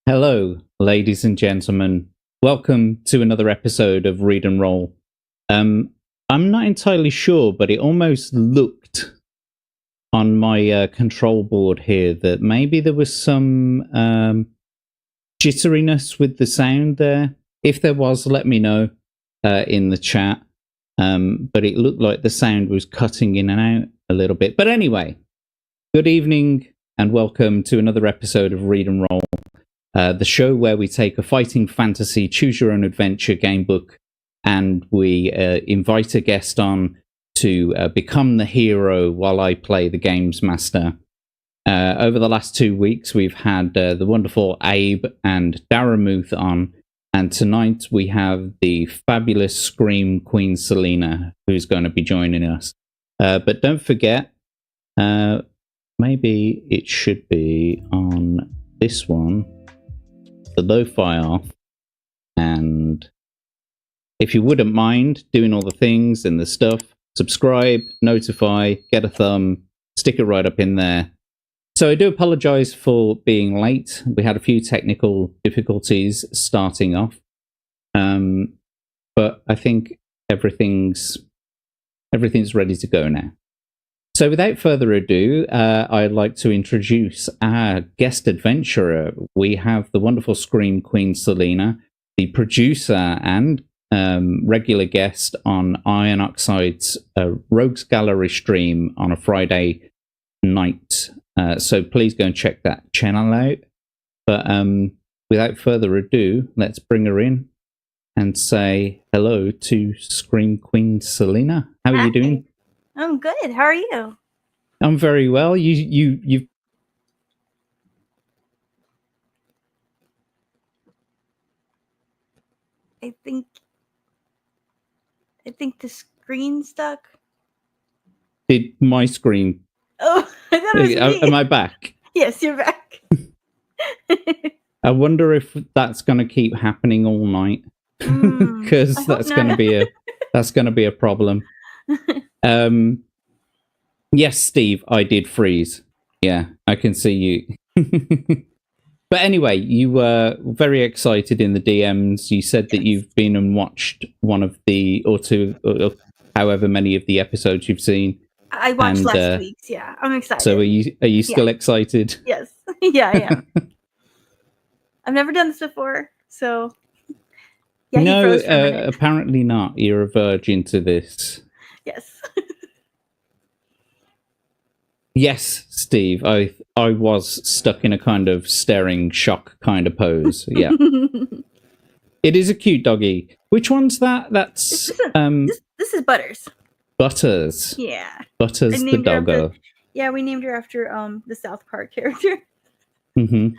Hello, ladies and gentlemen. Welcome to another episode of Read and Roll. I'm not entirely sure, but it almost looked on my control board here that maybe there was some jitteriness with the sound there. If there was, let me know in the chat. But it looked like the sound was cutting in and out a little bit. But anyway, good evening and welcome to another episode of Read and Roll. The show where we take a fighting fantasy, choose your own adventure game book, and we invite a guest on to become the hero while I play the games master. Over the last 2 weeks, we've had the wonderful Abe and Daramuth on, and tonight we have the fabulous ScreamQueenSelena, who's going to be joining us. But don't forget, maybe it should be on this one. The lo-fi off, and if you wouldn't mind doing all the things and the stuff, subscribe, notify, get a thumb, stick it right up in there. So I do apologize for being late. We had a few technical difficulties starting off, but I think everything's ready to go now. So without further ado, I'd like to introduce our guest adventurer. We have the wonderful ScreamQueenSelena, the producer and regular guest on Iron Oxide's Rogues Gallery stream on a Friday night. So please go and check that channel out. But without further ado, let's bring her in and say hello to ScreamQueenSelena. How are you doing? I'm good. How are you? I'm very well. You've I think the screen stuck. did my screen. Oh, I thought it was me. Am I back? Yes, you're back. I wonder if that's going to keep happening all night, because that's going to be a problem. Yes, Steve, I did freeze. Yeah, I can see you. But anyway, you were very excited in the DMs. You said that you've been and watched one of the, or two, or however many of the episodes you've seen. I watched last week's. Yeah, I'm excited. So are you still excited? Yes. Yeah, I am. I've never done this before, so yeah. No, apparently not. You're a virgin to this. Yes. Yes, Steve. I was stuck in a kind of staring shock kind of pose. Yeah. It is a cute doggy. Which one's that? That's this is Butters. Butters. Yeah. Butters the doggo. Yeah, we named her after the South Park character. Mm-hmm.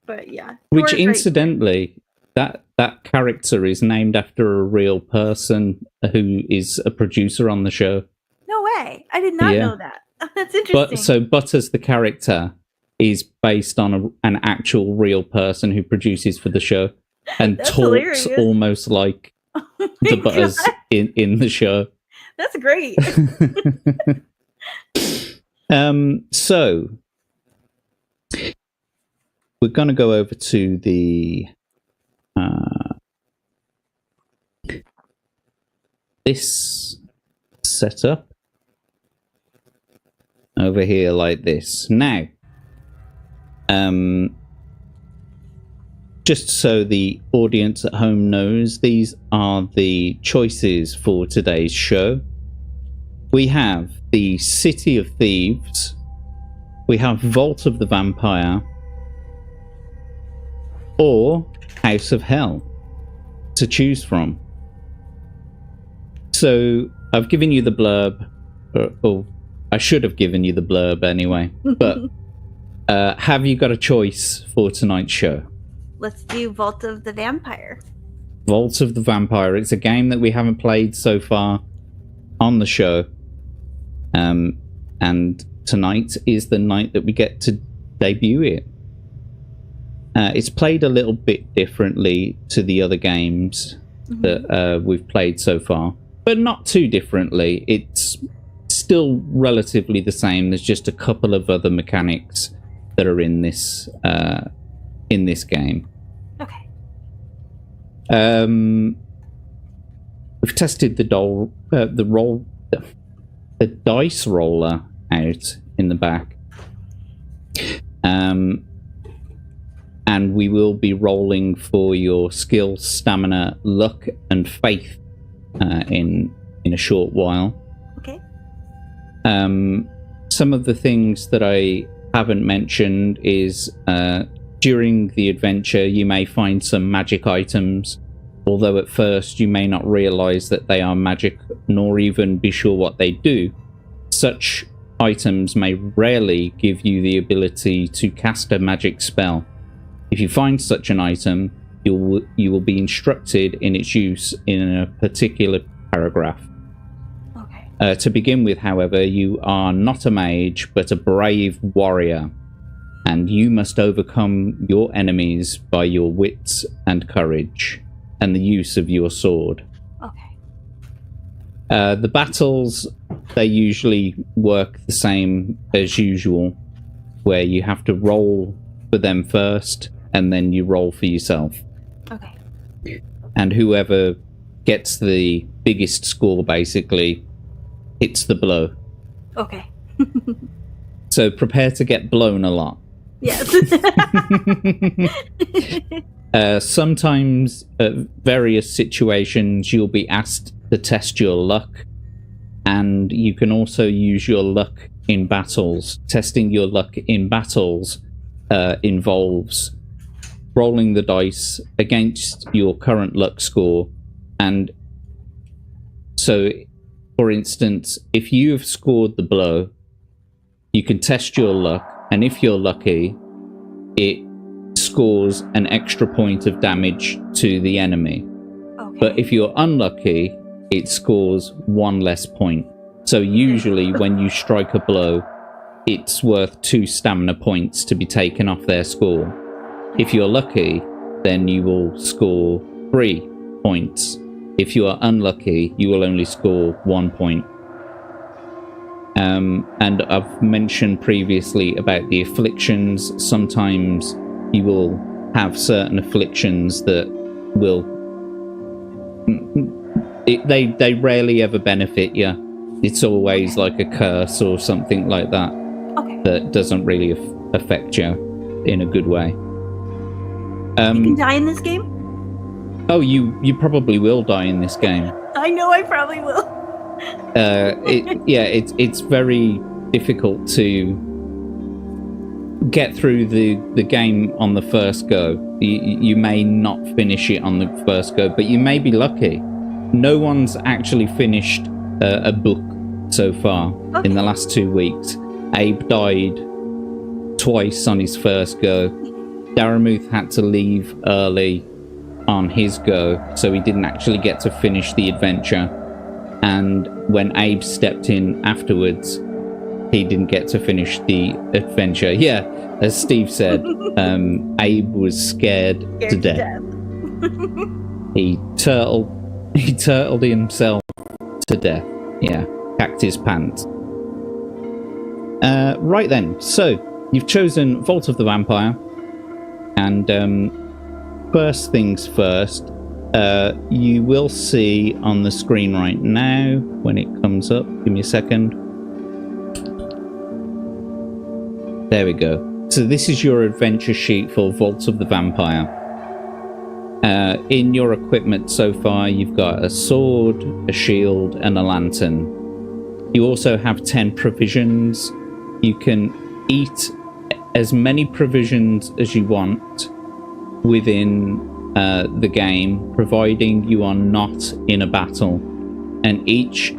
But yeah. Which incidentally, that character is named after a real person who is a producer on the show. No way. I did not know that. That's interesting. So Butters the character is based on an actual real person who produces for the show and talks hilarious. Almost like the Butters in the show. That's great. So we're going to go over to the this setup over here like this. Now, just so the audience at home knows, these are the choices for today's show. We have the City of Thieves, we have Vault of the Vampire, or House of Hell to choose from. So I've given you the blurb, or I should have given you the blurb anyway, but have you got a choice for tonight's show? Let's do Vault of the Vampire. Vault of the Vampire. It's a game that we haven't played so far on the show. And tonight is the night that we get to debut it. It's played a little bit differently to the other games that we've played so far, but not too differently. It's still relatively the same. There's just a couple of other mechanics that are in this in this game. Okay. We've tested the dice roller out in the back. And we will be rolling for your skill, stamina, luck, and faith in a short while. Okay. Some of the things that I haven't mentioned is during the adventure you may find some magic items, although at first you may not realize that they are magic nor even be sure what they do. Such items may rarely give you the ability to cast a magic spell. If you find such an item, you will be instructed in its use in a particular paragraph. Okay. To begin with, however, you are not a mage, but a brave warrior, and you must overcome your enemies by your wits and courage, and the use of your sword. Okay. The battles, they usually work the same as usual, where you have to roll for them first, and then you roll for yourself. Okay. And whoever gets the biggest score, basically, hits the blow. Okay. So prepare to get blown a lot. Yes. Sometimes, at various situations, you'll be asked to test your luck, and you can also use your luck in battles. Testing your luck in battles involves rolling the dice against your current luck score. And so, for instance, if you have scored the blow, you can test your luck, and if you're lucky, it scores an extra point of damage to the enemy. Okay. But if you're unlucky, it scores one less point. So usually when you strike a blow, it's worth 2 stamina points to be taken off their score. If you're lucky, then you will score 3 points. If you are unlucky, you will only score 1 point. And I've mentioned previously about the afflictions. Sometimes you will have certain afflictions that will... They rarely ever benefit you. It's always like a curse or something like that. Okay. That doesn't really affect you in a good way. You can die in this game? Oh, you probably will die in this game. I know I probably will. It's very difficult to get through the game on the first go. You may not finish it on the first go, but you may be lucky. No one's actually finished a book so far in the last 2 weeks. Abe died twice on his first go. Daramuth had to leave early on his go, so he didn't actually get to finish the adventure. And when Abe stepped in afterwards, he didn't get to finish the adventure. Yeah, as Steve said, Abe was scared to death. He turtled himself to death. Yeah, cacked his pants. Right then, so you've chosen Vault of the Vampire, and first things first, you will see on the screen right now when it comes up. Give me a second. There we go. So this is your adventure sheet for Vault of the Vampire. In your equipment so far, you've got a sword, a shield, and a lantern. You also have 10 provisions. You can eat as many provisions as you want within the game, providing you are not in a battle. And each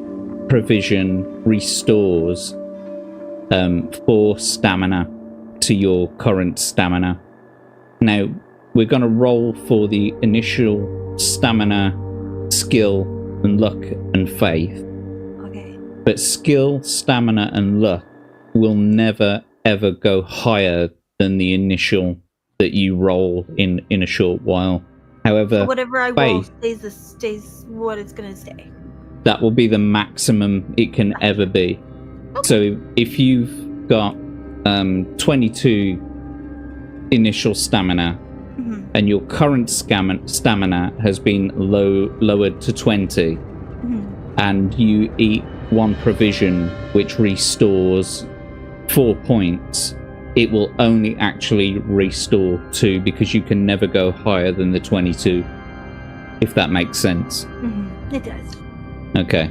provision restores 4 stamina to your current stamina. Now, we're going to roll for the initial stamina, skill, and luck and faith. Okay. But skill, stamina, and luck will never, ever go higher than the initial that you roll in a short while. However, so whatever I roll faith, stays what it's going to stay. that will be the maximum it can ever be. Okay. So if you've got 22 initial stamina, and your current stamina has been lowered to 20, and you eat one provision which restores 4 points, it will only actually restore 2 because you can never go higher than the 22, if that makes sense. It does. Okay.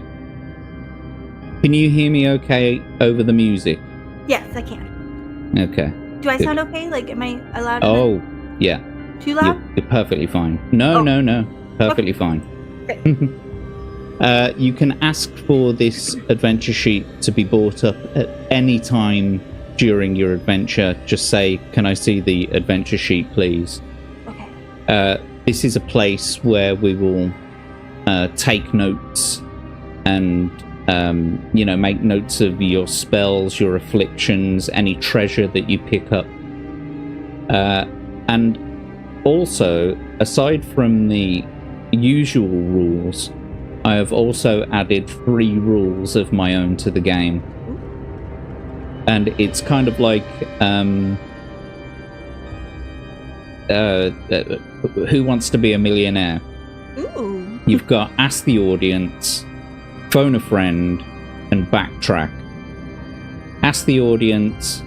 Can you hear me okay over the music? Yes, I can. Okay. Do I sound okay? Like, am I allowed? Oh, yeah. Too loud? You're perfectly fine. No. Perfectly fine. Okay. You can ask for this adventure sheet to be brought up at any time during your adventure. Just say, can I see the adventure sheet, please? Okay. This is a place where we will take notes and make notes of your spells, your afflictions, any treasure that you pick up. And also, aside from the usual rules, I have also added 3 rules of my own to the game. And it's kind of like Who Wants to Be a Millionaire? Ooh. You've got Ask the Audience, Phone a Friend, and Backtrack. Ask the Audience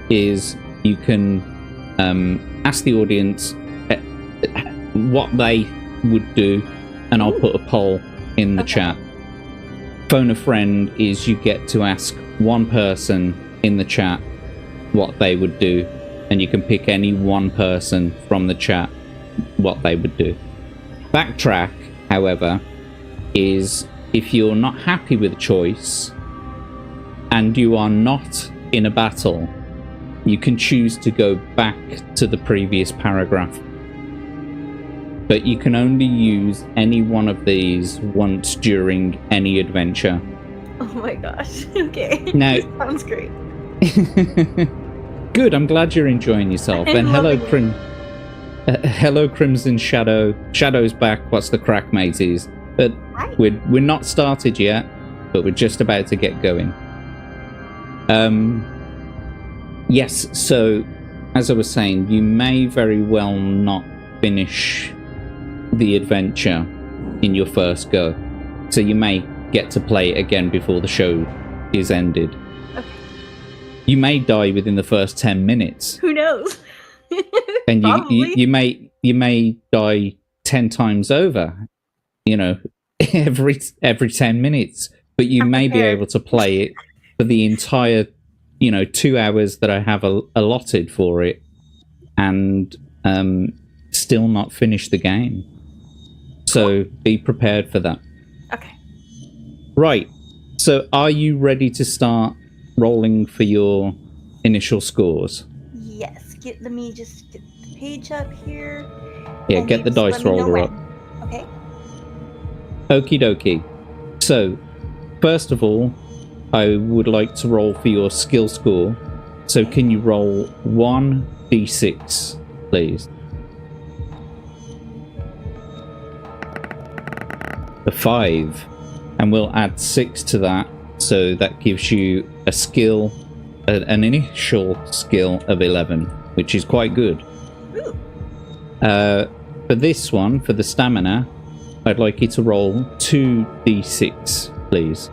is you can ask the audience what they would do, and I'll put a poll in the chat. Phone a Friend is you get to ask one person in the chat what they would do, and you can pick any one person from the chat what they would do. Backtrack, however, is if you're not happy with a choice and you are not in a battle, you can choose to go back to the previous paragraph. But you can only use any one of these once during any adventure. Oh my gosh. Okay. Now, sounds great. Good, I'm glad you're enjoying yourself. And hello Crimson Shadow. Shadow's back. What's the crack, mateys? But we're not started yet, but we're just about to get going. Yes, so as I was saying, you may very well not finish the adventure in your first go. So you may get to play it again before the show is ended. Okay. You may die within the first 10 minutes. Who knows? And you may die 10 times over, every 10 minutes. But you may be able to play it for the entire 2 hours that I have allotted for it, and still not finish the game. So be prepared for that. Okay. Right. So are you ready to start rolling for your initial scores? Yes. Let me just get the page up here. Yeah, get the dice roller up. Okay. Okie dokie. So, first of all, I would like to roll for your skill score. So can you roll 1d6, please? A 5. And we'll add 6 to that. So that gives you a skill, an initial skill of 11, which is quite good. Ooh. For this one, for the stamina, I'd like you to roll 2d6, please.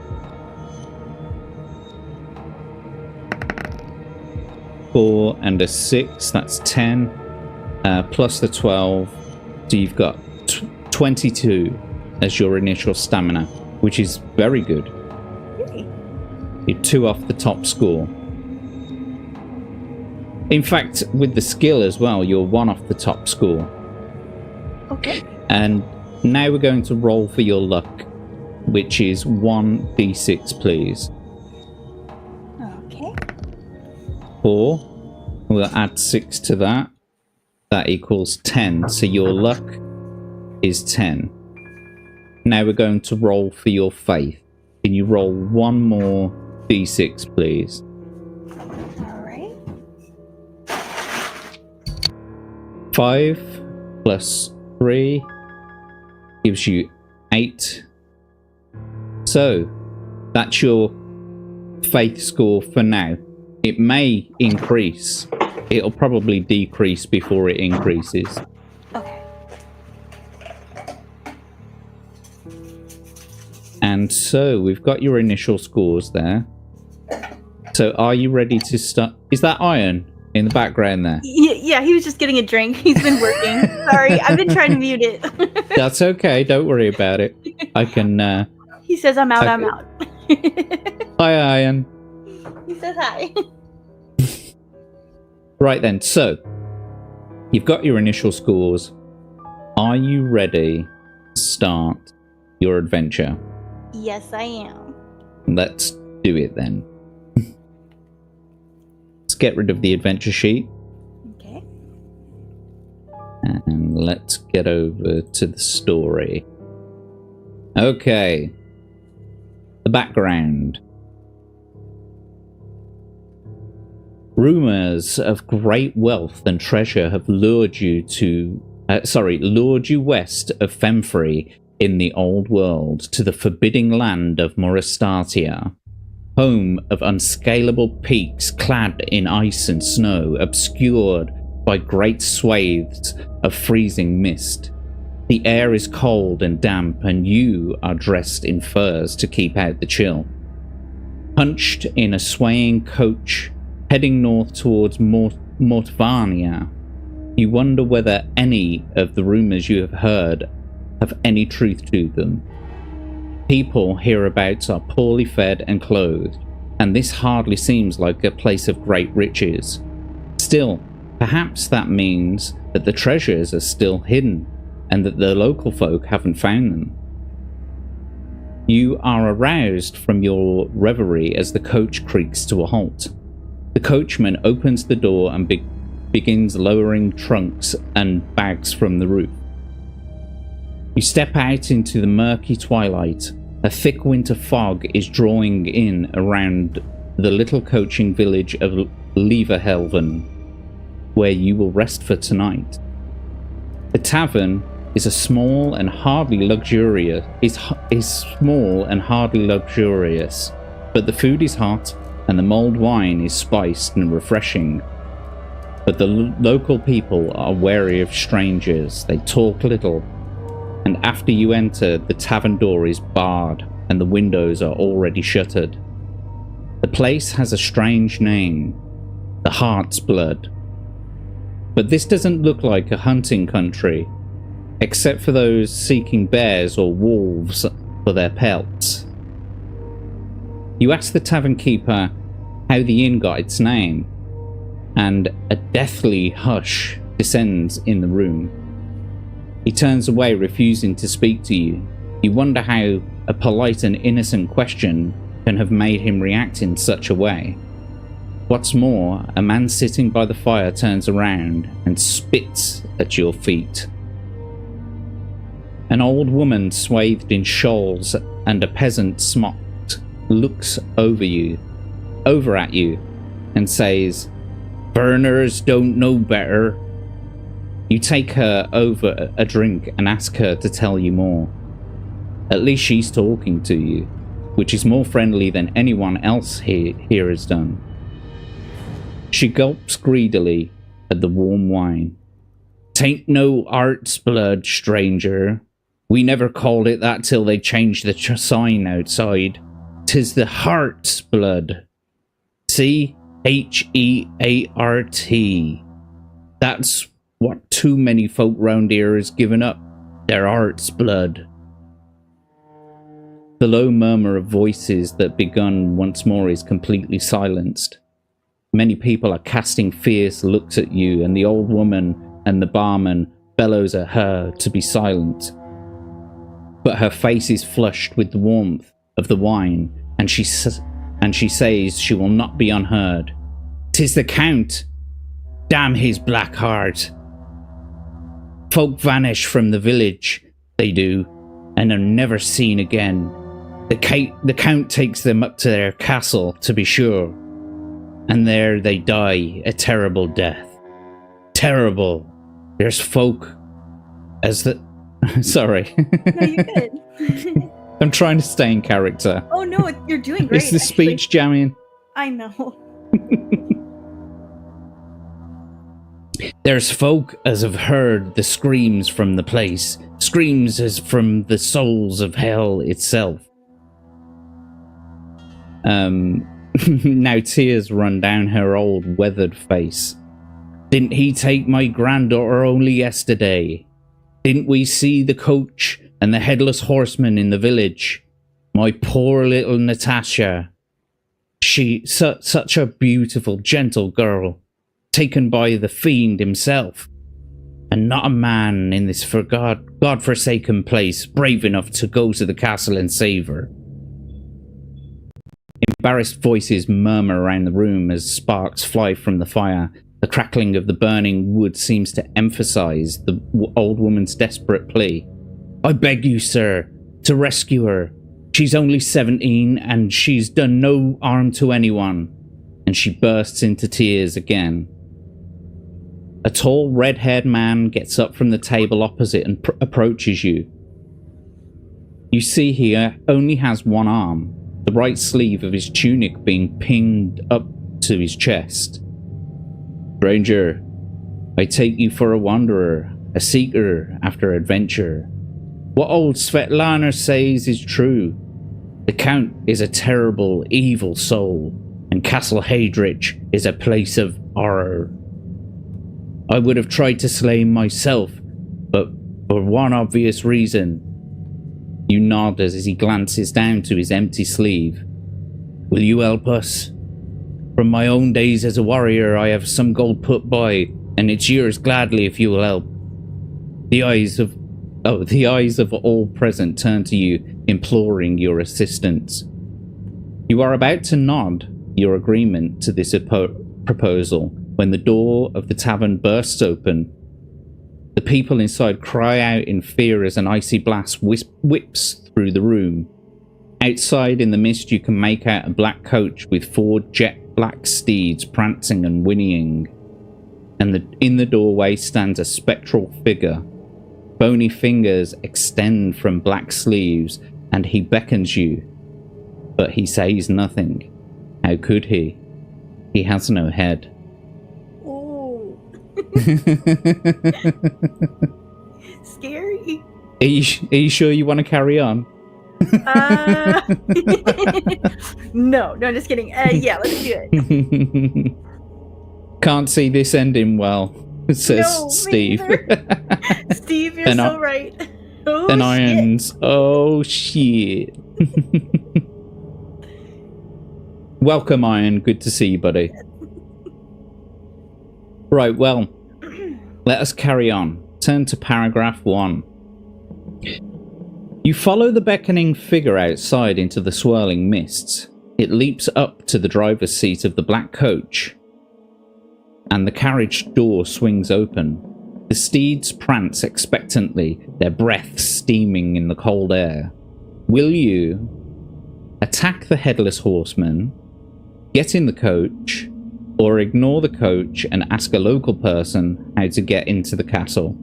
4 and a 6, that's 10, plus the 12, so you've got 22 as your initial stamina, which is very good. Okay. You're 2 off the top score. In fact, with the skill as well, you're 1 off the top score. Okay. And now we're going to roll for your luck, which is 1d6, please. Okay. 4. We'll add 6 to that. That equals 10. So your luck is 10. Now we're going to roll for your faith. Can you roll 1 more d6, please? All right. 5 plus 3 gives you 8. So that's your faith score for now. It may increase It'll probably decrease before it increases. Okay. And so we've got your initial scores there. So are you ready to start? Is that Iron in the background there? Yeah, he was just getting a drink. He's been working. Sorry, I've been trying to mute it. That's okay. Don't worry about it. I can... He says I'm out, I'm out. Hi, Iron. He says hi. Right then, so you've got your initial scores. Are you ready to start your adventure? Yes, I am. Let's do it then. Let's get rid of the adventure sheet. Okay. And let's get over to the story. Okay. The background. Rumors of great wealth and treasure have lured you west of Femfrey in the old world to the forbidding land of Morastatia, home of unscalable peaks clad in ice and snow, obscured by great swathes of freezing mist. The air is cold and damp, and you are dressed in furs to keep out the chill. Hunched in a swaying coach, heading north towards Mortvania, you wonder whether any of the rumors you have heard have any truth to them. People hereabouts are poorly fed and clothed, and this hardly seems like a place of great riches. Still, perhaps that means that the treasures are still hidden, and that the local folk haven't found them. You are aroused from your reverie as the coach creaks to a halt. The coachman opens the door and begins lowering trunks and bags from the roof. You step out into the murky twilight. A thick winter fog is drawing in around the little coaching village of Leverhelven, where you will rest for tonight. The tavern is small and hardly luxurious, but the food is hot and the mulled wine is spiced and refreshing. But the local people are wary of strangers. They talk little, and after you enter, the tavern door is barred and the windows are already shuttered. The place has a strange name, the Heart's Blood. But this doesn't look like a hunting country, except for those seeking bears or wolves for their pelts. You ask the tavern keeper how the inn got its name, and a deathly hush descends in the room. He turns away, refusing to speak to you. You wonder how a polite and innocent question can have made him react in such a way. What's more, a man sitting by the fire turns around and spits at your feet. An old woman swathed in shawls and a peasant smocked looks over at you, and says, "Burners don't know better." You take her over a drink and ask her to tell you more. At least she's talking to you, which is more friendly than anyone else here has done. She gulps greedily at the warm wine. "'Tain't no Heart's Blood, stranger. We never called it that till they changed the sign outside. 'Tis the Heart's Blood. See? Heart. That's what too many folk round here has given up. Their heart's blood." The low murmur of voices that begun once more is completely silenced. Many people are casting fierce looks at you, and the old woman and the barman bellows at her to be silent. But her face is flushed with the warmth of the wine, and she says she will not be unheard. "'Tis the Count! Damn his black heart! Folk vanish from the village, they do, and are never seen again. The Count takes them up to their castle, to be sure, and there they die a terrible death. Terrible! There's folk as the..." Sorry. No, you're good. I'm trying to stay in character. Oh no, you're doing great. Is the speech jamming? I know. There's folk as have heard the screams from the place, screams as from the souls of hell itself. Now tears run down her old weathered face. Didn't he take my granddaughter only yesterday? Didn't we see the coach and the headless horseman in the village? My poor little Natasha. She, such a beautiful, gentle girl, taken by the fiend himself. And not a man in this God-forsaken place brave enough to go to the castle and save her. Embarrassed voices murmur around the room as sparks fly from the fire. The crackling of the burning wood seems to emphasize the old woman's desperate plea. I beg you, sir, to rescue her. She's only 17 and she's done no harm to anyone. And she bursts into tears again. A tall, red-haired man gets up from the table opposite and approaches you. You see he only has one arm, the right sleeve of his tunic being pinned up to his chest. Stranger, I take you for a wanderer, a seeker after adventure. What old Svetlana says is true. The Count is a terrible, evil soul, and Castle Hadrich is a place of horror. I would have tried to slay him myself, but for one obvious reason. You nod as he glances down to his empty sleeve. Will you help us? From my own days as a warrior, I have some gold put by, and it's yours gladly if you will help. The eyes of all present turn to you, imploring your assistance. You are about to nod your agreement to this proposal when the door of the tavern bursts open. The people inside cry out in fear as an icy blast whips through the room. Outside in the mist you can make out a black coach with 4 jet black steeds prancing and whinnying. And in the doorway stands a spectral figure. Bony fingers extend from black sleeves and he beckons you. But he says nothing. How could he? He has no head. Oh. Scary. Are you sure you want to carry on? No, just kidding. Yeah, let's do it. Can't see this ending well, says No, Steve. Steve, you're so right. Oh, and Irons, oh shit. Welcome, Iron. Good to see you, buddy. Right, well, let us carry on. Turn to paragraph 1. You follow the beckoning figure outside into the swirling mists. It leaps up to the driver's seat of the black coach, and the carriage door swings open. The steeds prance expectantly, their breath steaming in the cold air. Will you attack the headless horseman, get in the coach, or ignore the coach and ask a local person how to get into the castle?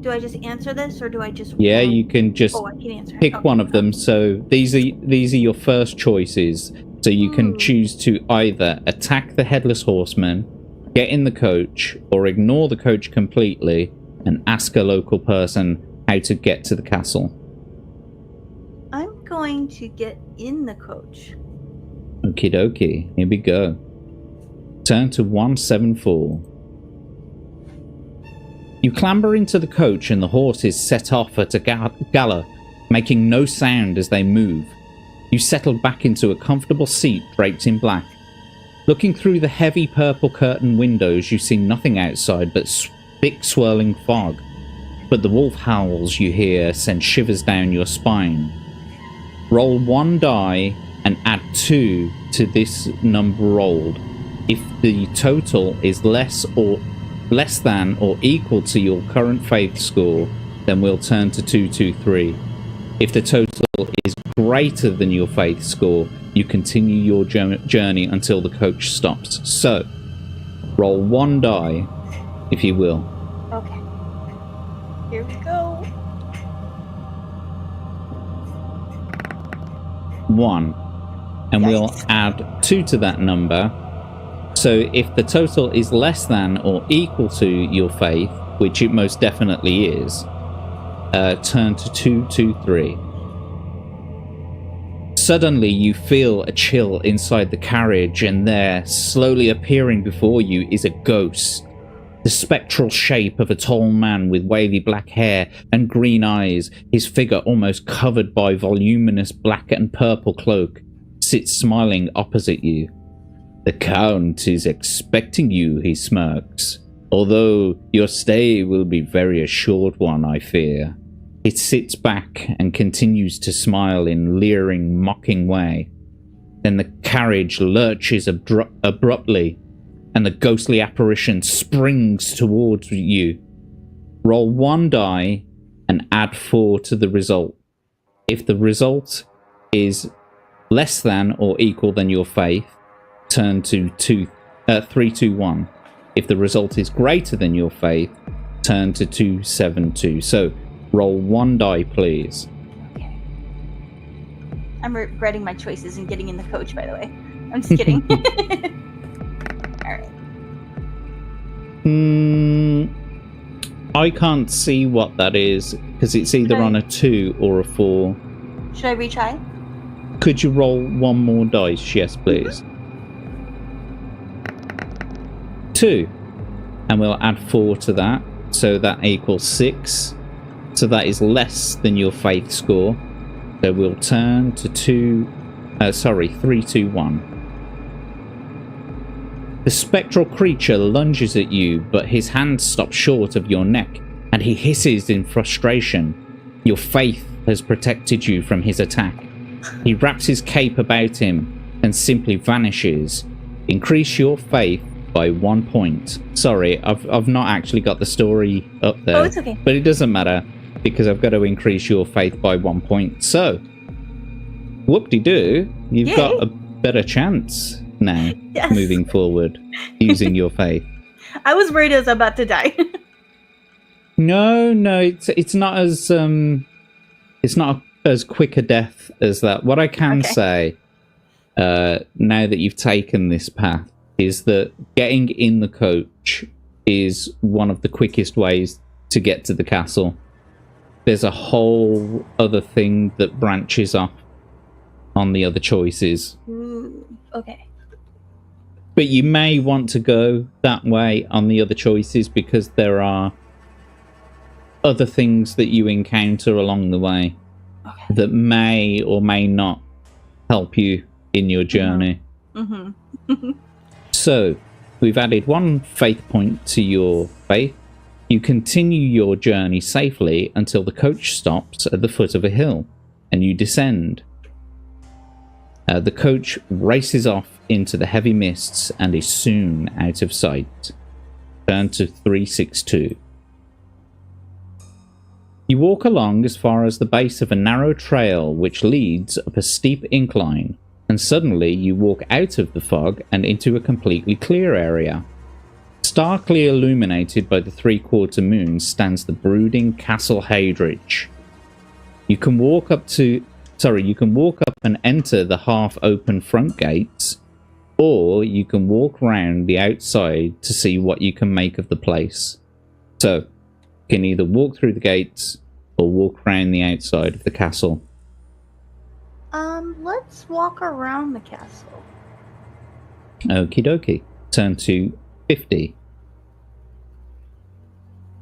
Do I just answer this, or do I just? Yeah, you can just I can answer. pick one of them. So these are your first choices. So you can choose to either attack the headless horseman, get in the coach, or ignore the coach completely and ask a local person how to get to the castle. I'm going to get in the coach. Okie dokie, here we go. Turn to 174. You clamber into the coach and the horses set off at a gallop, making no sound as they move. You settle back into a comfortable seat draped in black. Looking through the heavy purple curtain windows, you see nothing outside but thick swirling fog. But the wolf howls you hear send shivers down your spine. Roll 1 die and add 2 to this number rolled. If the total is less than or equal to your current faith score, then we'll turn to 223. If the total is greater than your faith score, you continue your journey until the coach stops. So, roll 1 die, if you will. Okay. Here we go. 1. and we'll Yikes. add 2 to that number. So if the total is less than or equal to your faith, which it most definitely is, turn to 223. Suddenly you feel a chill inside the carriage, and there, slowly appearing before you, is a ghost. The spectral shape of a tall man with wavy black hair and green eyes, his figure almost covered by voluminous black and purple cloak, sits smiling opposite you. The Count is expecting you, he smirks. Although your stay will be very a short one, I fear. It sits back and continues to smile in leering, mocking way. Then the carriage lurches abruptly, and the ghostly apparition springs towards you. Roll 1 die and add 4 to the result. If the result is less than or equal than your faith, turn to 321. If the result is greater than your faith, turn to 272. So roll 1 die, please. Okay. I'm regretting my choices and getting in the coach, by the way. I'm just kidding. Alright. I can't see what that is, because it's either on a 2 or a 4. Should I retry? Could you roll 1 more dice? Yes, please. 2. And we'll add 4 to that. So that equals 6. So that is less than your faith score. So we'll turn to 321. The spectral creature lunges at you, but his hand stops short of your neck, and he hisses in frustration. Your faith has protected you from his attack. He wraps his cape about him and simply vanishes. Increase your faith by 1 point. Sorry, I've not actually got the story up there. Oh, it's okay. But it doesn't matter, because I've got to increase your faith by 1 point. So, whoop-de-doo, you've got a better chance now, Yes. moving forward, using your faith. I was worried I was about to die. No, it's not as quick a death as that. What I can say, now that you've taken this path, is that getting in the coach is one of the quickest ways to get to the castle. There's a whole other thing that branches off on the other choices. Ooh, okay. But you may want to go that way on the other choices, because there are other things that you encounter along the way that may or may not help you in your journey. Mm-hmm. So, we've added 1 faith point to your faith. You continue your journey safely until the coach stops at the foot of a hill, and you descend. The coach races off into the heavy mists and is soon out of sight. Turn to 362. You walk along as far as the base of a narrow trail which leads up a steep incline, and suddenly you walk out of the fog and into a completely clear area. Starkly illuminated by the 3/4 moon stands the brooding Castle Heydrich. You can walk up and enter the half-open front gates, or you can walk round the outside to see what you can make of the place. So, you can either walk through the gates or walk round the outside of the castle. Let's walk around the castle. Okie dokie. Turn to 50.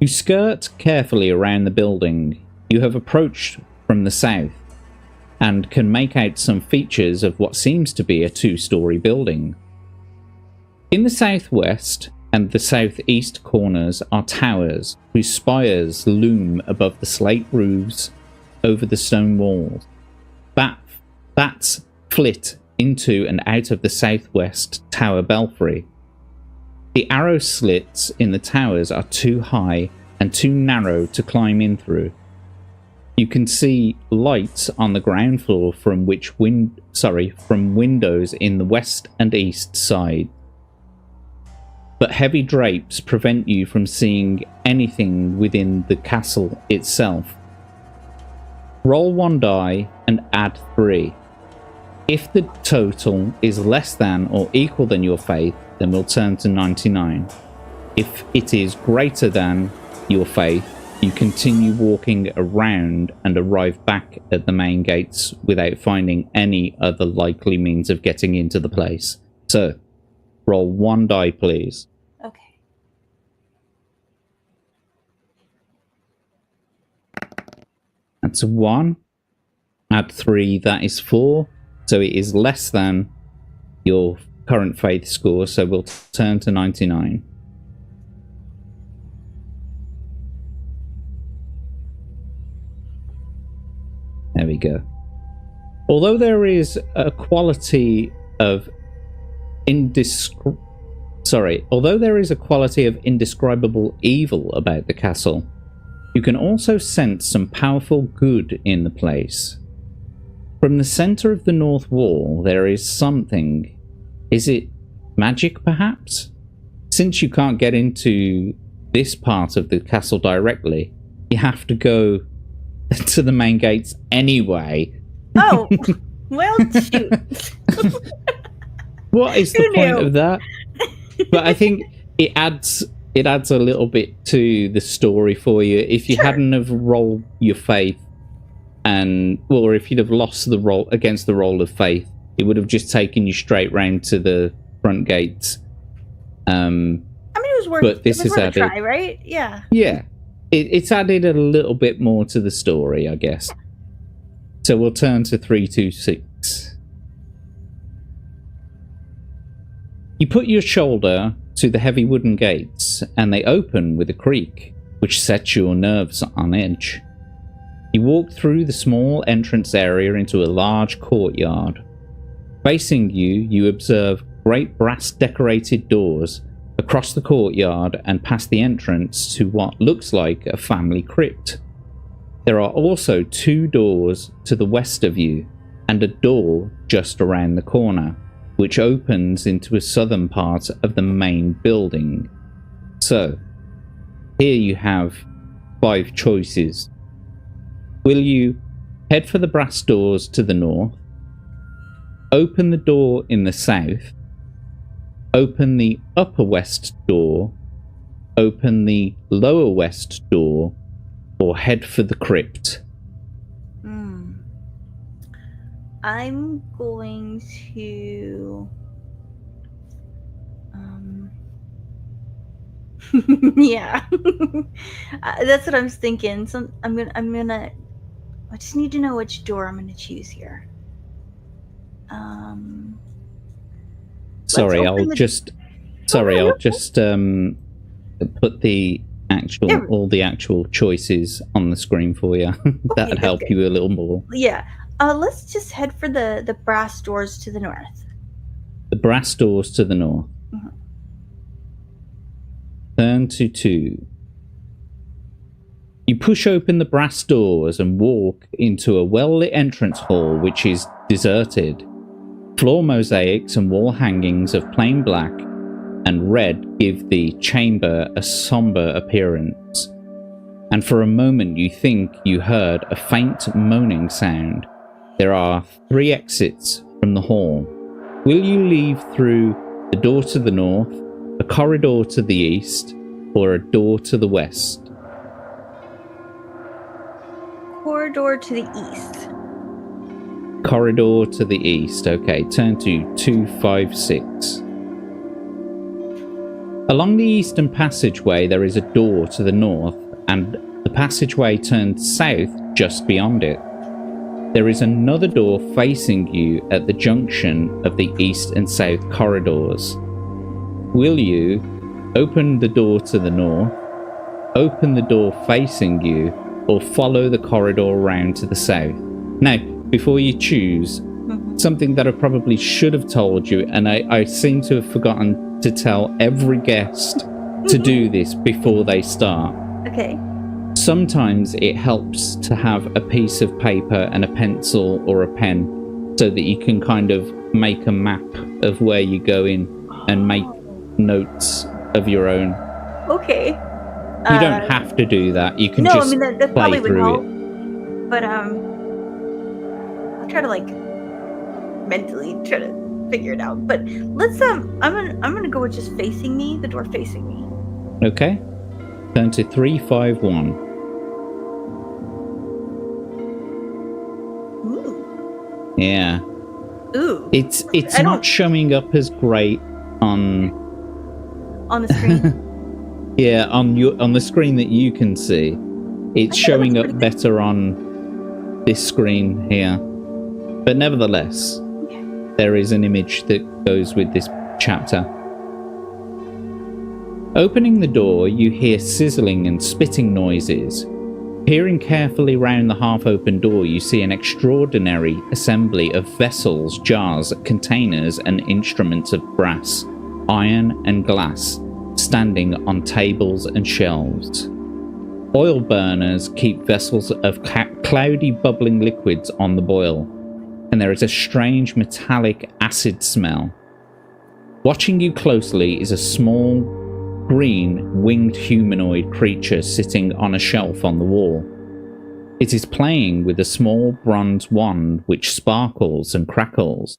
You skirt carefully around the building. You have approached from the south and can make out some features of what seems to be a 2-story building. In the southwest and the southeast corners are towers whose spires loom above the slate roofs over the stone walls. Bats flit into and out of the southwest tower belfry. The arrow slits in the towers are too high and too narrow to climb in through. You can see lights on the ground floor from windows in the west and east side. But heavy drapes prevent you from seeing anything within the castle itself. Roll 1 die and add 3. If the total is less than or equal than your faith, then we'll turn to 99. If it is greater than your faith, you continue walking around and arrive back at the main gates without finding any other likely means of getting into the place. So, roll 1 die, please. Okay. That's a 1. Add 3, that is 4. So it is less than your current faith score, so we'll turn to 99. There we go. Although there is a quality of indescribable evil about the castle, you can also sense some powerful good in the place. From the center of the north wall, there is something. Is it magic, perhaps? Since you can't get into this part of the castle directly, you have to go to the main gates anyway. Oh, well, shoot. What is the point of that? But I think it adds a little bit to the story for you. If you hadn't have rolled your faith, or if you'd have lost the roll against the roll of faith, it would have just taken you straight round to the front gates. I mean, it was worth. But this is worth a try, right? Yeah. Yeah. It's added a little bit more to the story, I guess. So we'll turn to 326. You put your shoulder to the heavy wooden gates, and they open with a creak, which sets your nerves on edge. You walk through the small entrance area into a large courtyard. Facing you, you observe great brass-decorated doors across the courtyard and past the entrance to what looks like a family crypt. There are also 2 doors to the west of you, and a door just around the corner, which opens into a southern part of the main building. So, here you have 5 choices. Will you head for the brass doors to the north, open the door in the south, open the upper west door, open the lower west door, or head for the crypt? I'm going to yeah. That's what I was thinking. So I just need to know which door I'm gonna choose here. Sorry, I'll just put the all the actual choices on the screen for you. That'd help you a little more. Yeah. Let's just head for the brass doors to the north. The brass doors to the north. Mm-hmm. Turn to 2. You push open the brass doors and walk into a well-lit entrance hall which is deserted. Floor mosaics and wall hangings of plain black and red give the chamber a somber appearance. And for a moment you think you heard a faint moaning sound. There are 3 exits from the hall. Will you leave through the door to the north, a corridor to the east, or a door to the west? Corridor to the east. Corridor to the east. Okay, turn to 256. Along the eastern passageway there is a door to the north, and the passageway turns south just beyond it. There is another door facing you at the junction of the east and south corridors. Will you open the door to the north, open the door facing you, or follow the corridor around to the south? Now, before you choose, something that I probably should have told you, and I seem to have forgotten to tell every guest to do this before they start. Okay. Sometimes it helps to have a piece of paper and a pencil or a pen so that you can kind of make a map of where you're going and make notes of your own. Okay. You don't have to do that. You can no, just I mean, that play probably would through help. it. But I'll try to mentally try to figure it out. But let's I'm gonna go with just facing me, the door facing me. Okay. Turn to 351. Ooh. Yeah. Ooh. It's not showing up as great on the screen. Yeah, on the screen that you can see. It's showing up better on this screen here. But nevertheless, there is an image that goes with this chapter. Opening the door, you hear sizzling and spitting noises. Peering carefully round the half-open door, you see an extraordinary assembly of vessels, jars, containers, and instruments of brass, iron, and glass standing on tables and shelves. Oil burners keep vessels of cloudy, bubbling liquids on the boil, and there is a strange metallic acid smell. Watching you closely is a small, green, winged humanoid creature sitting on a shelf on the wall. It is playing with a small bronze wand which sparkles and crackles.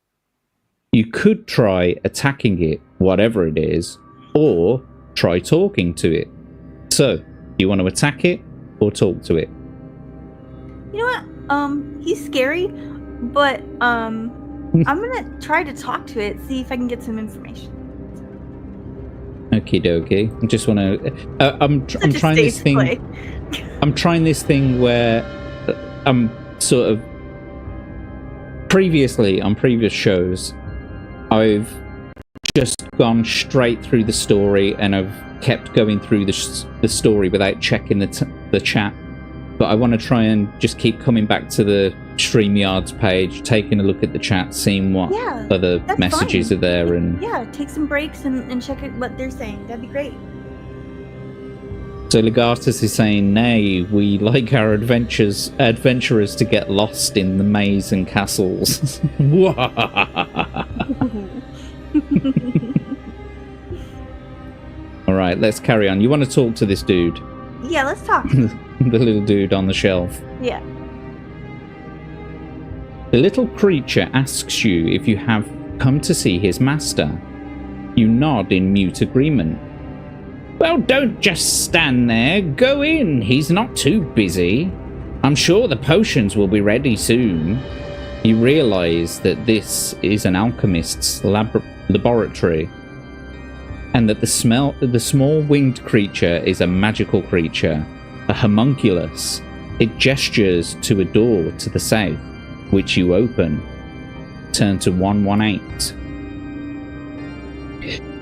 You could try attacking it, whatever it is, or try talking to it. So, do you want to attack it or talk to it? You know what? He's scary, but I'm gonna try to talk to it, see if I can get some information. Okie dokie. I just want to. I'm trying this thing. I'm trying this thing where I'm sort of. Previously, on previous shows, I've just gone straight through the story and I've kept going through the story without checking the chat. But I want to try and just keep coming back to the StreamYards page, taking a look at the chat, seeing what other messages are there, and take some breaks and check out what they're saying. That'd be great. So Legatus is saying, "Nay, we like our adventurers to get lost in the maze and castles." All right, let's carry on. You want to talk to this dude? Yeah, let's talk. The little dude on the shelf. Yeah. The little creature asks you if you have come to see his master. You nod in mute agreement. Well, don't just stand there. Go in. He's not too busy. I'm sure the potions will be ready soon. You realize that this is an alchemist's laboratory, and that the small winged creature is a magical creature, a homunculus. It gestures to a door to the south, which you open. Turn to 118.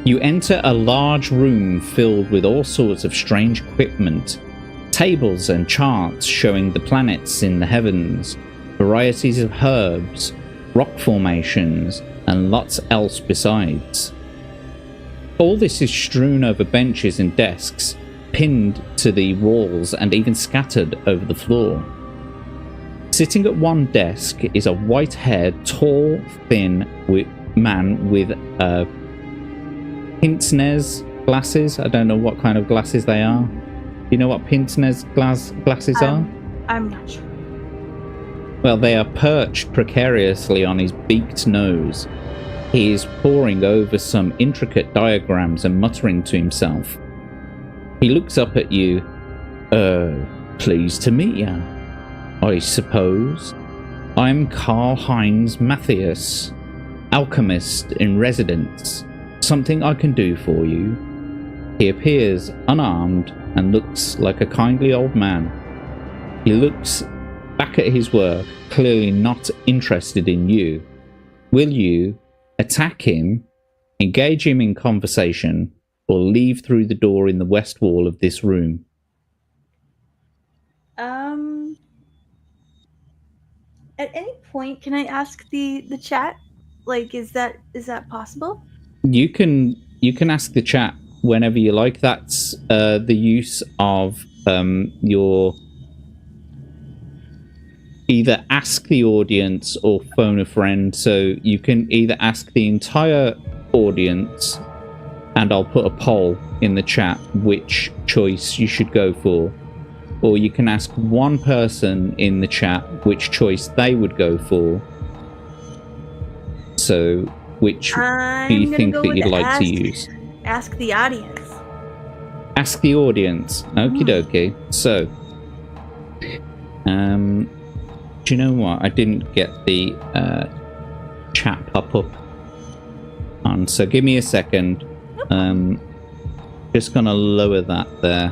You enter a large room filled with all sorts of strange equipment, tables and charts showing the planets in the heavens, varieties of herbs, rock formations, and lots else besides. All this is strewn over benches and desks, pinned to the walls and even scattered over the floor. Sitting at one desk is a white-haired, tall, thin man with pince-nez glasses. I don't know what kind of glasses they are. Do you know what pince-nez glasses are? I'm not sure. Well, they are perched precariously on his beaked nose. He is poring over some intricate diagrams and muttering to himself. He looks up at you. Pleased to meet ya, I suppose. I'm Karl-Heinz Matthias, alchemist in residence. Something I can do for you? He appears unarmed and looks like a kindly old man. He looks back at his work, clearly not interested in you. Will you attack him, engage him in conversation, or leave through the door in the west wall of this room? At any point, can I ask the chat? Like, is that possible? You can ask the chat whenever you like. That's the use of your either ask the audience or phone a friend. So you can either ask the entire audience, and I'll put a poll in the chat which choice you should go for, or you can ask one person in the chat which choice they would go for. So, which do you think that you'd like to use? Ask the audience. Ask the audience. Okie dokie. So, do you know what? I didn't get the chat pop up on, so give me a second. Just gonna lower that there.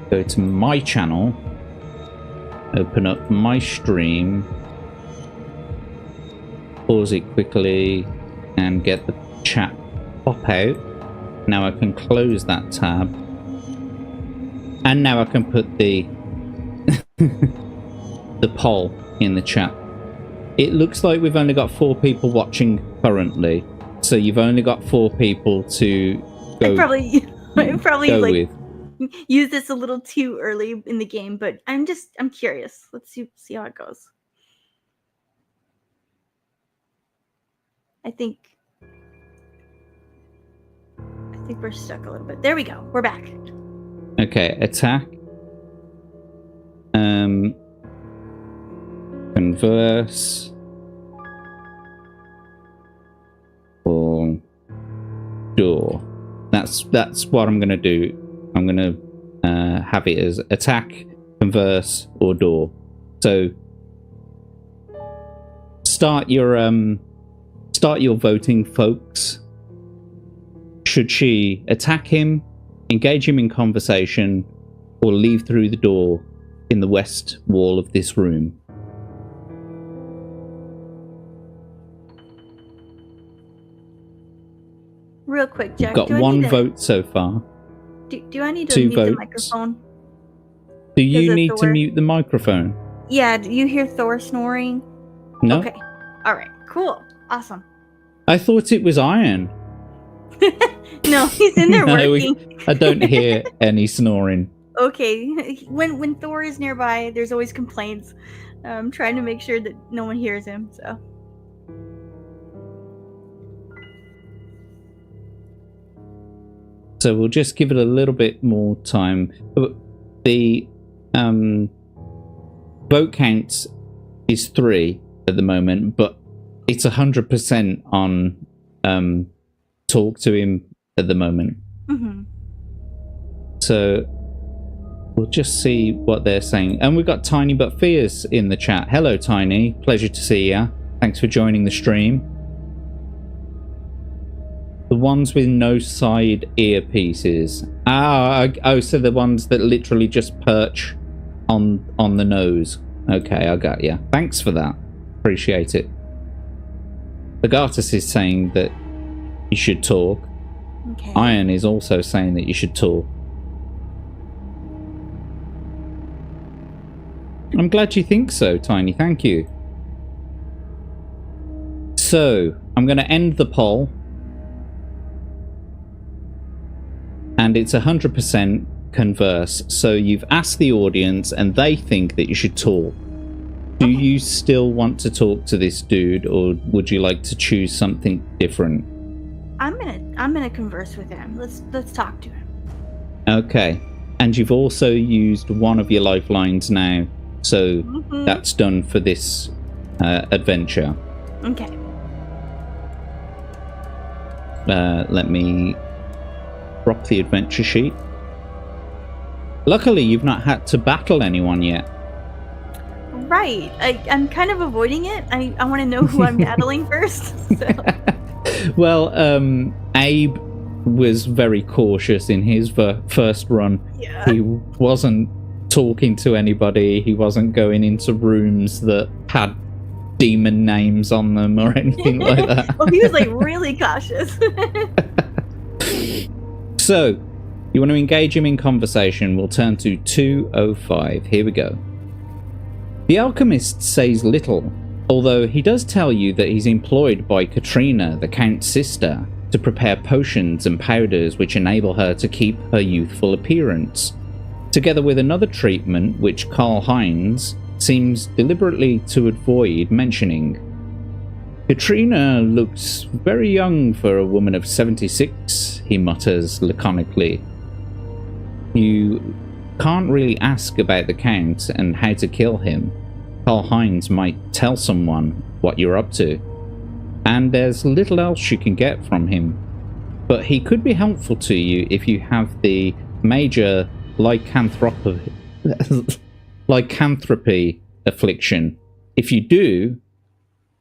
Go to my channel, open up my stream, pause it quickly, and get the chat pop out. Now I can close that tab, and now I can put the the poll in the chat. It looks like we've only got 4 people watching currently, so you've only got 4 people to go. I probably go like with. use this a little too early in the game, but I'm curious. Let's see how it goes. I think we're stuck a little bit. There we go. We're back. Okay, attack. Converse. Or door. That's what I'm gonna do. I'm gonna have it as attack, converse, or door. So start your voting, folks. Should she attack him, engage him in conversation, or leave through the door in the west wall of this room? Real quick, Jack. Got 1 vote so far. Do I need to 2 mute votes. the microphone? Do you need to mute the microphone? Yeah, do you hear Thor snoring? No. Okay. Alright, cool. Awesome. I thought it was Iron. No, he's in there working. I don't hear any snoring. Okay. When Thor is nearby, there's always complaints. I'm trying to make sure that no one hears him, so. So we'll just give it a little bit more time. The vote count is 3 at the moment, but it's 100% on talk to him at the moment. So we'll just see what they're saying. And we've got Tiny But Fierce in the chat. Hello, Tiny. Pleasure to see ya. Thanks for joining the stream. The ones with no side earpieces. Oh, so the ones that literally just perch on the nose. Okay, I got you. Thanks for that. Appreciate it. Agatus is saying that you should talk. Okay. Iron is also saying that you should talk. I'm glad you think so, Tiny. Thank you. So, I'm going to end the poll. And it's 100% converse. So you've asked the audience and they think that you should talk. Do you still want to talk to this dude, or would you like to choose something different? I'm gonna converse with him. Let's talk to him. Okay. And you've also used one of your lifelines now. So that's done for this adventure. Okay. Let me drop the adventure sheet. Luckily, you've not had to battle anyone yet. Right. I'm kind of avoiding it. I want to know who I'm battling first. So. Well, Abe was very cautious in his first run. Yeah. He wasn't talking to anybody. He wasn't going into rooms that had demon names on them or anything like that. Well, he was like really cautious. So, you want to engage him in conversation. We'll turn to 205. Here we go. The alchemist says little, although he does tell you that he's employed by Katrina, the Count's sister, to prepare potions and powders which enable her to keep her youthful appearance, together with another treatment which Karl Heinz seems deliberately to avoid mentioning. Katrina looks very young for a woman of 76, he mutters laconically. You can't really ask about the Count and how to kill him. Karl-Heinz might tell someone what you're up to, and there's little else you can get from him. But he could be helpful to you if you have the major lycanthropy affliction. If you do,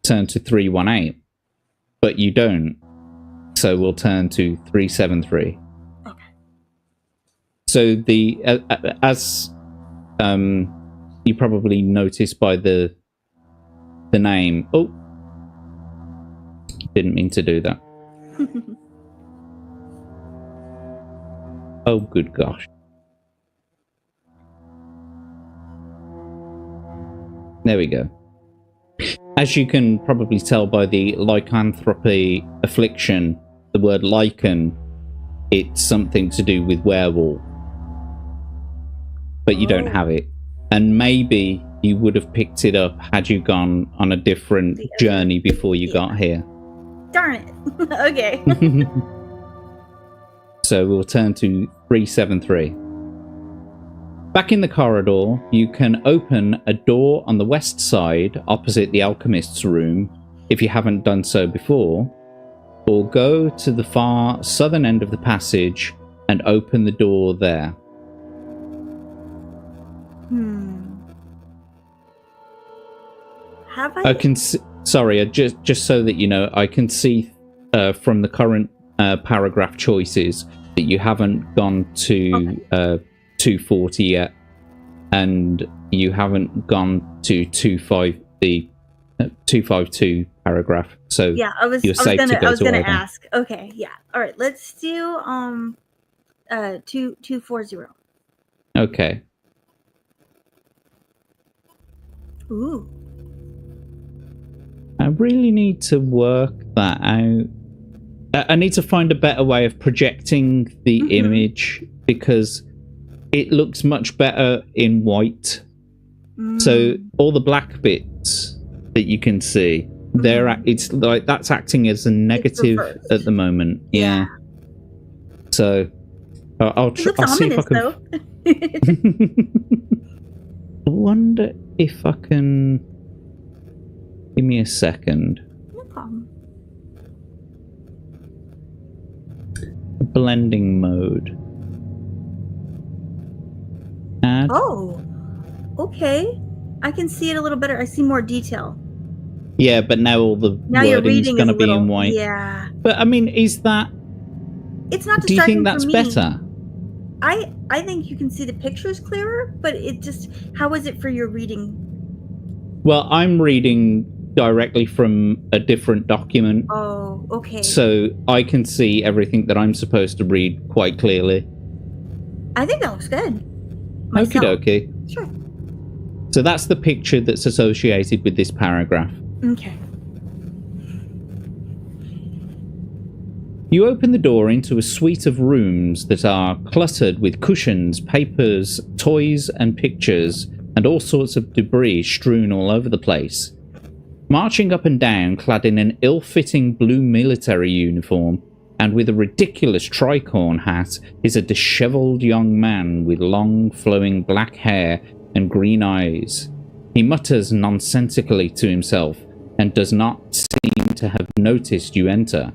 turn to 318, but you don't, so we'll turn to 373. Okay. So the as you probably noticed by the name. Oh, didn't mean to do that. Oh, good gosh. There we go. As you can probably tell by the lycanthropy affliction, the word lichen, it's something to do with werewolf. But you don't have it. And maybe you would have picked it up had you gone on a different journey before you got here. Darn it. Okay. So we'll turn to 373. Back in the corridor, you can open a door on the west side opposite the alchemist's room if you haven't done so before, or go to the far southern end of the passage and open the door there. Have I can sorry, just so that you know, I can see from the current paragraph choices that you haven't gone to 240 yet, and you haven't gone to 252 paragraph. So yeah, I was gonna ask. Okay, yeah. All right, let's do 240. Okay. Ooh. I really need to work that out. I need to find a better way of projecting the image, because it looks much better in white. So all the black bits that you can see, it's like that's acting as a negative at the moment. Yeah. So I'll see if I can. I wonder if I can. Give me a second. No problem. Blending mode. Add. Oh, okay. I can see it a little better. I see more detail. Yeah, but now all the wording is going to be in white. Yeah. But I mean, is that? It's not. Do you think that's better? I think you can see the pictures clearer, but it just. How is it for your reading? Well, I'm reading directly from a different document. Oh, okay. So I can see everything that I'm supposed to read quite clearly. I think that looks good. Okie dokie. Sure. So that's the picture that's associated with this paragraph. Okay. You open the door into a suite of rooms that are cluttered with cushions, papers, toys, and pictures, and all sorts of debris strewn all over the place. Marching up and down, clad in an ill-fitting blue military uniform and with a ridiculous tricorn hat, is a dishevelled young man with long, flowing black hair and green eyes. He mutters nonsensically to himself and does not seem to have noticed you enter.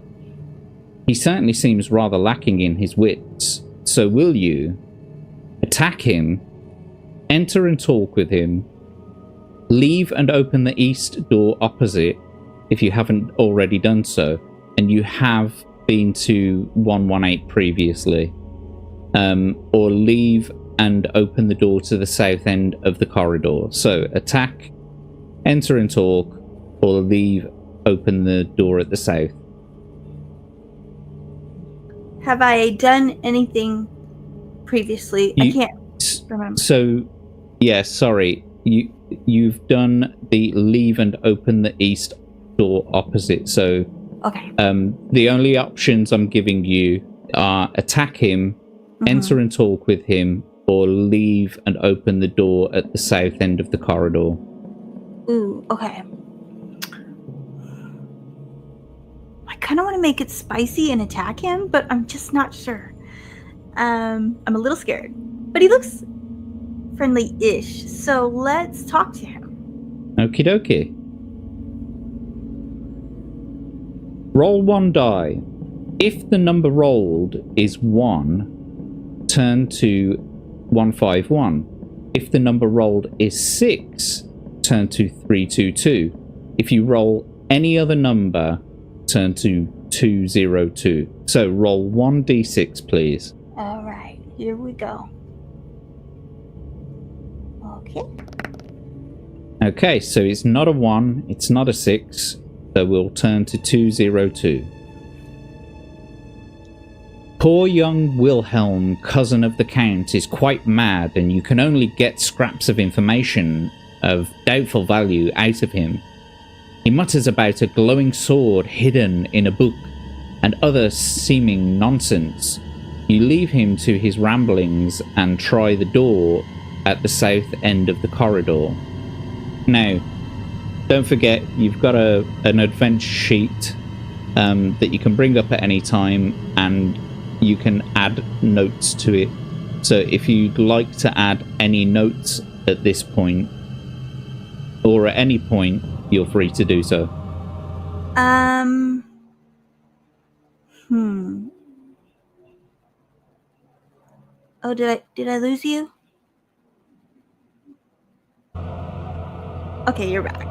He certainly seems rather lacking in his wits, so will you attack him, enter and talk with him, leave and open the east door opposite if you haven't already done so, and you have been to 118 previously, or leave and open the door to the south end of the corridor. So attack, enter and talk, or leave, open the door at the south. Have I done anything previously? I can't remember. So, yeah, sorry. You've done the leave and open the east door opposite. So, okay. The only options I'm giving you are attack him, enter and talk with him, or leave and open the door at the south end of the corridor. Ooh, okay. I kind of want to make it spicy and attack him, but I'm just not sure. I'm a little scared. But he looks friendly-ish. So let's talk to him. Okie dokie. Roll 1 die. If the number rolled is 1, turn to 151. If the number rolled is 6, turn to 322. If you roll any other number, turn to 202. So roll 1d6, please. All right, here we go. Okay. Okay, so it's not a 1, it's not a 6, so we'll turn to 202. Poor young Wilhelm, cousin of the Count, is quite mad, and you can only get scraps of information of doubtful value out of him. He mutters about a glowing sword hidden in a book, and other seeming nonsense. You leave him to his ramblings and try the door at the south end of the corridor. Now, don't forget, you've got an adventure sheet that you can bring up at any time, and you can add notes to it. So if you'd like to add any notes at this point, or at any point, you're free to do so. Oh, did I lose you? Okay, you're back.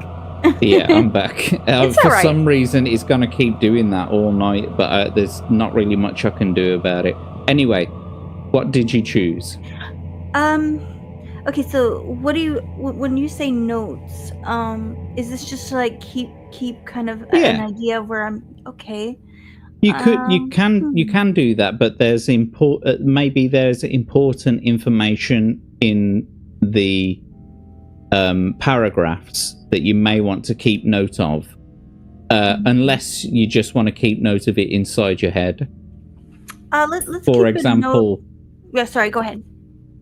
Yeah, I'm back. For right. some reason, it's going to keep doing that all night, but there's not really much I can do about it. Anyway, what did you choose? Okay, so what do you, when you say notes, is this just to, like, keep kind of an idea of where I'm, okay. You can do that, but there's maybe there's important information in the paragraphs that you may want to keep note of, unless you just want to keep note of it inside your head. Let's for example, yeah, sorry, go ahead.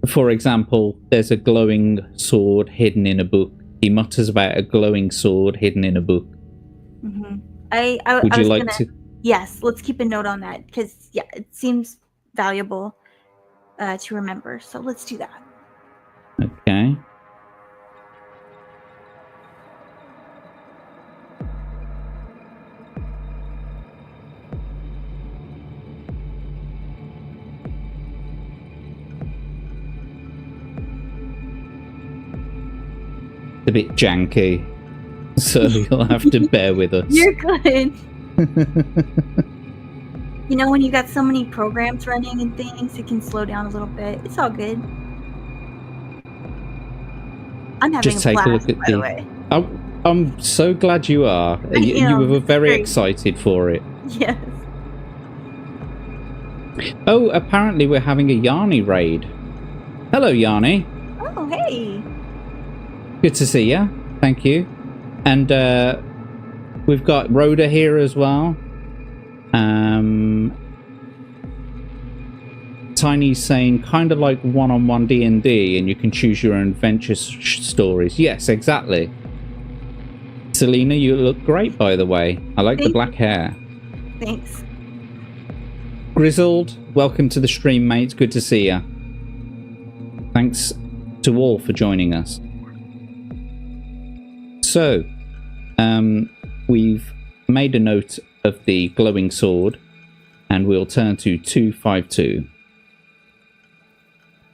For example, there's a glowing sword hidden in a book. He mutters about a glowing sword hidden in a book. Would you like to? Yes, let's keep a note on that, because yeah, it seems valuable to remember. So let's do that. Okay. A bit janky, so you'll have to bear with us. You're good. You know, when you got so many programs running and things, it can slow down a little bit. It's all good. I'm having Just take a look at by the way. I'm so glad you are. You were very excited for it. Yes. Oh, apparently we're having a Yarny raid. Hello, Yarny. Oh, hey. Good to see you. Thank you. And we've got Rhoda here as well. Tiny's saying kind of like one-on-one D&D, and you can choose your own adventure stories. Yes, exactly. Selena, you look great, by the way. I like the black hair. Thanks. Grizzled, welcome to the stream, mates. Good to see you. Thanks to all for joining us. So, we've made a note of the glowing sword, and we'll turn to 252.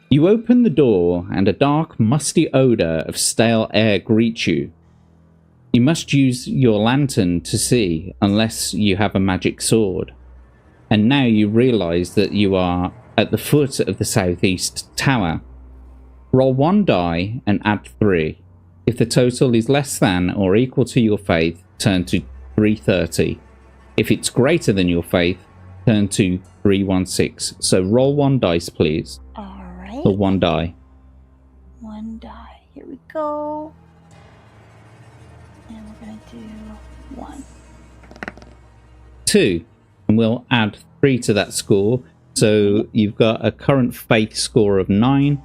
You open the door, and a dark, musty odor of stale air greets you. You must use your lantern to see, unless you have a magic sword. And now you realize that you are at the foot of the southeast tower. Roll 1 die and add 3. If the total is less than or equal to your faith, turn to 330. If it's greater than your faith, turn to 316. So roll 1 dice, please. All right. Or 1 die. 1 die. Here we go. And we're going to do 1. 2. And we'll add 3 to that score. So you've got a current faith score of 9.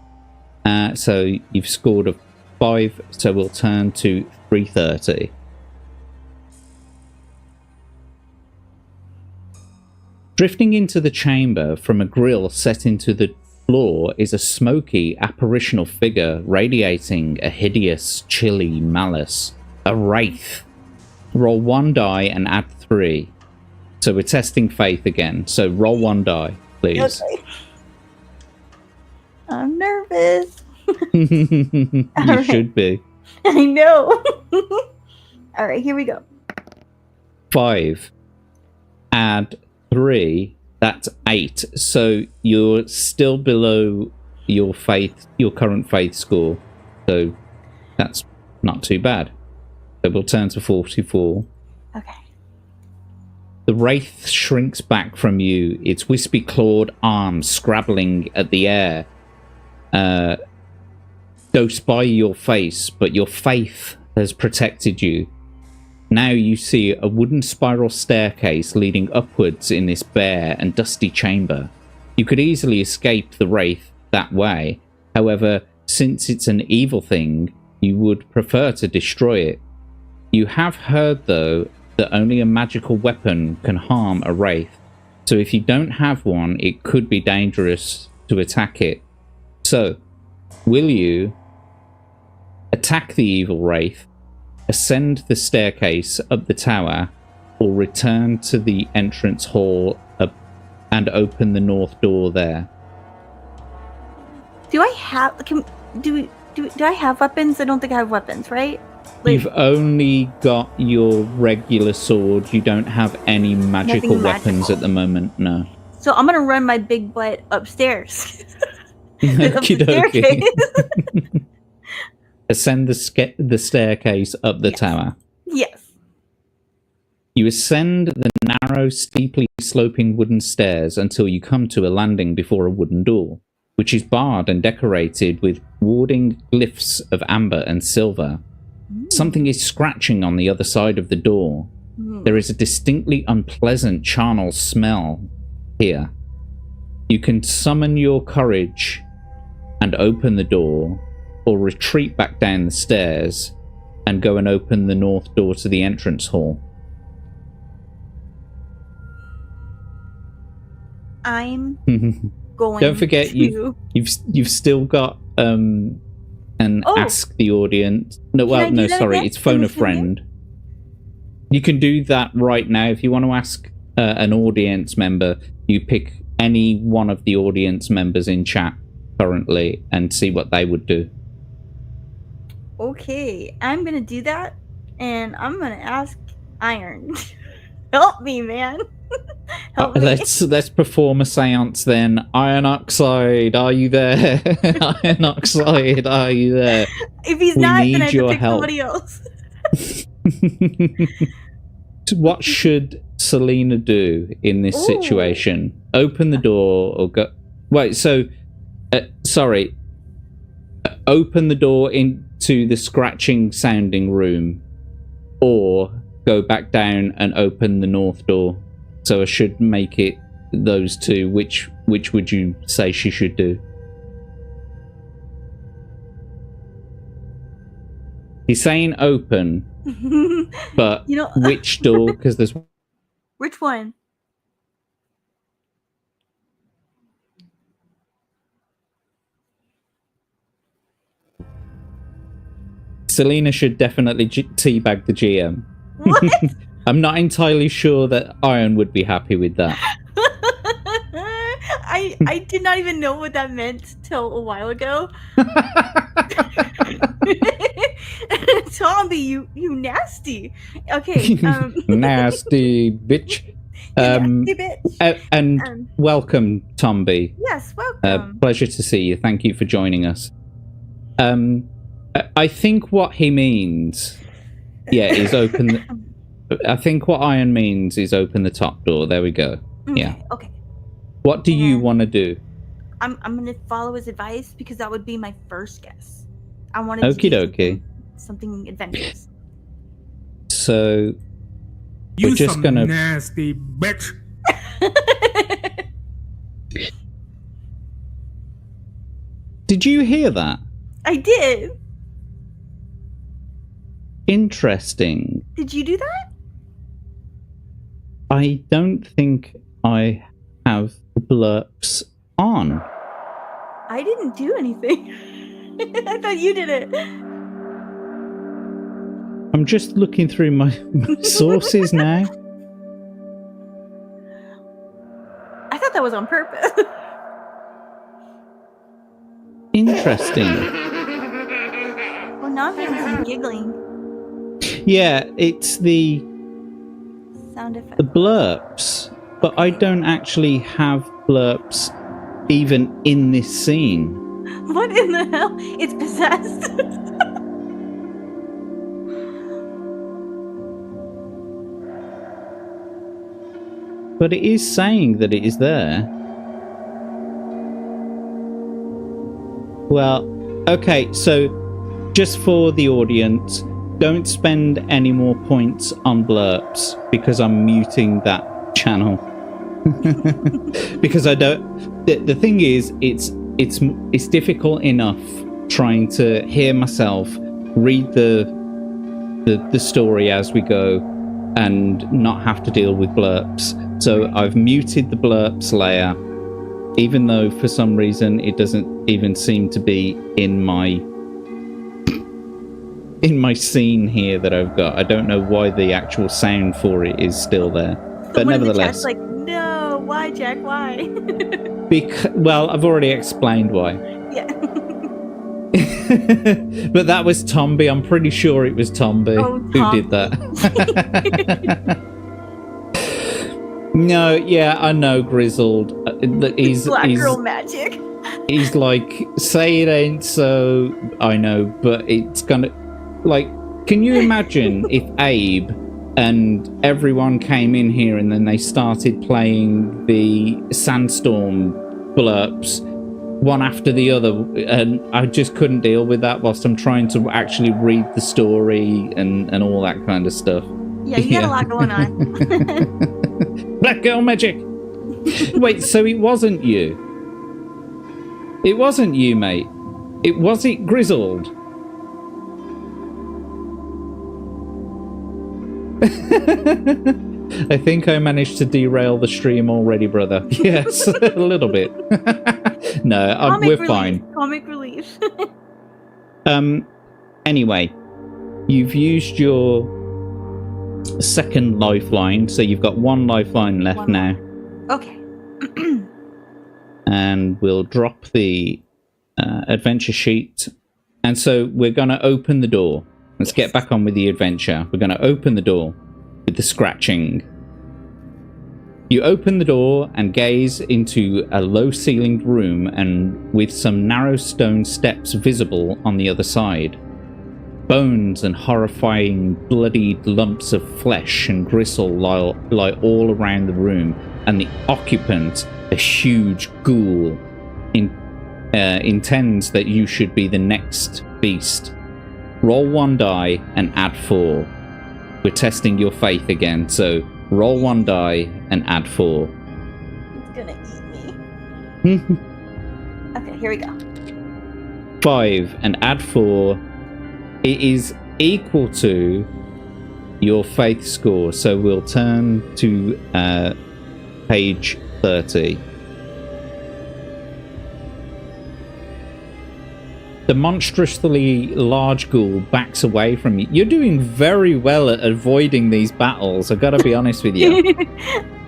So you've scored a 5. So we'll turn to 330. Drifting into the chamber from a grill set into the floor is a smoky, apparitional figure radiating a hideous, chilly malice. A wraith. Roll 1 die and add 3. So we're testing faith again. So roll 1 die, please. Okay. I'm nervous. You should be. I know. All right, here we go. 5. Add 3. That's 8. So you're still below your current faith score. So that's not too bad. So we'll turn to 44. Okay. The wraith shrinks back from you, its wispy clawed arms scrabbling at the air. Goes by your face, but your faith has protected you. Now you see a wooden spiral staircase leading upwards in this bare and dusty chamber. You could easily escape the wraith that way. However, since it's an evil thing, you would prefer to destroy it. You have heard, though, that only a magical weapon can harm a wraith. So if you don't have one, it could be dangerous to attack it. So, will you attack the evil wraith, ascend the staircase up the tower, or return to the entrance hall and open the north door there? Do I have? Do I have weapons? I don't think I have weapons, right? Like, you've only got your regular sword. You don't have any magical weapons at the moment. No. So I'm gonna run my big butt upstairs. Okie dokie. Ascend the staircase up the tower. Yes. You ascend the narrow, steeply sloping wooden stairs until you come to a landing before a wooden door, which is barred and decorated with warding glyphs of amber and silver. Something is scratching on the other side of the door. There is a distinctly unpleasant charnel smell here. You can summon your courage and open the door, or retreat back down the stairs and go and open the north door to the entrance hall. I'm going. Don't forget, to... you've still got ask the audience. No, sorry, again? it's phone a friend. You can do that right now if you want to ask an audience member. You pick any one of the audience members in chat currently and see what they would do. Okay, I'm gonna do that, and I'm gonna ask Iron. Help me, man. Help me. Let's perform a seance then. Iron Oxide, are you there? Iron Oxide, are you there? If he's not, then I have to pick somebody else. What should Selena do in this situation? Open the door or go... Wait, so... sorry. Open the door into the scratching sounding room, or go back down and open the north door. So I should make it those two. Which would you say she should do? He's saying open, but which door? Because there's... Which one? Selena should definitely teabag the GM. What? I'm not entirely sure that Iron would be happy with that. I did not even know what that meant till a while ago. Tommy, you nasty. Okay. Nasty bitch. Nasty bitch. And welcome, Tomby. Yes, welcome. Pleasure to see you. Thank you for joining us. I think what he means, is open. I think what Iron means is open the top door. There we go. Yeah. Okay. What do you want to do? I'm gonna follow his advice because that would be my first guess. I wanted to do something adventurous. So we're just gonna nasty bitch. Did you hear that? I did. Interesting. Did you do that? I don't think I have the blurps on. I didn't do anything. I thought you did it. I'm just looking through my sources now. I thought that was on purpose. Interesting. Well, now I'm hearing some giggling. Yeah, it's the Sound effect. the blurps, but I don't actually have blurps even in this scene. What in the hell? It's possessed. But it is saying that it is there. Well, okay, so just for the audience, don't spend any more points on blurps because I'm muting that channel. Because I don't. The thing is, it's difficult enough trying to hear myself read the story as we go and not have to deal with blurps. So I've muted the blurps layer, even though for some reason it doesn't even seem to be in my scene here that I've got. I don't know why the actual sound for it is still there, but nevertheless. Like, no, why, Jack? Why? Well, I've already explained why. Yeah. But that was Tomby. I'm pretty sure it was Tomby who did that. No, yeah, I know, Grizzled. He's girl magic. He's like, say it ain't so. I know, but it's gonna. Like, can you imagine if Abe and everyone came in here and then they started playing the Sandstorm blurps one after the other, and I just couldn't deal with that whilst I'm trying to actually read the story and all that kind of stuff. Yeah, you got a lot going on. Black girl magic. Wait, so it wasn't you? It wasn't you, mate. Was it Grizzled? I think I managed to derail the stream already, brother. Yes, a little bit. No, we're fine. Comic relief. Anyway, you've used your second lifeline, so you've got one lifeline left now. Okay. And we'll drop the adventure sheet. And so we're going to open the door. Let's get back on with the adventure. We're going to open the door with the scratching. You open the door and gaze into a low-ceilinged room and with some narrow stone steps visible on the other side. Bones and horrifying bloodied lumps of flesh and gristle lie all around the room, and the occupant, a huge ghoul, intends that you should be the next beast. Roll 1 die and add 4. We're testing your faith again, so roll 1 die and add 4. It's gonna eat me. Okay, here we go. 5 and add 4. It is equal to your faith score, so we'll turn to page 30. The monstrously large ghoul backs away from you. You're doing very well at avoiding these battles, I've got to be honest with you.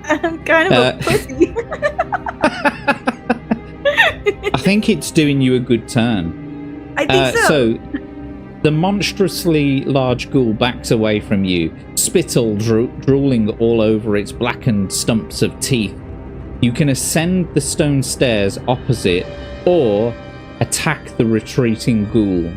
I'm kind of a pussy. I think it's doing you a good turn. I think so. So, the monstrously large ghoul backs away from you, spittle drooling all over its blackened stumps of teeth. You can ascend the stone stairs opposite, or attack the retreating ghoul.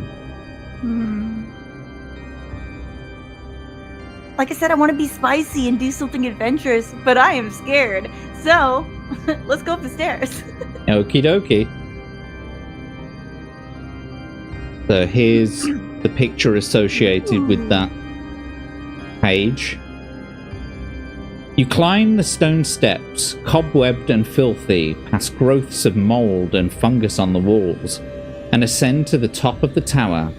Like I said, I want to be spicy and do something adventurous, but I am scared. So, let's go up the stairs. Okie dokie. So here's the picture associated with that page. You climb the stone steps, cobwebbed and filthy, past growths of mould and fungus on the walls, and ascend to the top of the tower.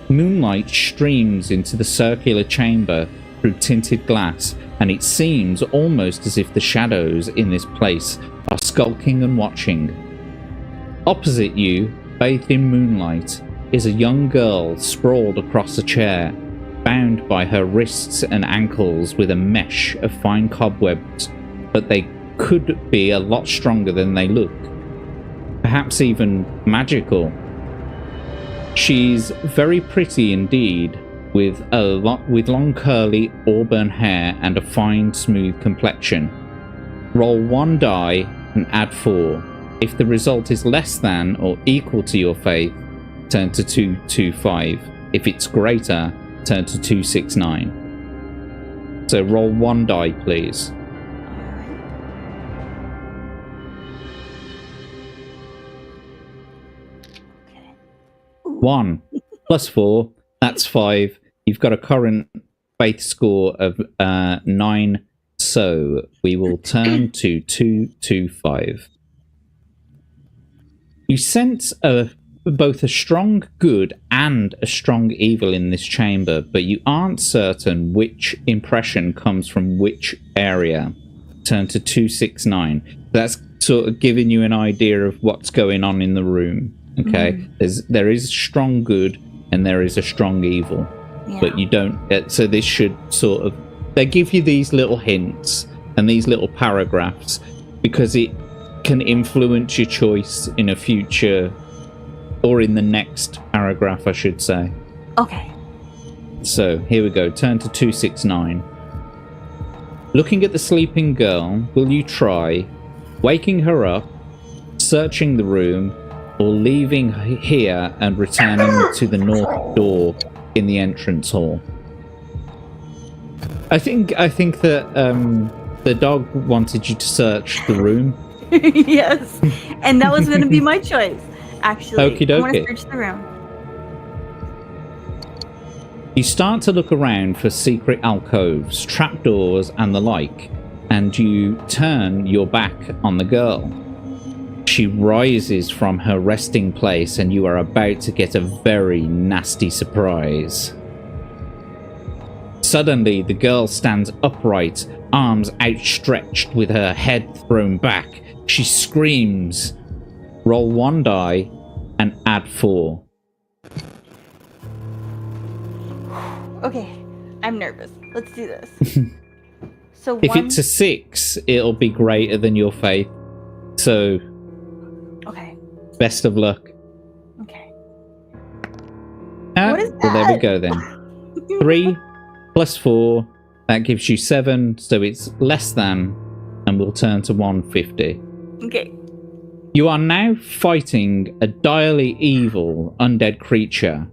Moonlight streams into the circular chamber through tinted glass, and it seems almost as if the shadows in this place are skulking and watching. Opposite you, bathed in moonlight, is a young girl sprawled across a chair, bound by her wrists and ankles with a mesh of fine cobwebs, but they could be a lot stronger than they look. Perhaps even magical. She's very pretty indeed, with long curly auburn hair and a fine smooth complexion. Roll 1 die and add 4. If the result is less than or equal to your faith, turn to 225. If it's greater, turn to 269. So roll 1 die, please. Okay. 1 plus 4, that's 5. You've got a current faith score of 9, so we will turn to 225. You sense both a strong good and a strong evil in this chamber, but you aren't certain which impression comes from which area. Turn to 269. That's sort of giving you an idea of what's going on in the room. Okay, there is strong good and there is a strong evil, but you don't. So this should sort of, they give you these little hints and these little paragraphs because it can influence your choice in a future, or in the next paragraph, I should say. Okay. So here we go. Turn to 269. Looking at the sleeping girl, will you try waking her up, searching the room, or leaving here and returning to the north door in the entrance hall? I think that the dog wanted you to search the room. Yes, and that was going to be my choice. Actually, Okie I want to dokie. search the room. You start to look around for secret alcoves, trapdoors, and the like, and you turn your back on the girl. She rises from her resting place, and you are about to get a very nasty surprise. Suddenly, the girl stands upright, arms outstretched with her head thrown back. She screams. Roll 1 die and add 4. Okay, I'm nervous. Let's do this. So If it's a 6, it'll be greater than your faith. So, okay, best of luck. okay. What is well, there we that? go then. 3 plus 4, that gives you 7, so it's less than, and we'll turn to 150. Okay. You are now fighting a direly evil undead creature,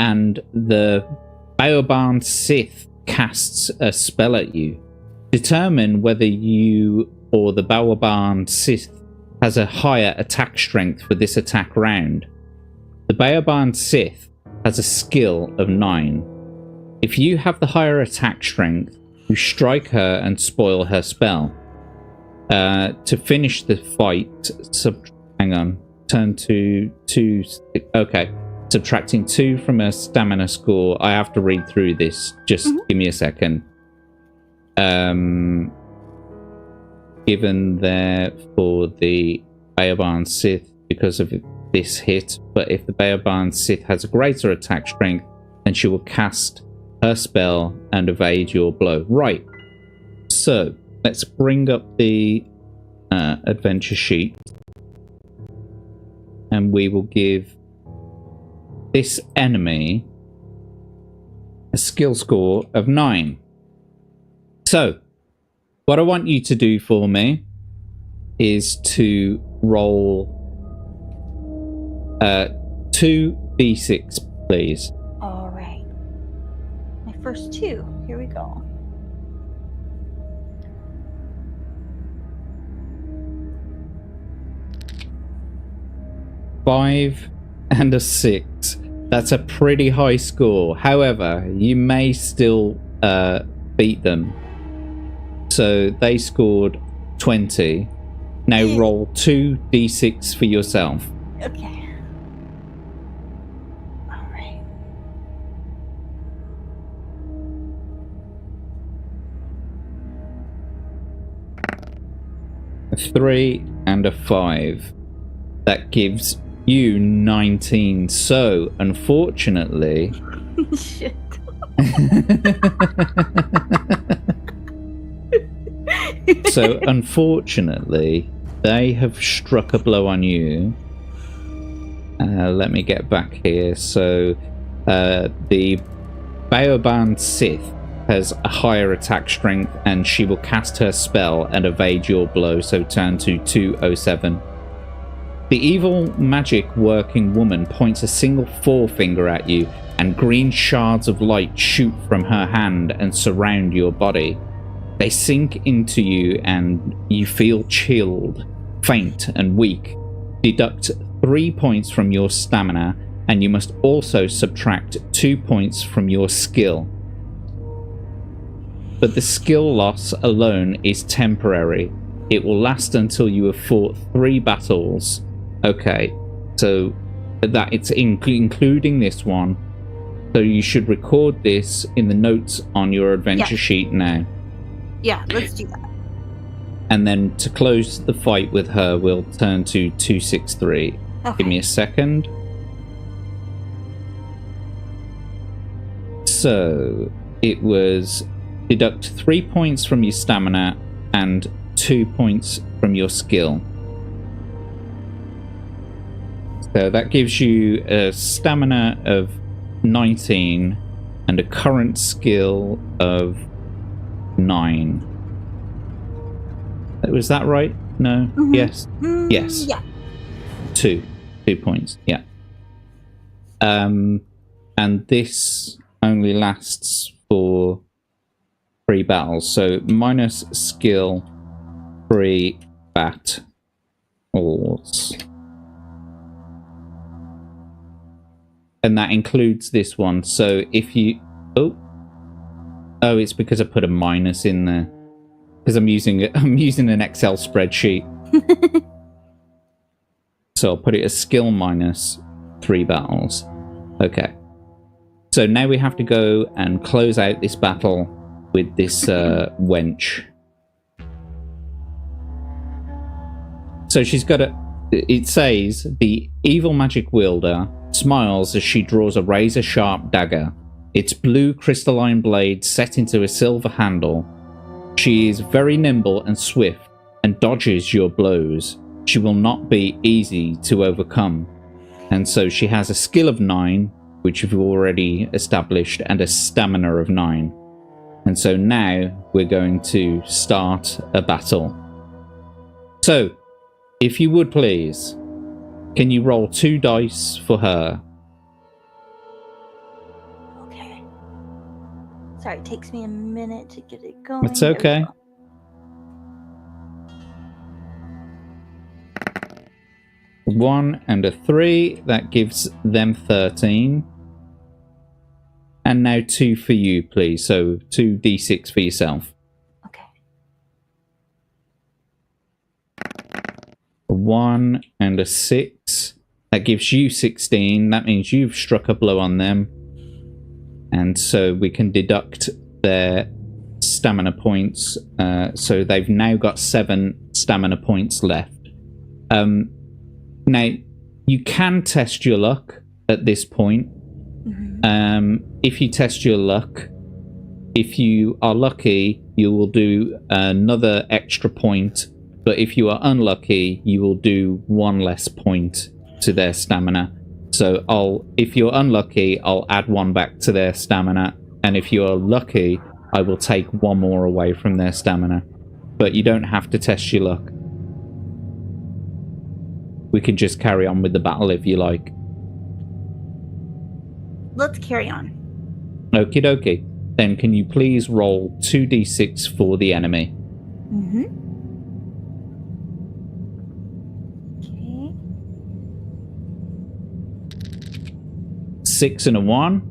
and the Baoban Sith casts a spell at you. Determine whether you or the Baoban Sith has a higher attack strength for this attack round. The Baoban Sith has a skill of 9. If you have the higher attack strength, you strike her and spoil her spell. To finish the fight, hang on, turn to 2. Okay, subtracting 2 from her stamina score. I have to read through this. Just give me a second. Given there for the Baoban Sith because of this hit, but if the Baoban Sith has a greater attack strength, then she will cast her spell and evade your blow. Right. So let's bring up the adventure sheet, and we will give this enemy a skill score of 9. So, what I want you to do for me is to roll 2d6, please. All right. My first 2. Here we go. 5 and a 6. That's a pretty high score. However, you may still beat them. So they scored 20. Now roll 2d6 for yourself. Okay. All right. A 3 and a 5. That gives you 19. So, unfortunately... Shit. So, unfortunately, they have struck a blow on you. Let me get back here. So, the Baoban Sith has a higher attack strength, and she will cast her spell and evade your blow, so turn to 207. The evil magic working woman points a single forefinger at you, and green shards of light shoot from her hand and surround your body. They sink into you, and you feel chilled, faint, and weak. Deduct 3 points from your stamina, and you must also subtract 2 points from your skill. But the skill loss alone is temporary. It will last until you have fought 3 battles. Okay, so that it's including this one. So you should record this in the notes on your adventure sheet now. Yeah, let's do that. And then to close the fight with her, we'll turn to 263. Okay. Give me a second. So it was deduct 3 points from your stamina and 2 points from your skill. So that gives you a stamina of 19 and a current skill of 9. Was that right? No? Mm-hmm. Yes? Yes. Yeah. 2 points, yeah. And this only lasts for 3 battles, so minus skill 3 battles. And that includes this one, so if you... Oh, it's because I put a minus in there. Because I'm using an Excel spreadsheet. So I'll put it as skill minus 3 battles. Okay. So now we have to go and close out this battle with this wench. So she's got a... It says, the evil magic wielder smiles as she draws a razor-sharp dagger. Its blue crystalline blade set into a silver handle. She is very nimble and swift and dodges your blows. She will not be easy to overcome. And so she has a skill of 9, which we've already established, and a stamina of 9. And so now we're going to start a battle. So, if you would please, can you roll 2 dice for her? Okay. Sorry, it takes me a minute to get it going. It's okay. 1 and a 3, that gives them 13. And now 2 for you, please. So 2d6 for yourself. Okay. 1 and a 6, that gives you 16. That means you've struck a blow on them. And so we can deduct their stamina points. So they've now got 7 stamina points left. Now, you can test your luck at this point. Mm-hmm. If you test your luck, if you are lucky, you will do another extra point. But if you are unlucky, you will do 1 less point to their stamina. So if you're unlucky, I'll add 1 back to their stamina. And if you're lucky, I will take 1 more away from their stamina. But you don't have to test your luck. We can just carry on with the battle if you like. Let's carry on. Okie dokie. Then can you please roll 2d6 for the enemy? Mm-hmm. Okay. 6 and a 1.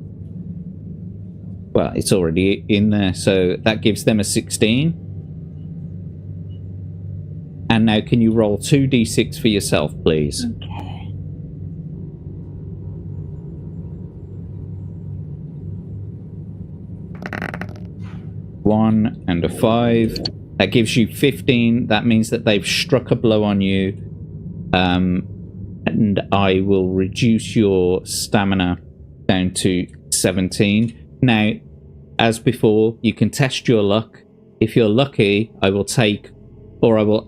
Well, it's already in there, so that gives them a 16. And now can you roll 2d6 for yourself, please? Okay. One and a 5. That gives you 15. That means that they've struck a blow on you. and I will reduce your stamina down to 17. Now, as before, you can test your luck. If you're lucky, I will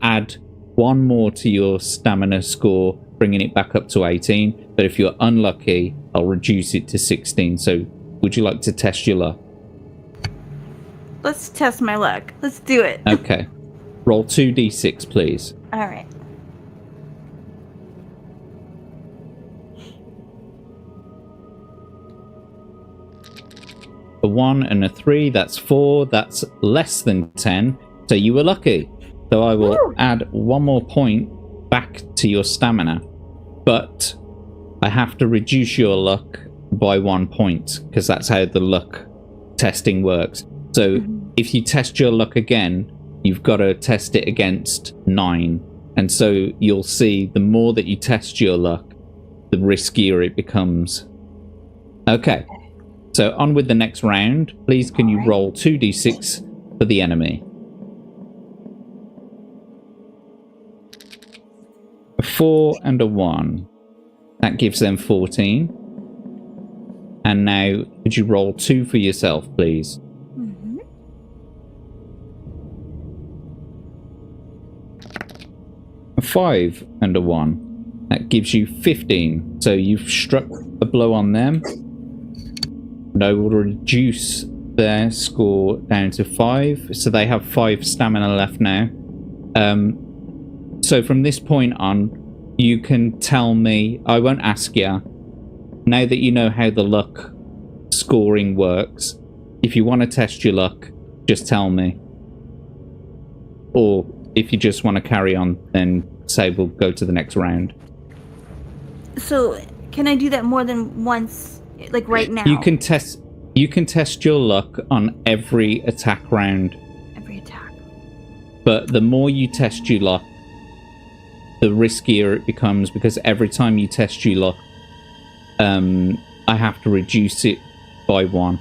add 1 more to your stamina score, bringing it back up to 18. But if you're unlucky, I'll reduce it to 16. So would you like to test your luck? Let's test my luck. Let's do it. Okay. Roll 2d6, please. All right. A 1 and a 3, that's 4. That's less than 10. So you were lucky. So I will add 1 more point back to your stamina. But I have to reduce your luck by 1 point, because that's how the luck testing works. So if you test your luck again, you've got to test it against 9. And so you'll see the more that you test your luck, the riskier it becomes. Okay. So on with the next round. Please can you roll 2d6 for the enemy? A 4 and a 1. That gives them 14. And now, could you roll 2 for yourself, please? A 5 and a 1. That gives you 15. So you've struck a blow on them. And I will reduce their score down to 5. So they have 5 stamina left now. So from this point on, you can tell me, I won't ask you, now that you know how the luck scoring works, if you want to test your luck, just tell me. Or if you just want to carry on, then say we'll go to the next round. So, can I do that more than once, like right now? You can test your luck on every attack round. Every attack. But the more you test your luck, the riskier it becomes, because every time you test your luck, I have to reduce it by 1.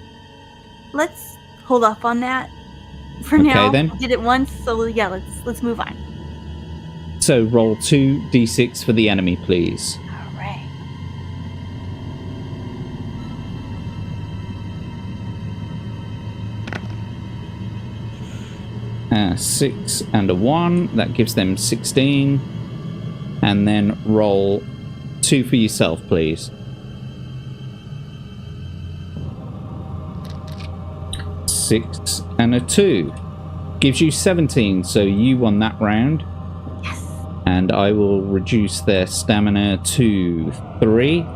Let's hold off on that for now. Then. I did it once, so yeah, let's move on. So roll 2d6 for the enemy, please. All right. A 6 and a 1. That gives them 16. And then roll 2 for yourself, please. 6 and a 2. Gives you 17, so you won that round. Yes. And I will reduce their stamina to 3.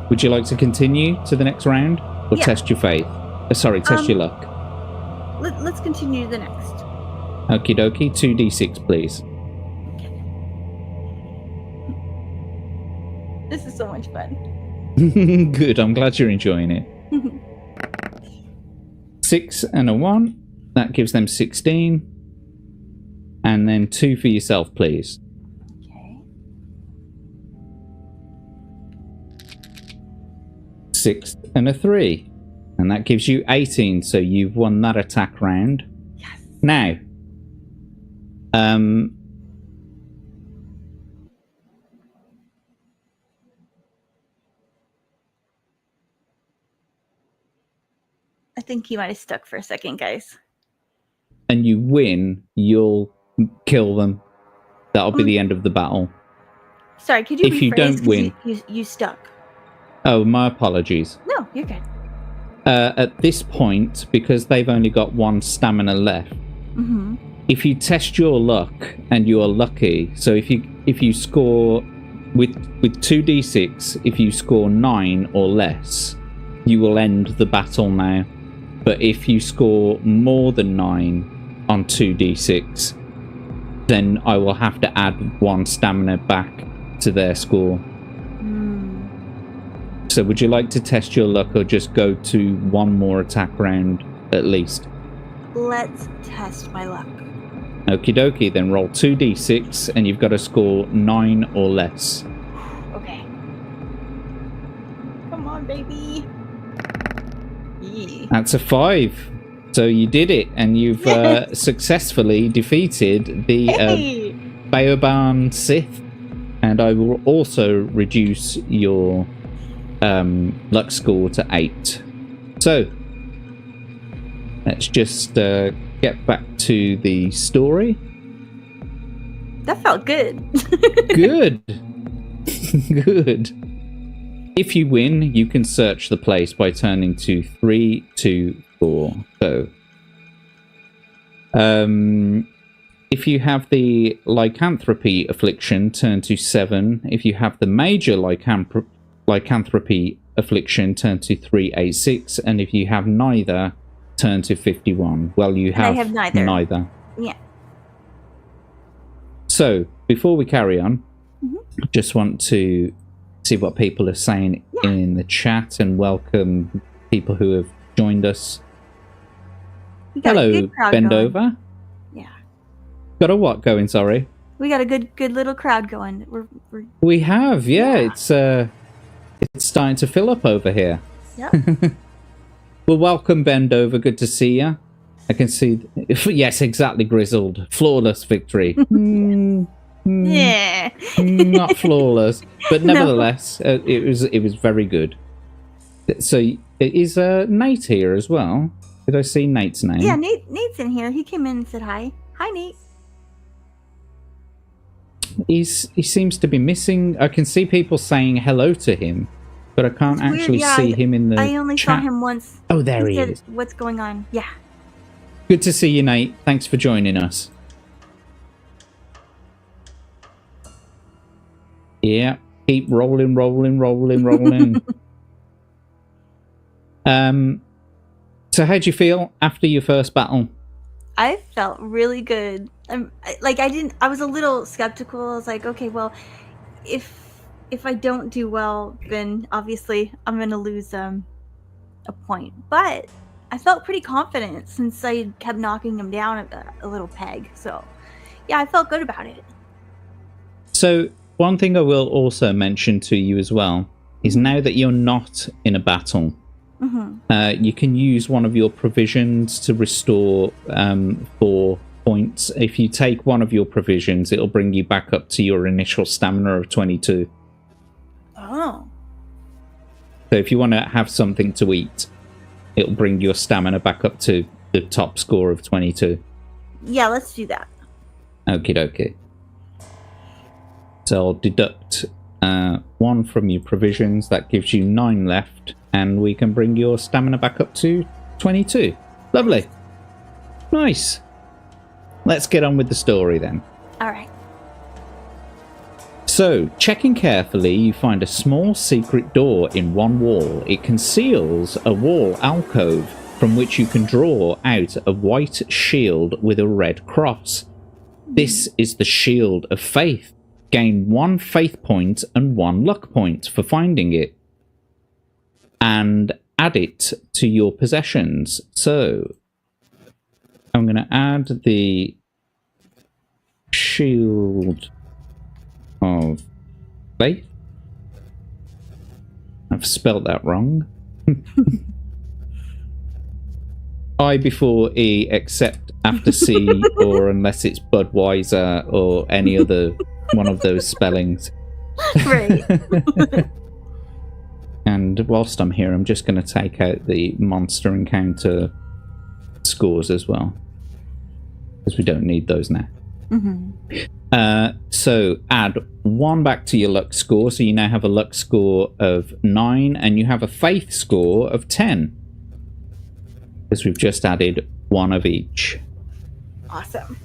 Would you like to continue to the next round? Or test your faith? Test your luck. Let's continue to the next. Okie dokie, 2d6, please. This is so much fun. Good, I'm glad you're enjoying it. 6 and a 1. That gives them 16. And then 2 for yourself, please. Okay. 6 and a 3. And that gives you 18, so you've won that attack round. Yes. Now, I think he might have stuck for a second, guys. and you win, you'll kill them. That'll be the end of the battle. Sorry, could you If you rephrase, don't 'cause win. You stuck. Oh, my apologies. No, you're good. At this point, because they've only got 1 stamina left, if you test your luck and you are lucky, so if you score with 2d6, if you score 9 or less, you will end the battle now. But if you score more than 9 on 2d6, then I will have to add 1 stamina back to their score. So would you like to test your luck or just go to 1 more attack round at least? Let's test my luck. Okie dokie, then roll 2d6 and you've got to score 9 or less. Okay. Come on, baby. Yeah. That's a 5. So you did it, and you've successfully defeated the Hey! Baoban Sith And I will also reduce your luck score to 8. So, let's just get back to the story. That felt good. Good. Good. If you win, you can search the place by turning to 3, 2, 4. So, if you have the lycanthropy affliction, turn to 7. If you have the major lycanthropy affliction, turn to 386. And if you have neither, turn to 51. Well, you have, I have neither. Yeah. So, before we carry on, I just want to see what people are saying in the chat and welcome people who have joined us. Hello, Bendover. Yeah. Got a what going, sorry? We got a good little crowd going. We have, yeah. It's starting to fill up over here. Yep. Well, welcome, Bendover. Good to see you. I can see... Yes, exactly, Grizzled. Flawless victory. Yeah. Not flawless, but nevertheless, it was very good. So, is Nate here as well? Did I see Nate's name? Yeah, Nate's in here. He came in and said hi. Hi, Nate. He seems to be missing. I can see people saying hello to him, but I can't actually see him in the I only chat. saw him once. Oh, there he is. What's going on? Yeah. Good to see you, Nate. Thanks for joining us. Yeah, keep rolling. So how'd you feel after your first battle? I felt really good. I was a little skeptical. I was like, okay, well, if I don't do well, then obviously I'm gonna lose a point. But I felt pretty confident since I kept knocking him down a little peg. So yeah, I felt good about it. So one thing I will also mention to you as well is now that you're not in a battle, you can use one of your provisions to restore 4 points. If you take one of your provisions, it'll bring you back up to your initial stamina of 22. Oh. So if you want to have something to eat, it'll bring your stamina back up to the top score of 22. Yeah, let's do that. Okie dokie. So I'll deduct 1 from your provisions. That gives you 9 left, and we can bring your stamina back up to 22. Lovely. Nice. Let's get on with the story then. All right. So, checking carefully, you find a small secret door in one wall. It conceals a wall alcove from which you can draw out a white shield with a red cross. This is the Shield of Faith. Gain 1 faith point and 1 luck point for finding it. And add it to your possessions. So, I'm going to add the Shield of Faith. I've spelled that wrong. I before E, except after C, or unless it's Budweiser or any other one of those spellings. Right. And whilst I'm here, I'm just going to take out the monster encounter scores as well, because we don't need those now. So add 1 back to your luck score, so you now have a luck score of 9, and you have a faith score of 10, because we've just added 1 of each. Awesome.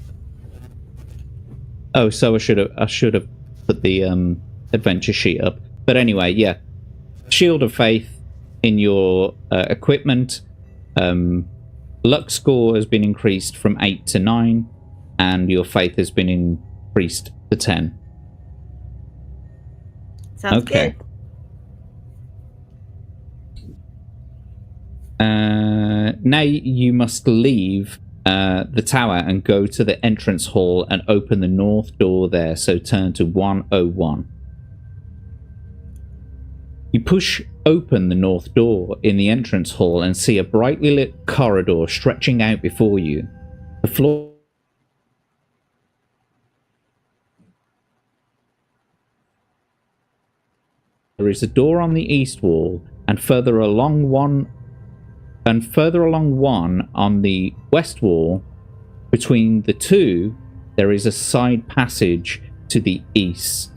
Oh, so I should have put the adventure sheet up. But anyway, yeah, Shield of Faith in your equipment. Luck score has been increased from 8 to 9, and your faith has been increased to 10. Sounds good. Now you must leave the tower and go to the entrance hall and open the north door there, so turn to 101. You push open the north door in the entrance hall and see a brightly lit corridor stretching out before you. The floor is a door on the east wall, and further along one on the west wall. Between the two, there is a side passage to the east.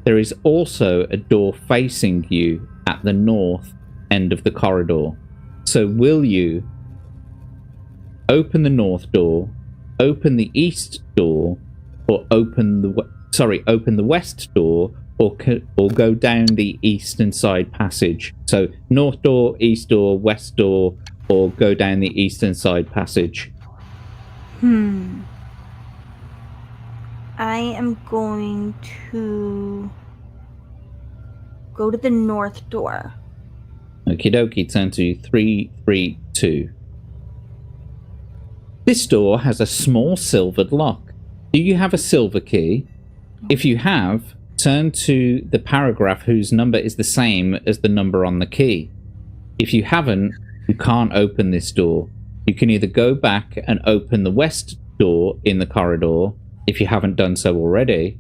There is also a door facing you at the north end of the corridor. So will you open the north door, open the east door, or open the west door, or go down the eastern side passage? So north door, east door, west door, or go down the eastern side passage? I am going to go to the north door. Okie dokie, turn to 332. This door has a small silvered lock. Do you have a silver key? If you have, turn to the paragraph whose number is the same as the number on the key. If you haven't, you can't open this door. You can either go back and open the west door in the corridor, if you haven't done so already,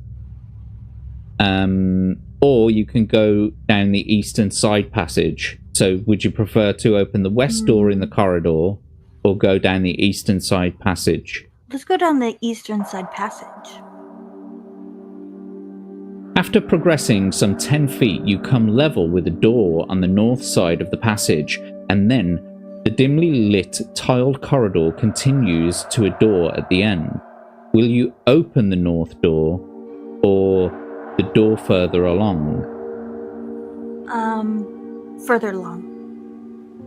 or you can go down the eastern side passage. So would you prefer to open the west door in the corridor, or go down the eastern side passage? Let's go down the eastern side passage. After progressing some 10 feet, you come level with a door on the north side of the passage, and then the dimly lit tiled corridor continues to a door at the end. Will you open the north door, or the door further along? Further along.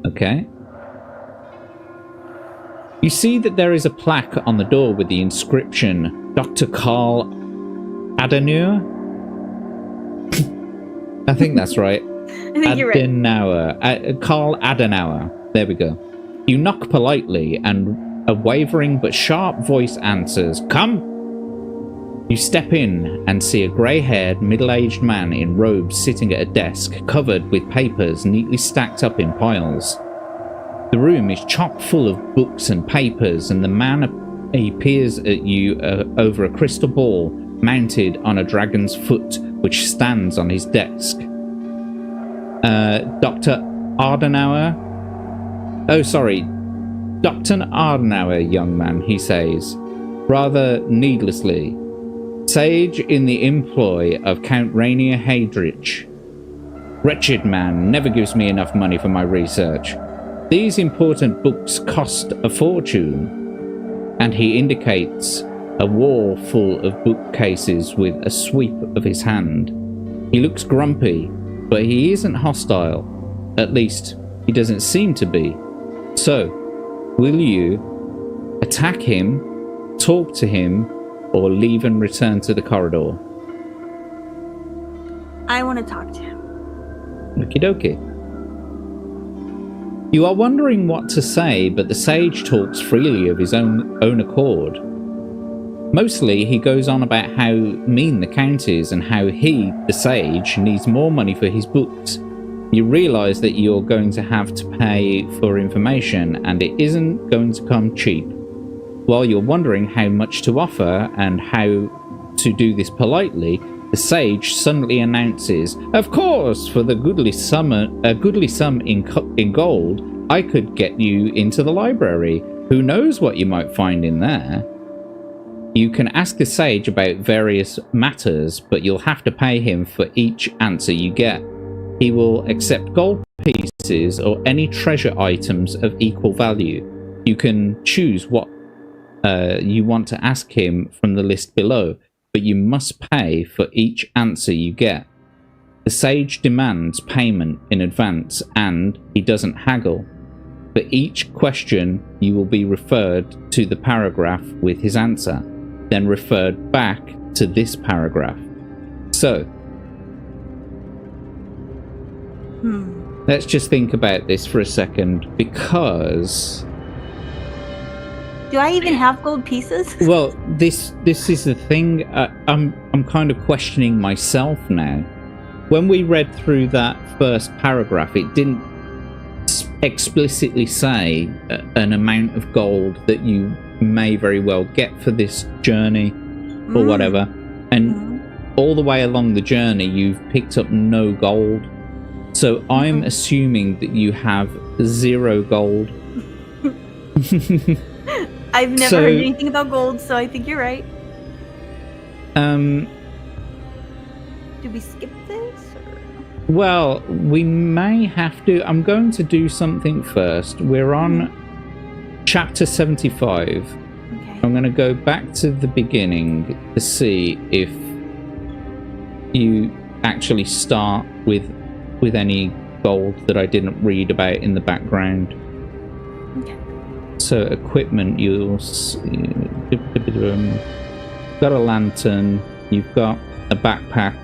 Okay. You see that there is a plaque on the door with the inscription, Dr. Carl Adenauer? I think that's right. I think you're right. Carl Adenauer. There we go. You knock politely, and a wavering but sharp voice answers, "Come!" You step in and see a grey-haired, middle-aged man in robes sitting at a desk covered with papers neatly stacked up in piles. The room is chock full of books and papers, and the man peers at you over a crystal ball mounted on a dragon's foot which stands on his desk. Dr. Adenauer? Oh, sorry. Dr. Adenauer, young man, he says, rather needlessly. Sage in the employ of Count Rainier Heydrich. Wretched man, never gives me enough money for my research. These important books cost a fortune. And he indicates a wall full of bookcases with a sweep of his hand. He looks grumpy, but he isn't hostile. At least, he doesn't seem to be. So, will you attack him, talk to him, or leave and return to the corridor? I want to talk to him. Okie dokie. You are wondering what to say, but the sage talks freely of his own accord. Mostly, he goes on about how mean the count is and how he, the sage, needs more money for his books. You realise that you're going to have to pay for information, and it isn't going to come cheap. While you're wondering how much to offer and how to do this politely, the sage suddenly announces, "Of course, for the goodly sum in gold, I could get you into the library. Who knows what you might find in there?" You can ask the sage about various matters, but you'll have to pay him for each answer you get. He will accept gold pieces or any treasure items of equal value. You can choose what you want to ask him from the list below, but you must pay for each answer you get. The sage demands payment in advance, and he doesn't haggle. For each question, you will be referred to the paragraph with his answer, then referred back to this paragraph. So, let's just think about this for a second, because... Do I even have gold pieces? Well, this is the thing. I'm kind of questioning myself now. When we read through that first paragraph, it didn't explicitly say an amount of gold that you may very well get for this journey or whatever. And all the way along the journey, you've picked up no gold. So I'm assuming that you have 0 gold. I've never heard anything about gold, so I think you're right. Do we skip this? Or? Well, we may have to. I'm going to do something first. We're on chapter 75. Okay. I'm going to go back to the beginning to see if you actually start with any gold that I didn't read about in the background. Okay. So equipment, you'll see, got a lantern, you've got a backpack.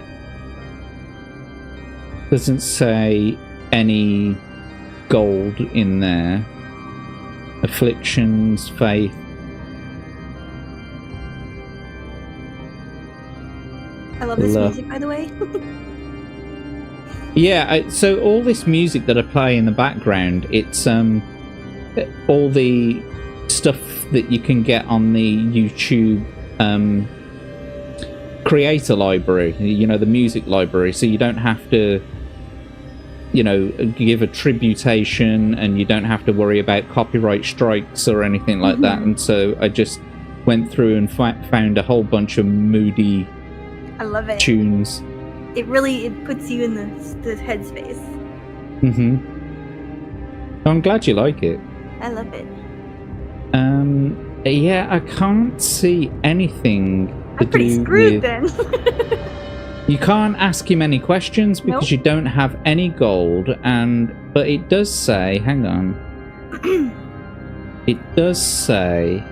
Doesn't say any gold in there. Afflictions, faith. I love this music, by the way. Yeah, so all this music that I play in the background, it's all the stuff that you can get on the YouTube creator library, you know, the music library, so you don't have to, you know, give a tributation, and you don't have to worry about copyright strikes or anything like that. And so I just went through and found a whole bunch of moody I love it. tunes. It puts you in the headspace. I'm glad you like it. I love it. Yeah, I can't see anything to I'm pretty do screwed with... then. You can't ask him any questions because you don't have any gold, but it does say, hang on. It does say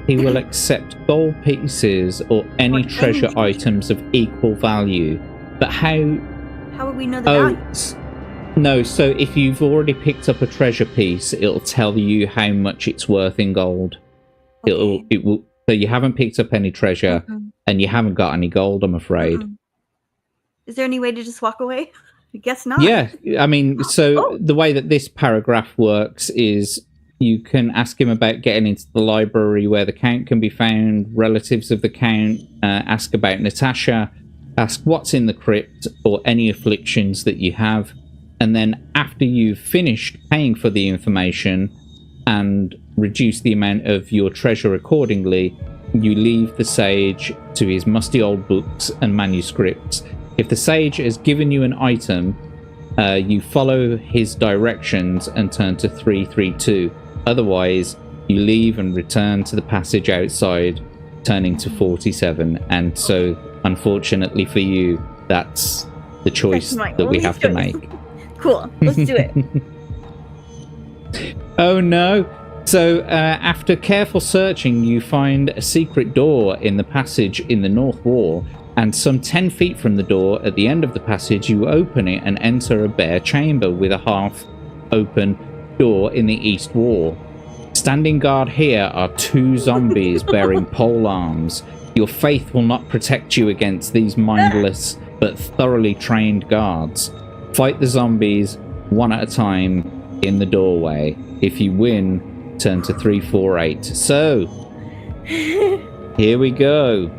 he will accept gold pieces or any treasure items of equal value. But how would we know the value? No, so if you've already picked up a treasure piece, it'll tell you how much it's worth in gold. Okay. It will. So you haven't picked up any treasure, and you haven't got any gold, I'm afraid. Is there any way to just walk away? I guess not. Yeah, I mean, so the way that this paragraph works is you can ask him about getting into the library where the Count can be found, relatives of the Count, ask about Natasha, ask what's in the crypt or any afflictions that you have, and then after you've finished paying for the information and reduce the amount of your treasure accordingly, you leave the sage to his musty old books and manuscripts. If the sage has given you an item, you follow his directions and turn to 332. Otherwise, you leave and return to the passage outside, turning to 47. And so, unfortunately for you, that's the choice that we have to make. Cool, let's do it. Oh no! So, after careful searching, you find a secret door in the passage in the north wall, and some 10 feet from the door at the end of the passage, you open it and enter a bare chamber with a half-open door in the east wall. Standing guard here are 2 zombies bearing pole arms. Your faith will not protect you against these mindless but thoroughly trained guards. Fight the zombies one at a time in the doorway. If you win, turn to 348. So, here we go.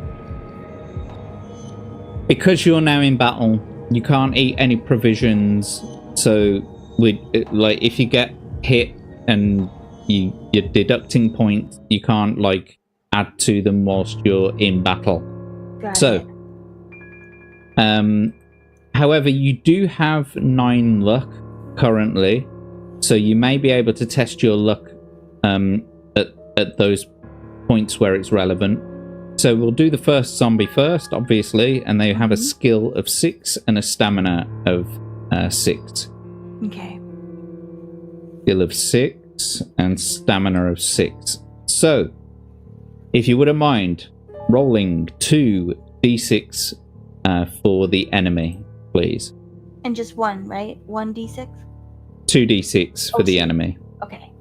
Because you're now in battle, you can't eat any provisions. So, if you get hit and you're deducting points, you can't add to them whilst you're in battle. Got so, it. However, you do have 9 luck currently, so you may be able to test your luck at those points where it's relevant. So we'll do the first zombie first, obviously, and they have a skill of 6 and a stamina of 6. Okay. Skill of 6 and stamina of 6. So, if you wouldn't mind rolling 2d6 for the enemy, please. And just 1, right? 1d6? 2d6 for the enemy. Okay.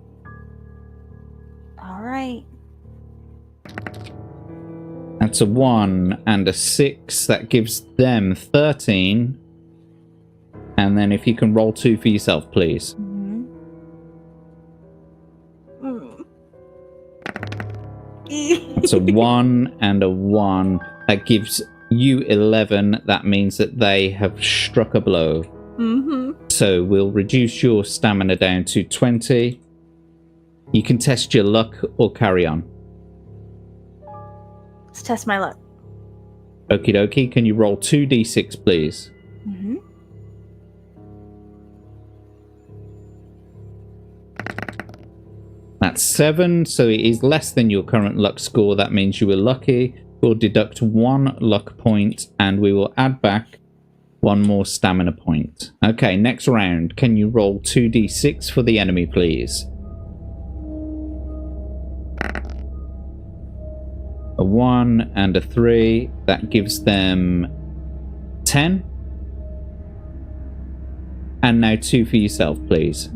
All right. That's a 1 and a 6. That gives them 13. And then if you can roll 2 for yourself, please. It's a 1 and a 1. That gives you 11. That means that they have struck a blow. Mm-hmm. So we'll reduce your stamina down to 20. You can test your luck or carry on. Let's test my luck. Okie dokie. Can you roll 2d6, please? Mm-hmm. That's 7, so it is less than your current luck score. That means you were lucky. We'll deduct 1 luck point, and we will add back 1 more stamina point. Okay, next round. Can you roll 2d6 for the enemy, please? A 1 and a 3. That gives them 10. And now 2 for yourself, please.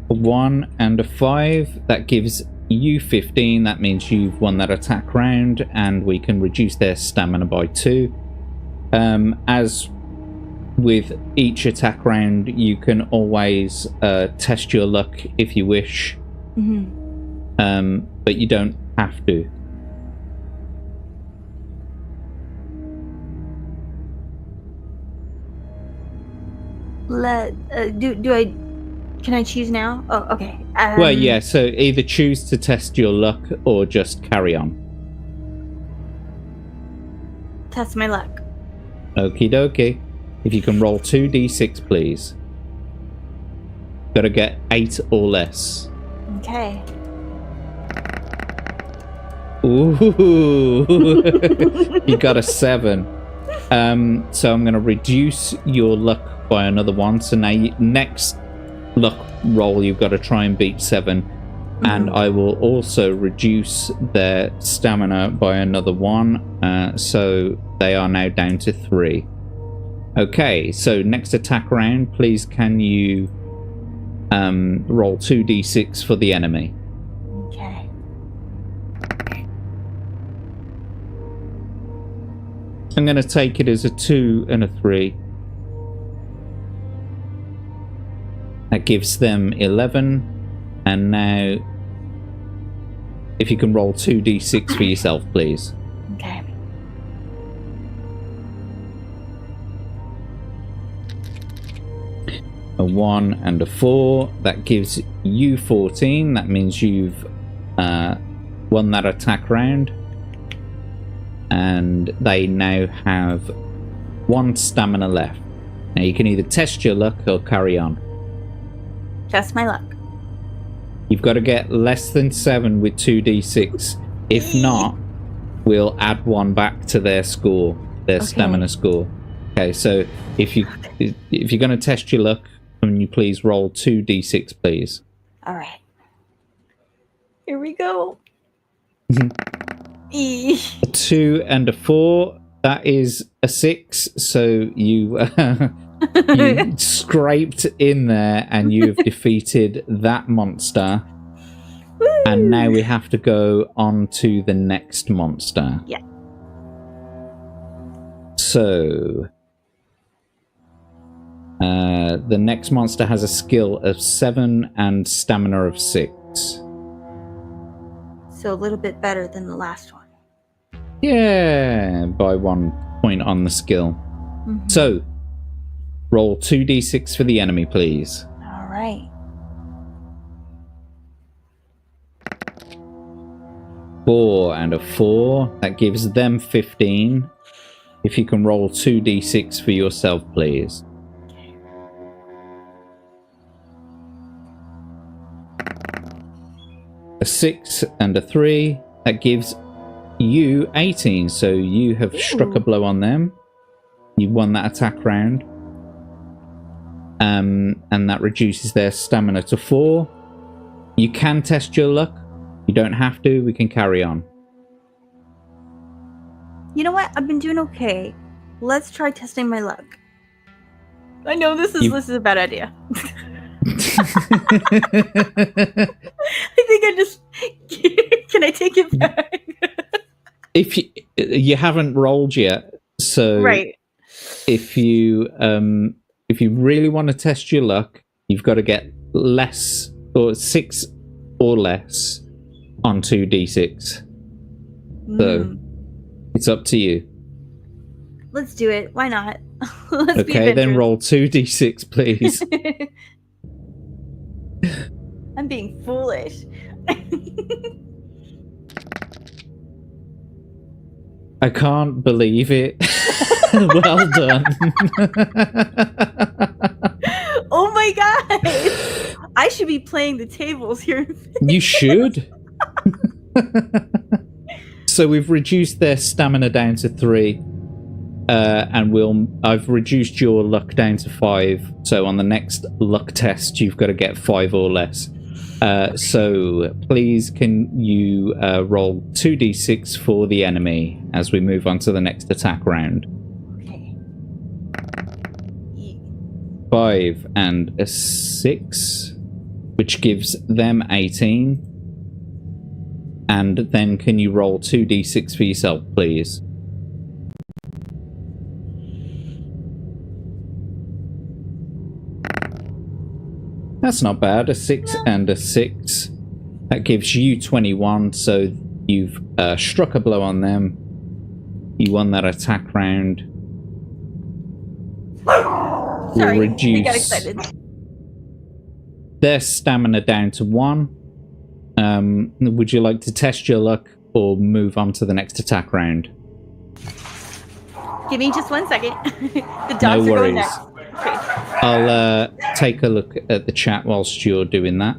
A 1 and a 5. That gives you 15. That means you've won that attack round, and we can reduce their stamina by 2. As with each attack round, you can always test your luck if you wish. Mm-hmm. But you don't have to. Can I choose now? Oh, okay. Well, yeah, so either choose to test your luck or just carry on. Test my luck. Okie dokie. If you can roll 2d6, please. Gotta get 8 or less. Okay. Ooh. You got a 7. So I'm gonna reduce your luck by another 1. So now next luck roll you've got to try and beat 7. And I will also reduce their stamina by another 1. So they are now down to 3. Okay, so next attack round, please can you roll 2d6 for the enemy? Okay. I'm going to take it as a 2 and a 3. That gives them 11. And now, if you can roll 2d6 for yourself, please. Okay. A 1 and a 4. That gives you 14. That means you've won that attack round. And they now have 1 stamina left. Now you can either test your luck or carry on. Test my luck. You've got to get less than 7 with 2d6. If not, we'll add 1 back to their score, their stamina score. Okay, so if you're going to test your luck, can you please roll 2d6, please? All right. Here we go. A 2 and a 4. That is a 6. So you you scraped in there, and you've defeated that monster. Woo! And now we have to go on to the next monster. Yeah. So the next monster has a skill of 7 and stamina of 6. So a little bit better than the last one. Yeah, by 1 point on the skill. Mm-hmm. So roll 2d6 for the enemy, please. All right. 4 and a 4. That gives them 15. If you can roll 2d6 for yourself, please. A 6 and a 3. That gives you 18. So you have struck a blow on them. You won that attack round. And that reduces their stamina to 4. You can test your luck. You don't have to. We can carry on. You know what? I've been doing okay. Let's try testing my luck. I know this is a bad idea. I think I just can I take it back? If you haven't rolled yet, so right. If you really want to test your luck, You've got to get less, or 6 or less on 2d6. So it's up to you. Let's do it. Why not? Let's okay, then roll 2d6, please. I'm being foolish. I can't believe it. Well done. Oh my god! I should be playing the tables here. You should. So we've reduced their stamina down to 3. And I've reduced your luck down to 5. So on the next luck test, you've got to get 5 or less. So please, can you roll 2d6 for the enemy as we move on to the next attack round? Okay. 5 and a 6, which gives them 18. And then can you roll 2d6 for yourself, please? That's not bad. A 6 and a 6. That gives you 21, so you've struck a blow on them. You won that attack round. Sorry, we'll reduce I got excited. Their stamina down to 1. Would you like to test your luck or move on to the next attack round? Give me just 1 second. The dogs No are going worries. next. Okay. I'll take a look at the chat whilst you're doing that.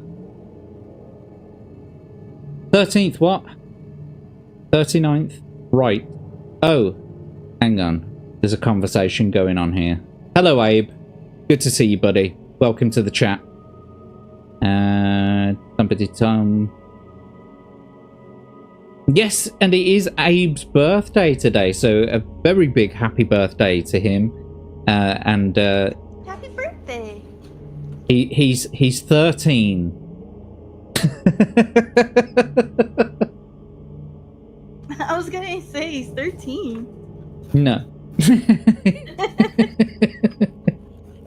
13th, what? 39th? Right. Oh, hang on. There's a conversation going on here. Hello, Abe. Good to see you, buddy. Welcome to the chat. Somebody Tom. Yes, and it is Abe's birthday today, so a very big happy birthday to him. Happy birthday. He's 13. I was gonna say he's 13. No.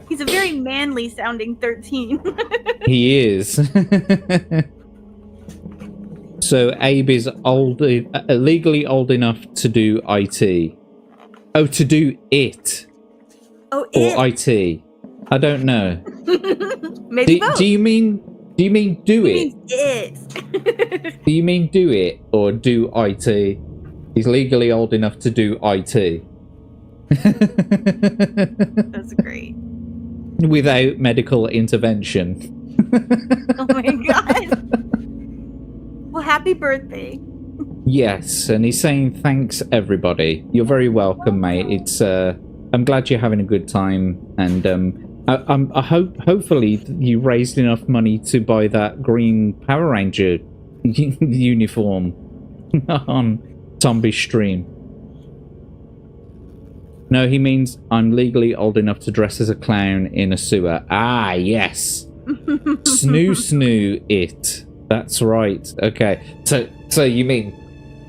He's a very manly sounding 13. He is. So Abe is legally old enough to do IT. Oh, to do it. Oh, or IT. I don't know. Maybe both. Do you mean do it? It. Do you mean do it or do IT? He's legally old enough to do IT. That's great. Without medical intervention. Oh my god. Well, happy birthday. Yes, and he's saying thanks everybody. You're very welcome, mate. It's I'm glad you're having a good time, and I hope hopefully you raised enough money to buy that green Power Ranger uniform on Zombie's stream. No, he means I'm legally old enough to dress as a clown in a sewer. Ah, yes. Snoo it. That's right. Okay. So you mean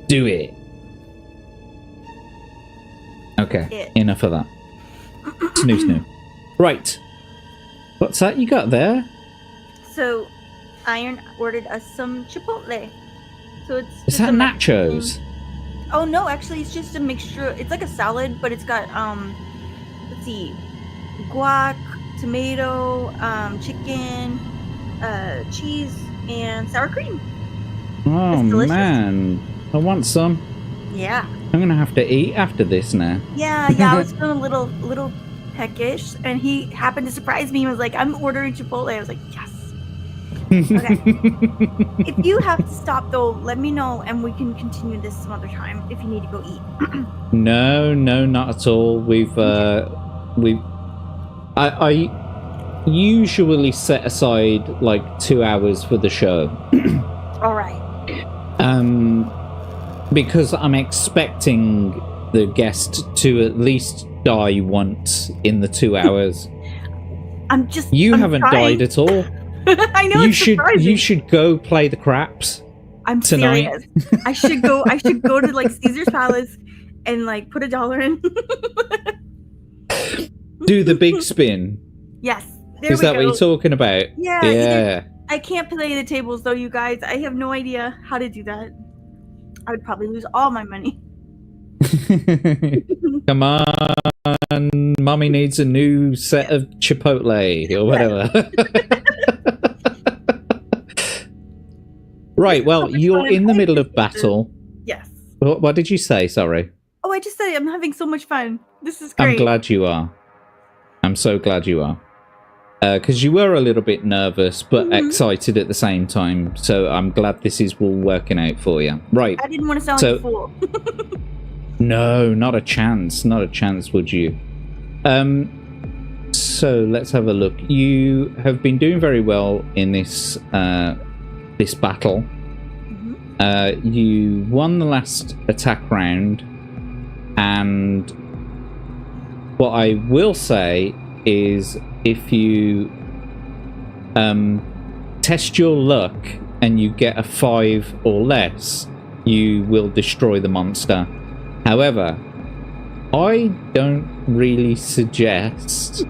do it. Okay. Enough of that. Snoo. Right. What's that you got there? So, Iron ordered us some Chipotle. So it's Is that nachos? Oh no, actually it's just a mixture. It's like a salad, but it's got let's see, guac, tomato, chicken, cheese, and sour cream. Oh man, I want some. Yeah. I'm gonna have to eat after this now. Yeah. I was feeling a little peckish, and he happened to surprise me. He was like, "I'm ordering Chipotle." I was like, "Yes." Okay. If you have to stop though, let me know, and we can continue this some other time if you need to go eat. No, not at all. I usually set aside like 2 hours for the show. All right. Because I'm expecting the guest to at least die once in the 2 hours. I'm haven't trying. died at all. I know. You should go play the craps. I'm tonight. serious. I should go to like Caesar's Palace and like put $1 in. Do the big spin. Yes. Is that what you're talking about? Yeah. I can't play the tables though, you guys. I have no idea how to do that. I would probably lose all my money. Come on, mommy needs a new set of Chipotle or whatever. Right, well, you're in the middle of battle. Yes. What did you say? Sorry. Oh, I just said I'm having so much fun. This is great. I'm glad you are. I'm so glad you are. Because you were a little bit nervous, but excited at the same time. So I'm glad this is all working out for you. Right. I didn't want to sound like a fool. No, not a chance. Not a chance, would you? So let's have a look. You have been doing very well in this this battle. You won the last attack round, and what I will say is if you test your luck and you get a 5 or less, you will destroy the monster. However, I don't really suggest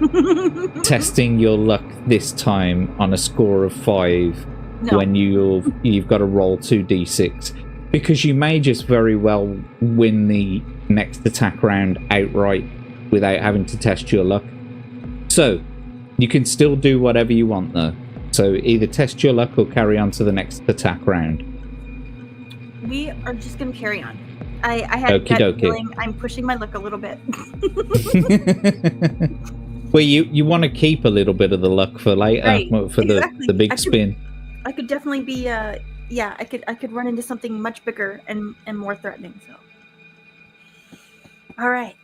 testing your luck this time on a score of 5 when you've got to roll 2d6, because you may just very well win the next attack round outright without having to test your luck. So you can still do whatever you want though. So either test your luck or carry on to the next attack round. We are just going to carry on. I had that feeling I'm pushing my luck a little bit. Well, you want to keep a little bit of the luck for later, right, for the big spin. I could definitely be I could run into something much bigger and more threatening. So, all right.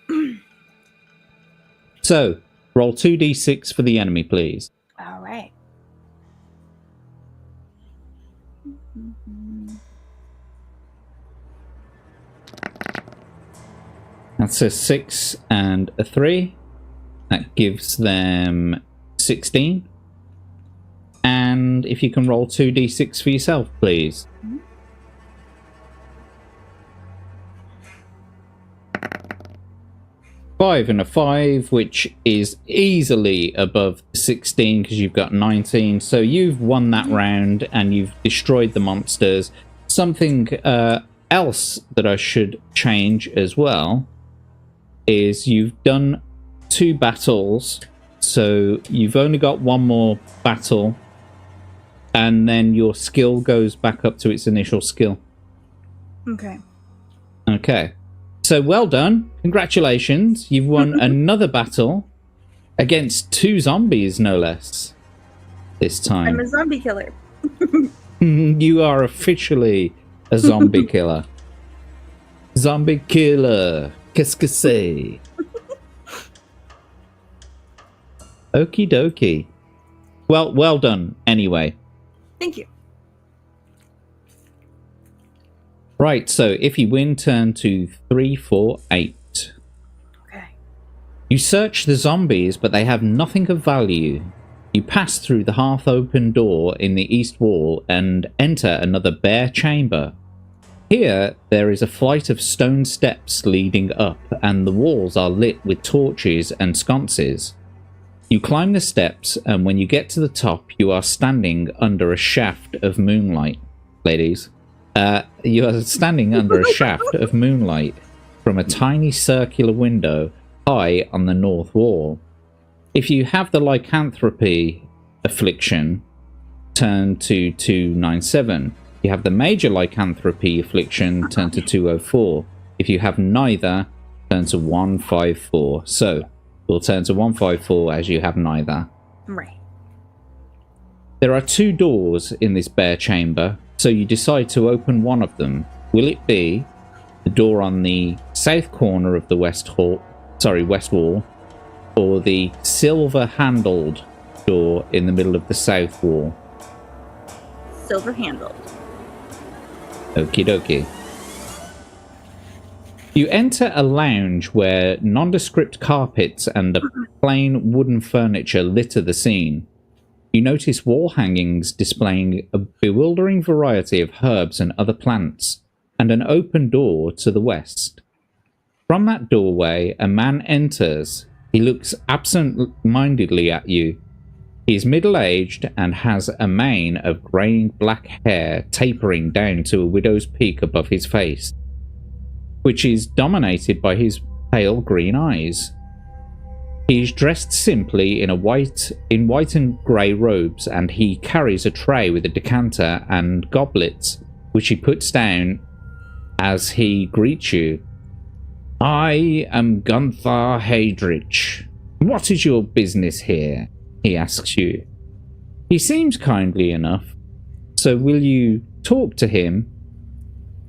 So roll 2d6 for the enemy, please. All right. That's a 6 and a 3. That gives them 16. And if you can roll 2d6 for yourself, please. 5 and a 5, which is easily above 16 because you've got 19. So you've won that round and you've destroyed the monsters. Something else that I should change as well is you've done 2 battles, so you've only got 1 more battle, and then your skill goes back up to its initial skill. Okay, so well done, congratulations, you've won another battle against 2 zombies, no less, this time. I'm a zombie killer. You are officially a zombie killer. Zombie killer. Qu'est-ce que c'est? Okie dokie. Well done, anyway. Thank you. Right, so if you win, turn to 3, 4, 8. Okay. You search the zombies, but they have nothing of value. You pass through the half-open door in the east wall and enter another bare chamber. Here, there is a flight of stone steps leading up, and the walls are lit with torches and sconces. You climb the steps, and when you get to the top, you are standing under a shaft of moonlight. Ladies, you are standing under a shaft of moonlight from a tiny circular window high on the north wall. If you have the lycanthropy affliction, turn to 297. If you have the major lycanthropy affliction, turn to 204. If you have neither, turn to 154. So, we'll turn to 154 as you have neither. Right. There are 2 doors in this bare chamber, so you decide to open one of them. Will it be the door on the south corner of the west wall, or the silver-handled door in the middle of the south wall? Silver-handled. Okie dokie. You enter a lounge where nondescript carpets and a plain wooden furniture litter the scene. You notice wall hangings displaying a bewildering variety of herbs and other plants, and an open door to the west. From that doorway, a man enters. He looks absent-mindedly at you. He is middle-aged and has a mane of grey-black hair tapering down to a widow's peak above his face, which is dominated by his pale green eyes. He is dressed simply in white and grey robes, and he carries a tray with a decanter and goblets, which he puts down as he greets you. I am Gunther Heydrich. What is your business here? He asks you. He seems kindly enough, so will you talk to him,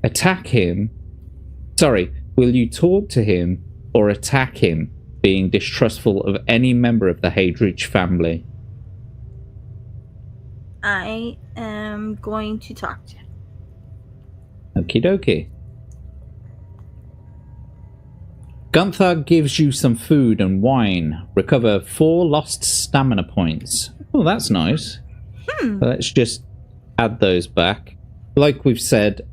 attack him? Sorry, will you talk to him or attack him, being distrustful of any member of the Heydrich family? I am going to talk to him. Okie dokie. Gunther gives you some food and wine. Recover 4 lost stamina points. Oh, that's nice. Let's just add those back. Like we've said,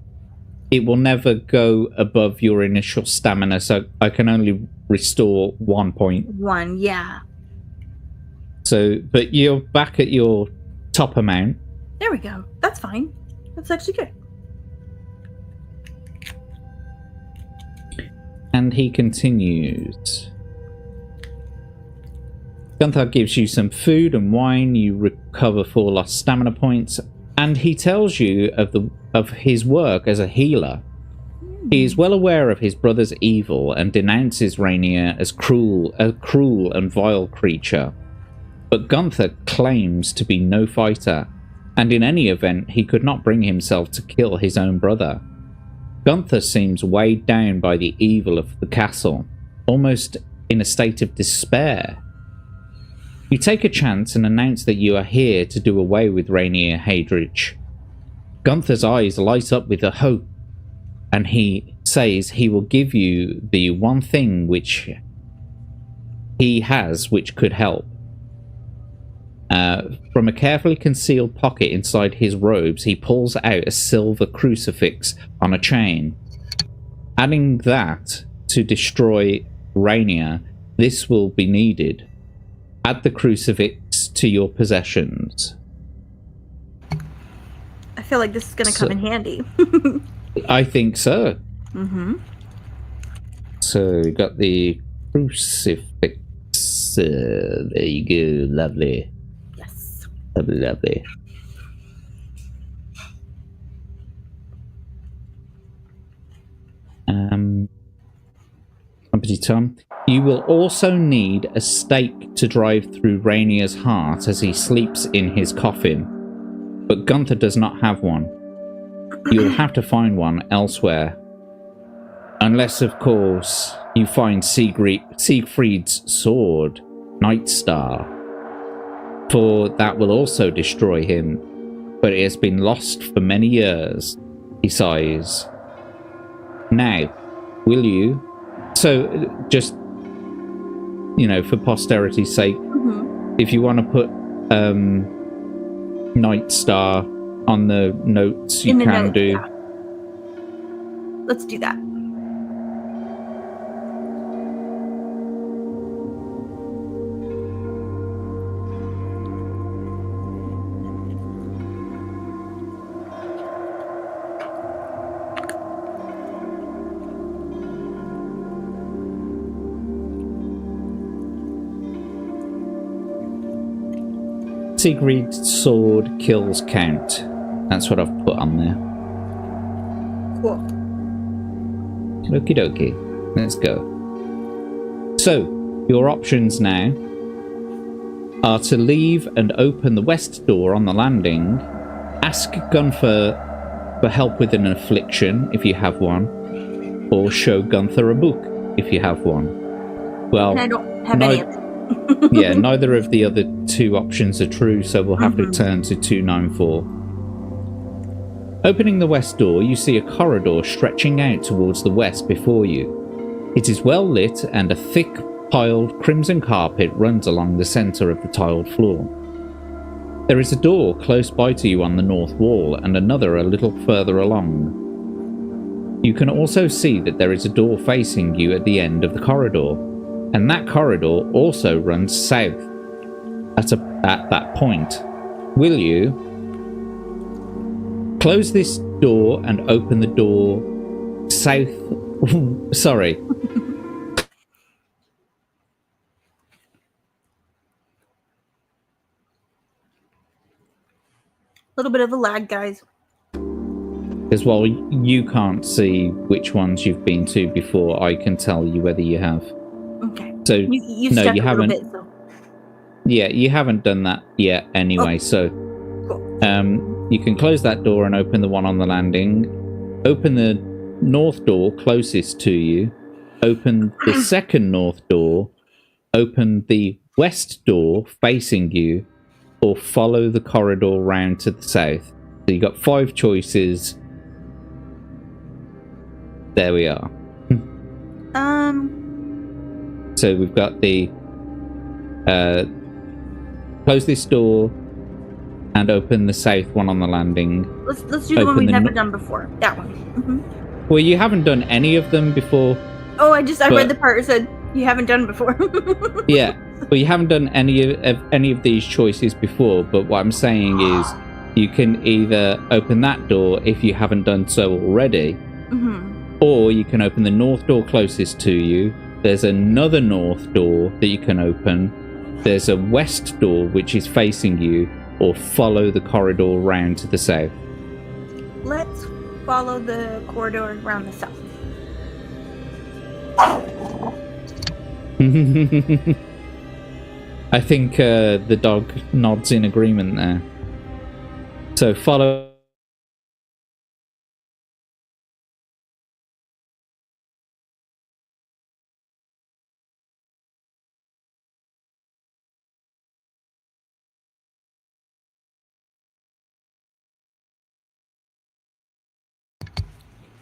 it will never go above your initial stamina, so I can only restore 1 point. 1, yeah. So, but you're back at your top amount. There we go. That's fine. That's actually good. And he continues. Gunther gives you some food and wine. You recover 4 lost stamina points. And he tells you of his work as a healer. He is well aware of his brother's evil and denounces Rainier as a cruel and vile creature. But Gunther claims to be no fighter, and in any event he could not bring himself to kill his own brother. Gunther seems weighed down by the evil of the castle, almost in a state of despair. You take a chance and announce that you are here to do away with Rainier Heydrich. Gunther's eyes light up with a hope, and he says he will give you the one thing which he has which could help. From a carefully concealed pocket inside his robes, he pulls out a silver crucifix on a chain. Adding that to destroy Rainier, this will be needed. Add the crucifix to your possessions. I feel like this is going to come in handy. I think so. Mm-hmm. So we got the crucifix. There you go. Lovely. Yes. Lovely, lovely. Tom. You will also need a stake to drive through Rainier's heart as he sleeps in his coffin. But Gunther does not have one. You'll have to find one elsewhere. Unless, of course, you find Siegfried's sword, Nightstar. For that will also destroy him. But it has been lost for many years. He sighs. Now, will you? So, just, you know, for posterity's sake, if you want to put Nightstar on the notes, you can do. Yeah. Let's do that. Siegfried's sword kills count. That's what I've put on there. Cool. Okie dokie. Let's go. So, your options now are to leave and open the west door on the landing, ask Gunther for help with an affliction if you have one, or show Gunther a book if you have one. Well, and I don't have any of it. Yeah, neither of the other 2 options are true, so we'll have to turn to 294. Opening the west door, you see a corridor stretching out towards the west before you. It is well lit, and a thick, piled crimson carpet runs along the centre of the tiled floor. There is a door close by to you on the north wall, and another a little further along. You can also see that there is a door facing you at the end of the corridor, and that corridor also runs south. At a at that point. Will you close this door and open the door south? Sorry. A little bit of a lag, guys. Because while you can't see which ones you've been to before, I can tell you whether you have. Okay. So no, you haven't. Bit, so. Yeah, you haven't done that yet anyway. So cool. You can close that door and open the one on the landing. Open the north door closest to you. Open the second north door. Open the west door facing you, or follow the corridor round to the south. So you got 5 choices. There we are. So we've got the close this door and open the south one on the landing. Let's do the one we've never done before. That one. Mm-hmm. Well, you haven't done any of them before. Oh, I read the part that said you haven't done before. Yeah, but you haven't done any of these choices before. But what I'm saying is, you can either open that door if you haven't done so already, or you can open the north door closest to you. There's another north door that you can open. There's a west door which is facing you, or follow the corridor round to the south. Let's follow the corridor around the south. I think the dog nods in agreement there. So follow.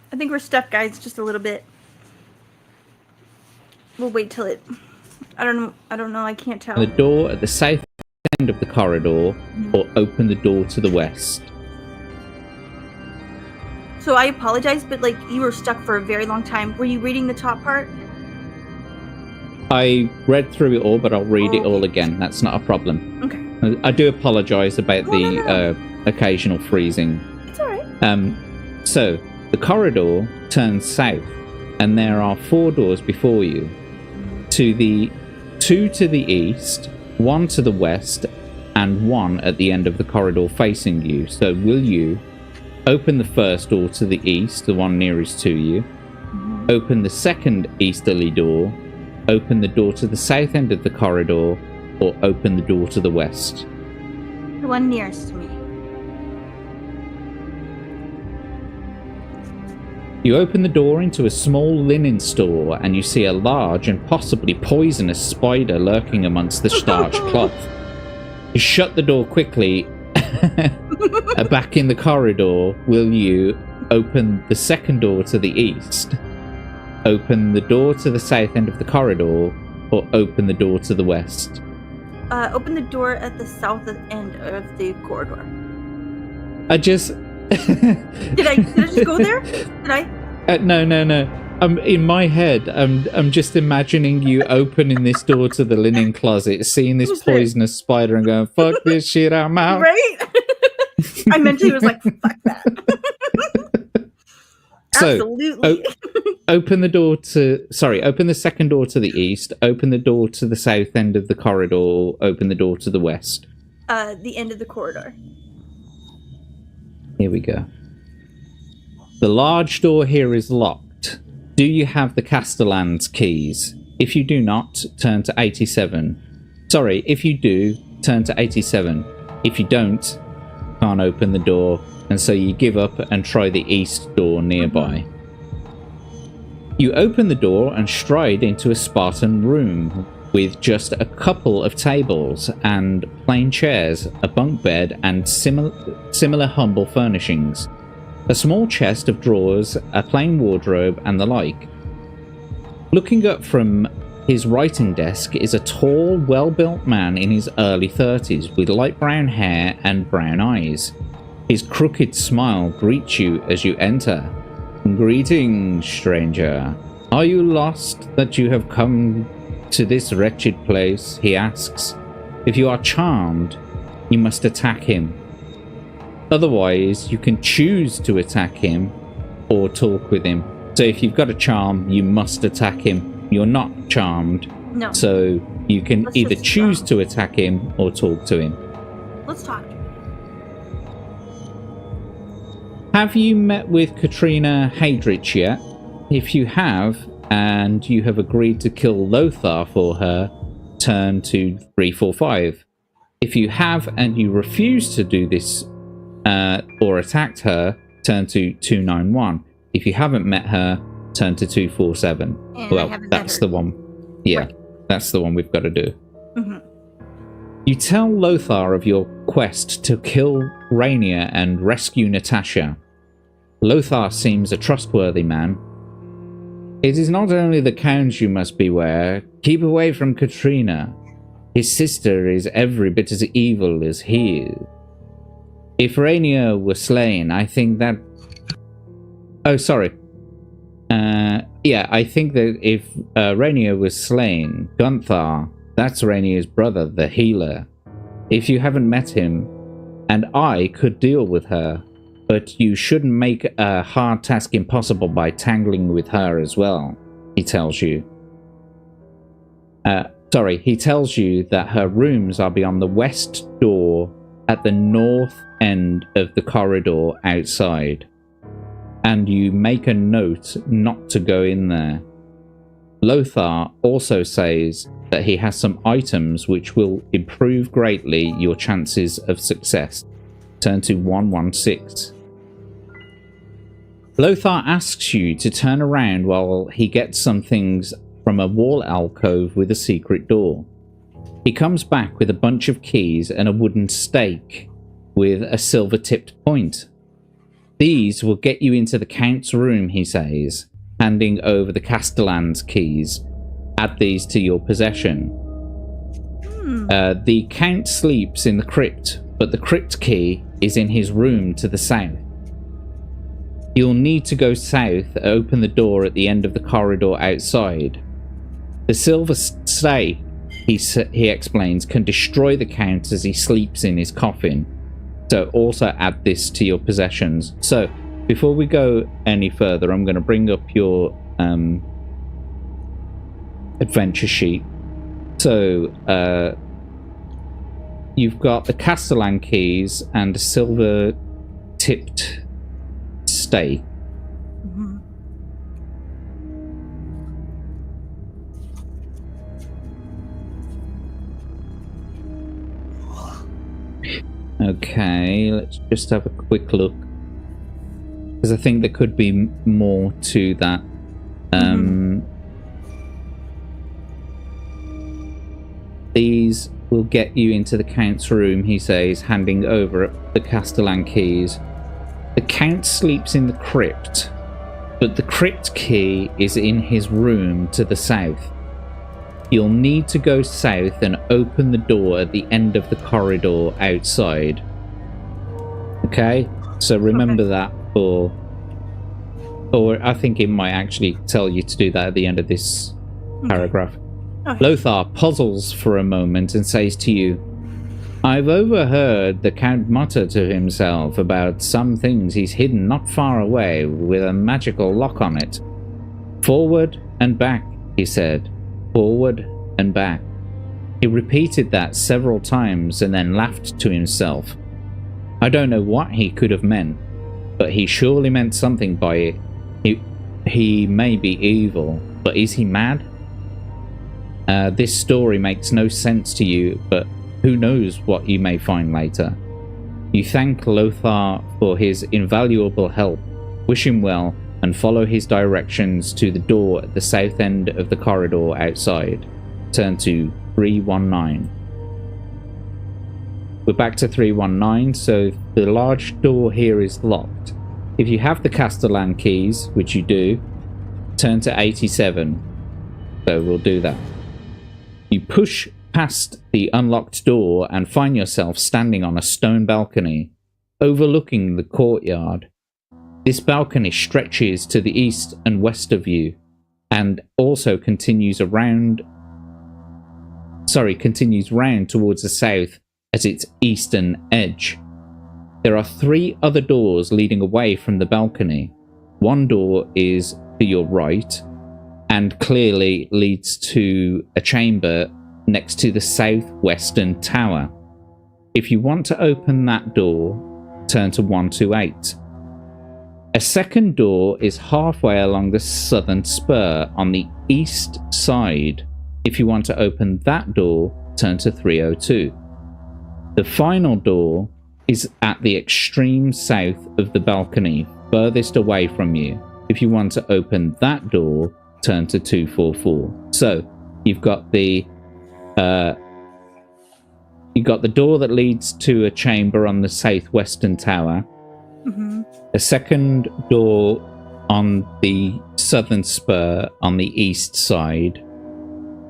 I think we're stuck, guys, just a little bit. We'll wait till it... I don't know, I can't tell. The door at the south end of the corridor, or open the door to the west. So I apologize, but like, you were stuck for a very long time. Were you reading the top part? I read through it all, but I'll read it all again. That's not a problem. Okay. I do apologize about the occasional freezing. It's alright. So, the corridor turns south, and there are 4 doors before you. 2 to the east, 1 to the west, and 1 at the end of the corridor facing you. So will you open the first door to the east, the one nearest to you, open the second easterly door, open the door to the south end of the corridor, or open the door to the west? The one nearest to me. You open the door into a small linen store, and you see a large and possibly poisonous spider lurking amongst the starched cloth. You shut the door quickly. Back in the corridor, will you open the second door to the east, open the door to the south end of the corridor, or open the door to the west? Open the door at the south end of the corridor. Did I just go there? Did I? No. In my head, I'm just imagining you opening this door to the linen closet, seeing this poisonous spider, and going, "Fuck this shit, I'm out." Right? I mentally was like, "Fuck that." So, absolutely. Open the second door to the east. Open the door to the south end of the corridor. Open the door to the west. The end of the corridor. Here we go. The large door here is locked. Do you have the Castellan's keys? If you do not, turn to 87. Sorry, if you do, turn to 87. If you don't, can't open the door, and so you give up and try the east door nearby. You open the door and stride into a Spartan room with just a couple of tables and plain chairs, a bunk bed, and similar humble furnishings. A small chest of drawers, a plain wardrobe, and the like. Looking up from his writing desk is a tall, well-built man in his early 30s with light brown hair and brown eyes. His crooked smile greets you as you enter. "Greetings, stranger. Are you lost that you have come to this wretched place?" he asks. If you are charmed, you must attack him. Otherwise, you can choose to attack him or talk with him. So if you've got a charm, you must attack him. You're not charmed. No. So you can Let's either just, choose to attack him or talk to him. Let's talk. Have you met with Katrina Heydrich yet? If you have, and you have agreed to kill Lothar for her, turn to 345. If you have and you refuse to do this or attacked her, turn to 291. If you haven't met her, turn to 247. And well, that's the one. Yeah, right. That's the one we've got to do. Mm-hmm. You tell Lothar of your quest to kill Rainier and rescue Natasha. Lothar seems a trustworthy man. It is not only the Count you must beware. Keep away from Katrina. His sister is every bit as evil as he is. If Rainier were slain, I think that... Oh, sorry. Yeah, I think that if Rainier was slain, Gunther, that's Rainier's brother, the healer. If you haven't met him, and I could deal with her, but you shouldn't make a hard task impossible by tangling with her as well, he tells you. He tells you that her rooms are beyond the west door at the north end of the corridor outside. And you make a note not to go in there. Lothar also says that he has some items which will improve greatly your chances of success. Turn to 116. Lothar asks you to turn around while he gets some things from a wall alcove with a secret door. He comes back with a bunch of keys and a wooden stake with a silver-tipped point. These will get you into the Count's room, he says, handing over the Castellan's keys. Add these to your possession. The Count sleeps in the crypt, but the crypt key is in his room to the south. You'll need to go south, open the door at the end of the corridor outside. The silver stake, he explains, can destroy the Count as he sleeps in his coffin. So also add this to your possessions. So before we go any further, I'm going to bring up your adventure sheet. So you've got the Castellan keys and a silver tipped stake. Mm-hmm. Okay, let's just have a quick look, because I think there could be more to that. These will get you into the Count's room, he says, handing over the Castellan keys. The Count sleeps in the crypt, but the crypt key is in his room to the south. You'll need to go south and open the door at the end of the corridor outside. Okay? So remember that for... Or I think it might actually tell you to do that at the end of this paragraph. Okay. Lothar puzzles for a moment and says to you, I've overheard the Count mutter to himself about some things he's hidden not far away with a magical lock on it. Forward and back, he said. Forward and back. He repeated that several times and then laughed to himself. I don't know what he could have meant, but he surely meant something by it. He may be evil, but is he mad? This story makes no sense to you, but who knows what you may find later. You thank Lothar for his invaluable help, wish him well, and follow his directions to the door at the south end of the corridor outside. Turn to 319. We're back to 319, so the large door here is locked. If you have the Castellan keys, which you do, turn to 87. So we'll do that. You push past the unlocked door and find yourself standing on a stone balcony, overlooking the courtyard. This balcony stretches to the east and west of you, and also continues around continues round towards the south at its eastern edge. There are 3 other doors leading away from the balcony. One door is to your right and clearly leads to a chamber next to the southwestern tower. If you want to open that door, turn to 128. A second door is halfway along the southern spur on the east side. If you want to open that door, turn to 302. The final door is at the extreme south of the balcony, furthest away from you. If you want to open that door, turn to 244. So you've got the door that leads to a chamber on the southwestern tower. Mm-hmm. A second door on the southern spur on the east side,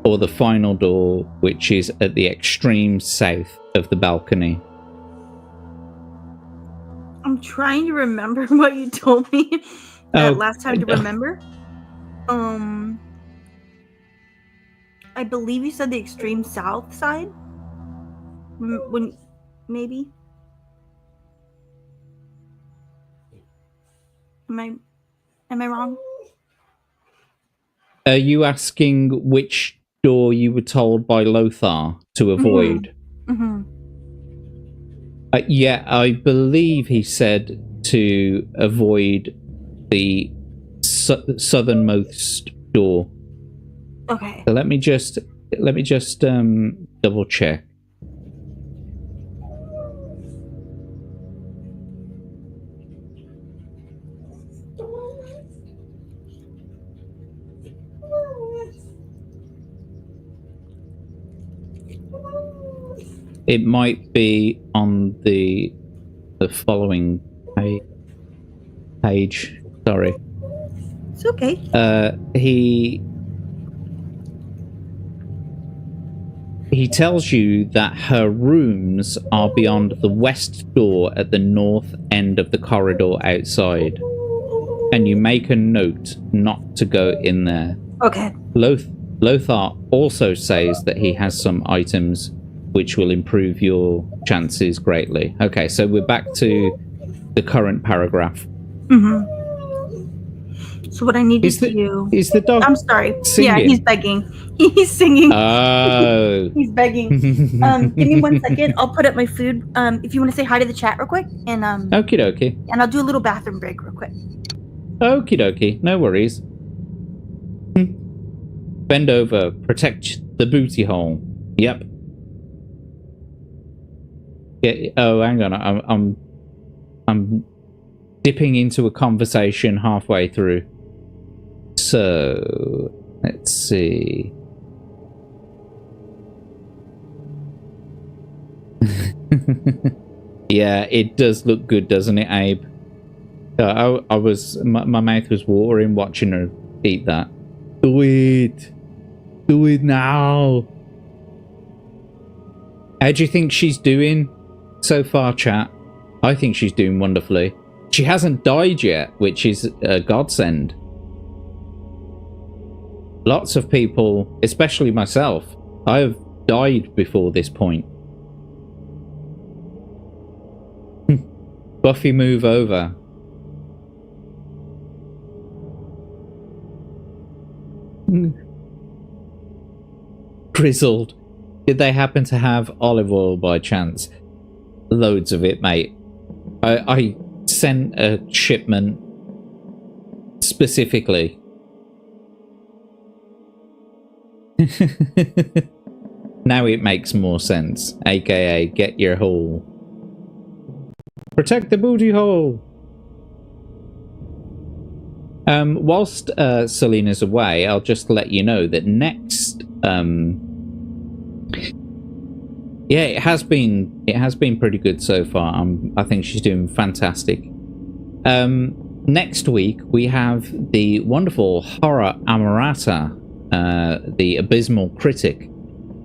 or the final door, which is at the extreme south of the balcony. I'm trying to remember what you told me last time to remember. I believe you said the extreme south side. When maybe. Am I wrong? Are you asking which door you were told by Lothar to avoid? Mm-hmm. Yeah, I believe he said to avoid the southernmost door. Okay. So let me just double check. It might be on the following page. Sorry. It's okay. He tells you that her rooms are beyond the west door at the north end of the corridor outside. And you make a note not to go in there. Okay. Lothar also says that he has some items which will improve your chances greatly. Okay, so we're back to the current paragraph. Mm-hmm. So what I need to do... Is the dog I'm sorry. singing? Yeah, he's begging. He's singing. Oh. He's begging. Give me 1 second. I'll put up my food. If you want to say hi to the chat real quick. And Okie dokie. And I'll do a little bathroom break real quick. Okie dokie. No worries. Bend over. Protect the booty hole. Yep. Yeah, oh, hang on. I'm dipping into a conversation halfway through. So, let's see. Yeah, it does look good, doesn't it, Abe? I was my mouth was watering watching her eat that. Do it now. How do you think she's doing so far, chat? I think she's doing wonderfully. She hasn't died yet, which is a godsend. Lots of people, especially myself, I have died before this point. Buffy, move over. Grizzled. Did they happen to have olive oil by chance? Loads of it, mate. I sent a shipment specifically. Now it makes more sense. AKA, get your hole. Protect the booty hole. Whilst Selena's away, I'll just let you know that next... yeah, it has been pretty good so far. I think she's doing fantastic. Next week, we have the wonderful Horror Amorata, the abysmal critic,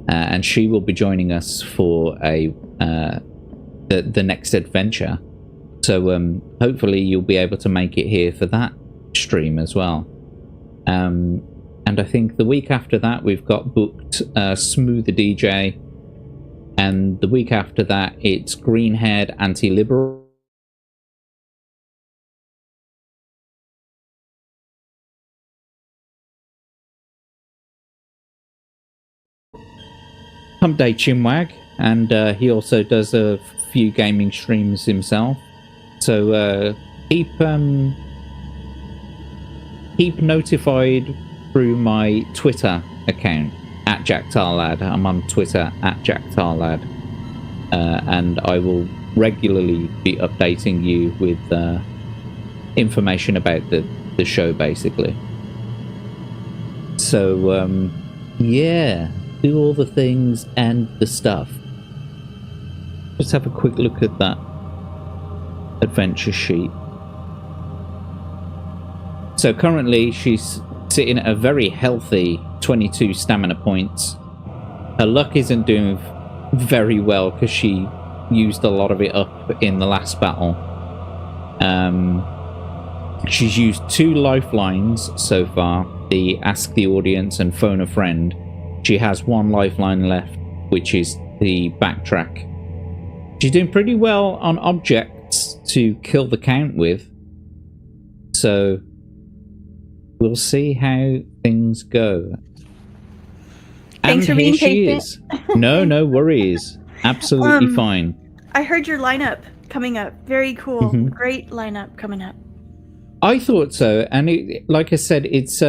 and she will be joining us for the next adventure. So hopefully you'll be able to make it here for that stream as well. And I think the week after that, we've got booked Smooth the DJ. And the week after that, it's Green-Haired Anti-Liberal. Hump Day Chinwag. And he also does a few gaming streams himself. So keep notified through my Twitter account at Jack Tarlad. I'm on Twitter at Jack Tarlad, and I will regularly be updating you with information about the show, basically. So yeah, do all the things and the stuff. Just have a quick look at that adventure sheet. So currently she's sitting at a very healthy 22 stamina points. Her luck isn't doing very well because she used a lot of it up in the last battle. She's used 2 lifelines so far, the Ask the Audience and Phone a Friend. She has 1 lifeline left, which is the Backtrack. She's doing pretty well on objects to kill the count with. So we'll see how things go. Thanks for being patient. No worries. Absolutely fine. I heard your lineup coming up. Very cool. Mm-hmm. Great lineup coming up. I thought so, and like I said, it's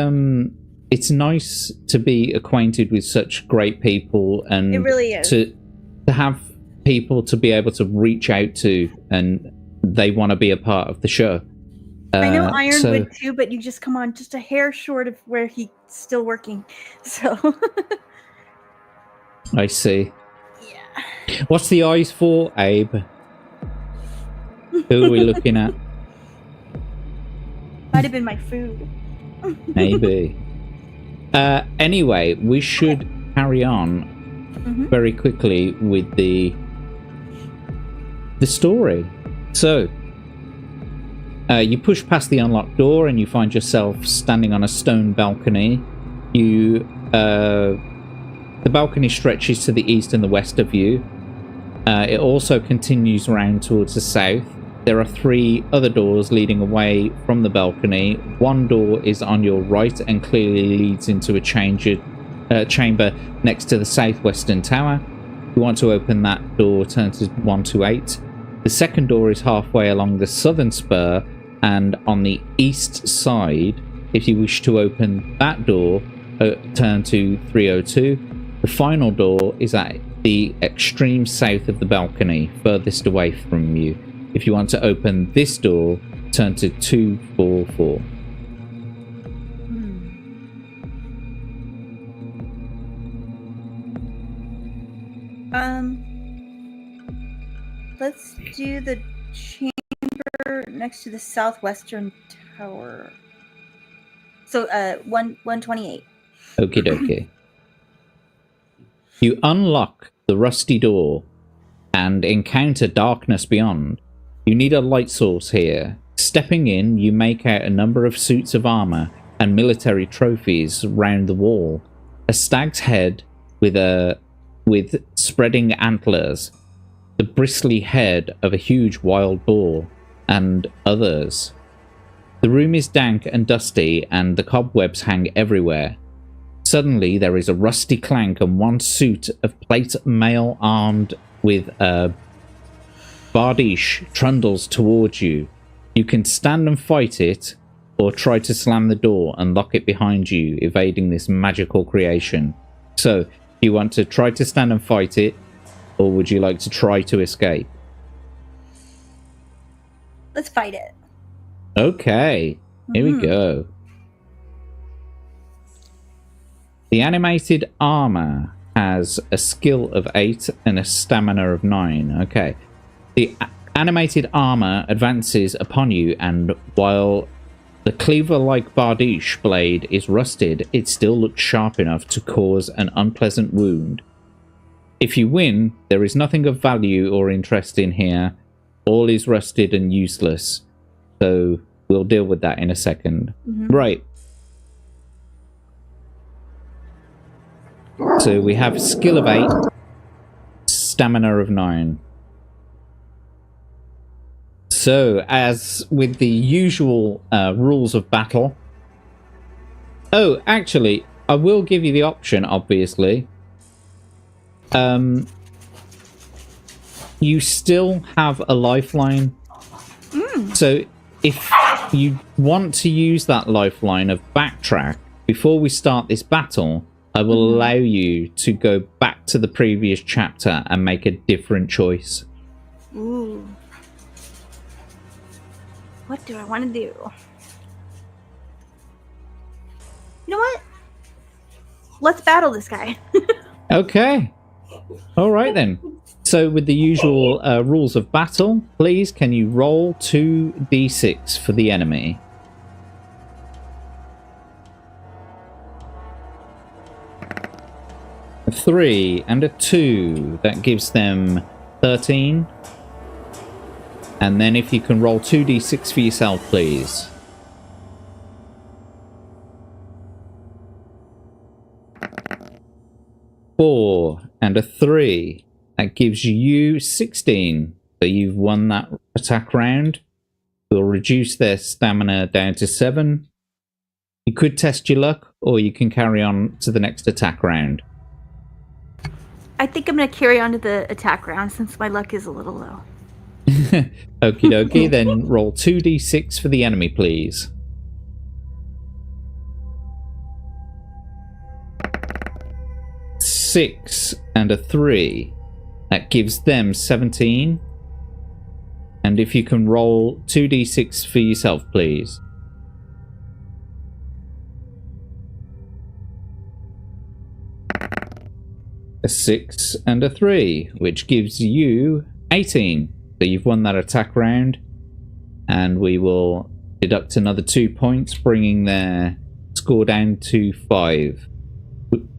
nice to be acquainted with such great people, and it really is. to have people to be able to reach out to, and they want to be a part of the show. I know Iron would too, but you just come on just a hair short of where he's still working. So I see. Yeah. What's the eyes for, Abe? Who are we looking at? Might have been my food. Maybe. Anyway, we should carry on very quickly with the story. So you push past the unlocked door and you find yourself standing on a stone balcony. The balcony stretches to the east and the west of you. It also continues around towards the south. There are 3 other doors leading away from the balcony. One door is on your right and clearly leads into a chamber next to the southwestern tower. If you want to open that door, turn to 128. The second door is halfway along the southern spur and on the east side. If you wish to open that door, turn to 302. The final door is at the extreme south of the balcony, furthest away from you. If you want to open this door, turn to 244. Let's do the chamber next to the southwestern tower. So, 128. Okie dokie. You unlock the rusty door and encounter darkness beyond. You need a light source here. Stepping in, you make out a number of suits of armor and military trophies round the wall. A stag's head with spreading antlers, the bristly head of a huge wild boar, and others. The room is dank and dusty, and the cobwebs hang everywhere. Suddenly, there is a rusty clank, and one suit of plate mail armed with a bardiche trundles towards you. You can stand and fight it, or try to slam the door and lock it behind you, evading this magical creation. So, you want to try to stand and fight it, or would you like to try to escape? Let's fight it. Okay, here we go. The animated armor has a skill of 8 and a stamina of 9. Okay. The animated armor advances upon you, and while the cleaver-like bardiche blade is rusted, it still looks sharp enough to cause an unpleasant wound. If you win, there is nothing of value or interest in here. All is rusted and useless. So we'll deal with that in a second. Right. So we have skill of 8, stamina of 9. So, as with the usual rules of battle... Oh, actually, I will give you the option, obviously. You still have a lifeline. So, if you want to use that lifeline of backtrack, before we start this battle, I will allow you to go back to the previous chapter and make a different choice. Ooh. What do I want to do? You know what? Let's battle this guy. Okay. All right then. So with the usual rules of battle, please can you roll 2d6 for the enemy? A 3 and a 2. That gives them 13. And then if you can roll 2d6 for yourself, please. Four and a 3. That gives you 16. So you've won that attack round. We'll reduce their stamina down to 7. You could test your luck, or you can carry on to the next attack round. I think I'm going to carry on to the attack round since my luck is a little low. Okie dokie, then roll 2d6 for the enemy, please. Six and a 3. That gives them 17. And if you can roll 2d6 for yourself, please. A 6 and a 3, which gives you 18. So you've won that attack round. And we will deduct another 2 points, bringing their score down to 5.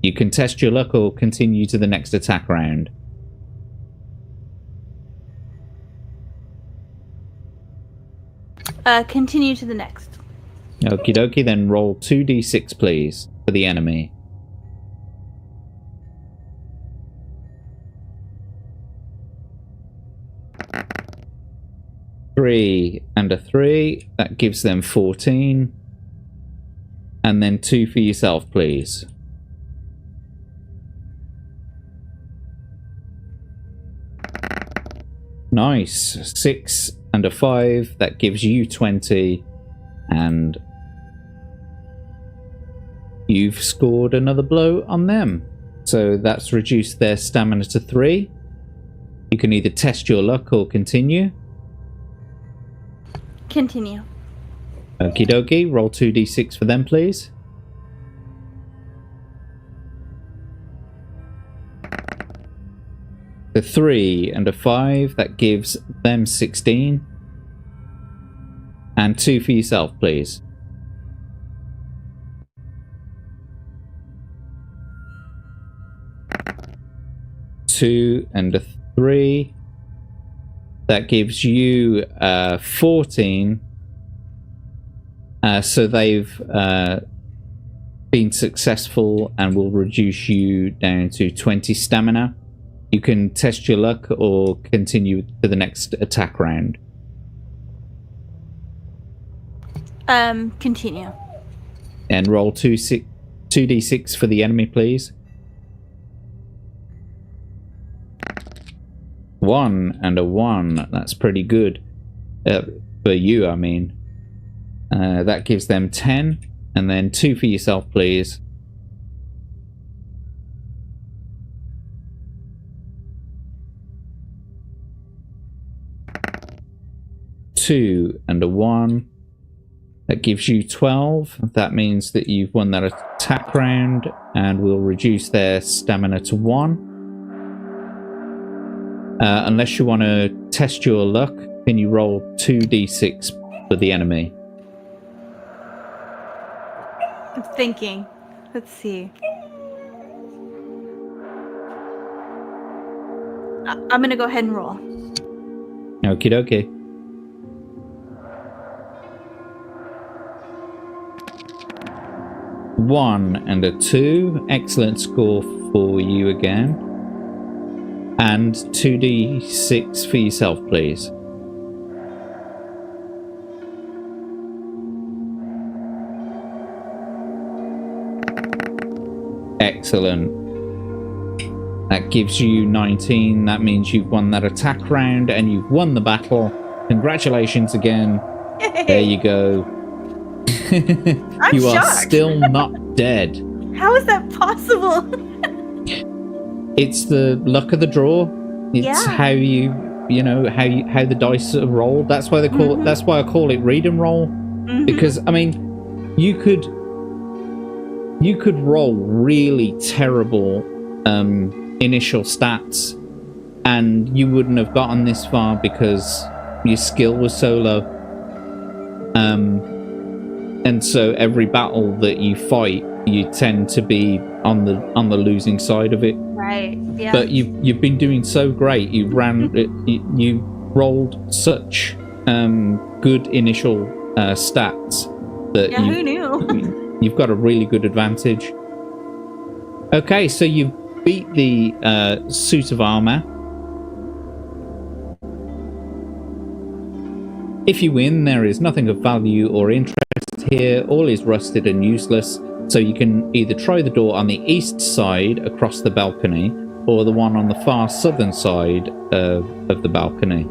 You can test your luck or continue to the next attack round. Continue to the next. Okie dokie, then roll 2d6 please for the enemy. Three and a 3, that gives them 14. And then 2 for yourself, please. Nice. 6 and a 5, that gives you 20. And you've scored another blow on them. So that's reduced their stamina to 3. You can either test your luck or continue. Continue. Okie dokie, roll 2d6 for them, please. The 3 and a 5, that gives them 16. And 2 for yourself, please. Two and a 3. That gives you 14. So they've been successful and will reduce you down to 20 stamina. You can test your luck or continue to the next attack round. Continue. And roll 2d6 for the enemy, please. 1 and a 1. That's pretty good. For you, I mean. That gives them 10. And then 2 for yourself, please. Two and a 1. That gives you 12. That means that you've won that attack round, and we'll reduce their stamina to 1. Unless you want to test your luck, can you roll 2d6 for the enemy? I'm thinking. Let's see. I'm going to go ahead and roll. Okie dokie. 1 and a 2. Excellent score for you again. And 2d6 for yourself, please. Excellent. That gives you 19. That means you've won that attack round and you've won the battle. Congratulations again. There you go. I'm you shocked. are still not dead. How is that possible? It's the luck of the draw. It's how how the dice are rolled. That's why they call it. That's why I call it read and roll. Because I mean, you could roll really terrible initial stats, and you wouldn't have gotten this far because your skill was so low. And so every battle that you fight, you tend to be on the losing side of it. Right. Yeah. But you've been doing so great. You rolled such good initial stats that who knew? You've got a really good advantage. Okay, so you've beat the suit of armor. If you win, there is nothing of value or interest here. All is rusted and useless. So you can either try the door on the east side across the balcony, or the one on the far southern side of the balcony.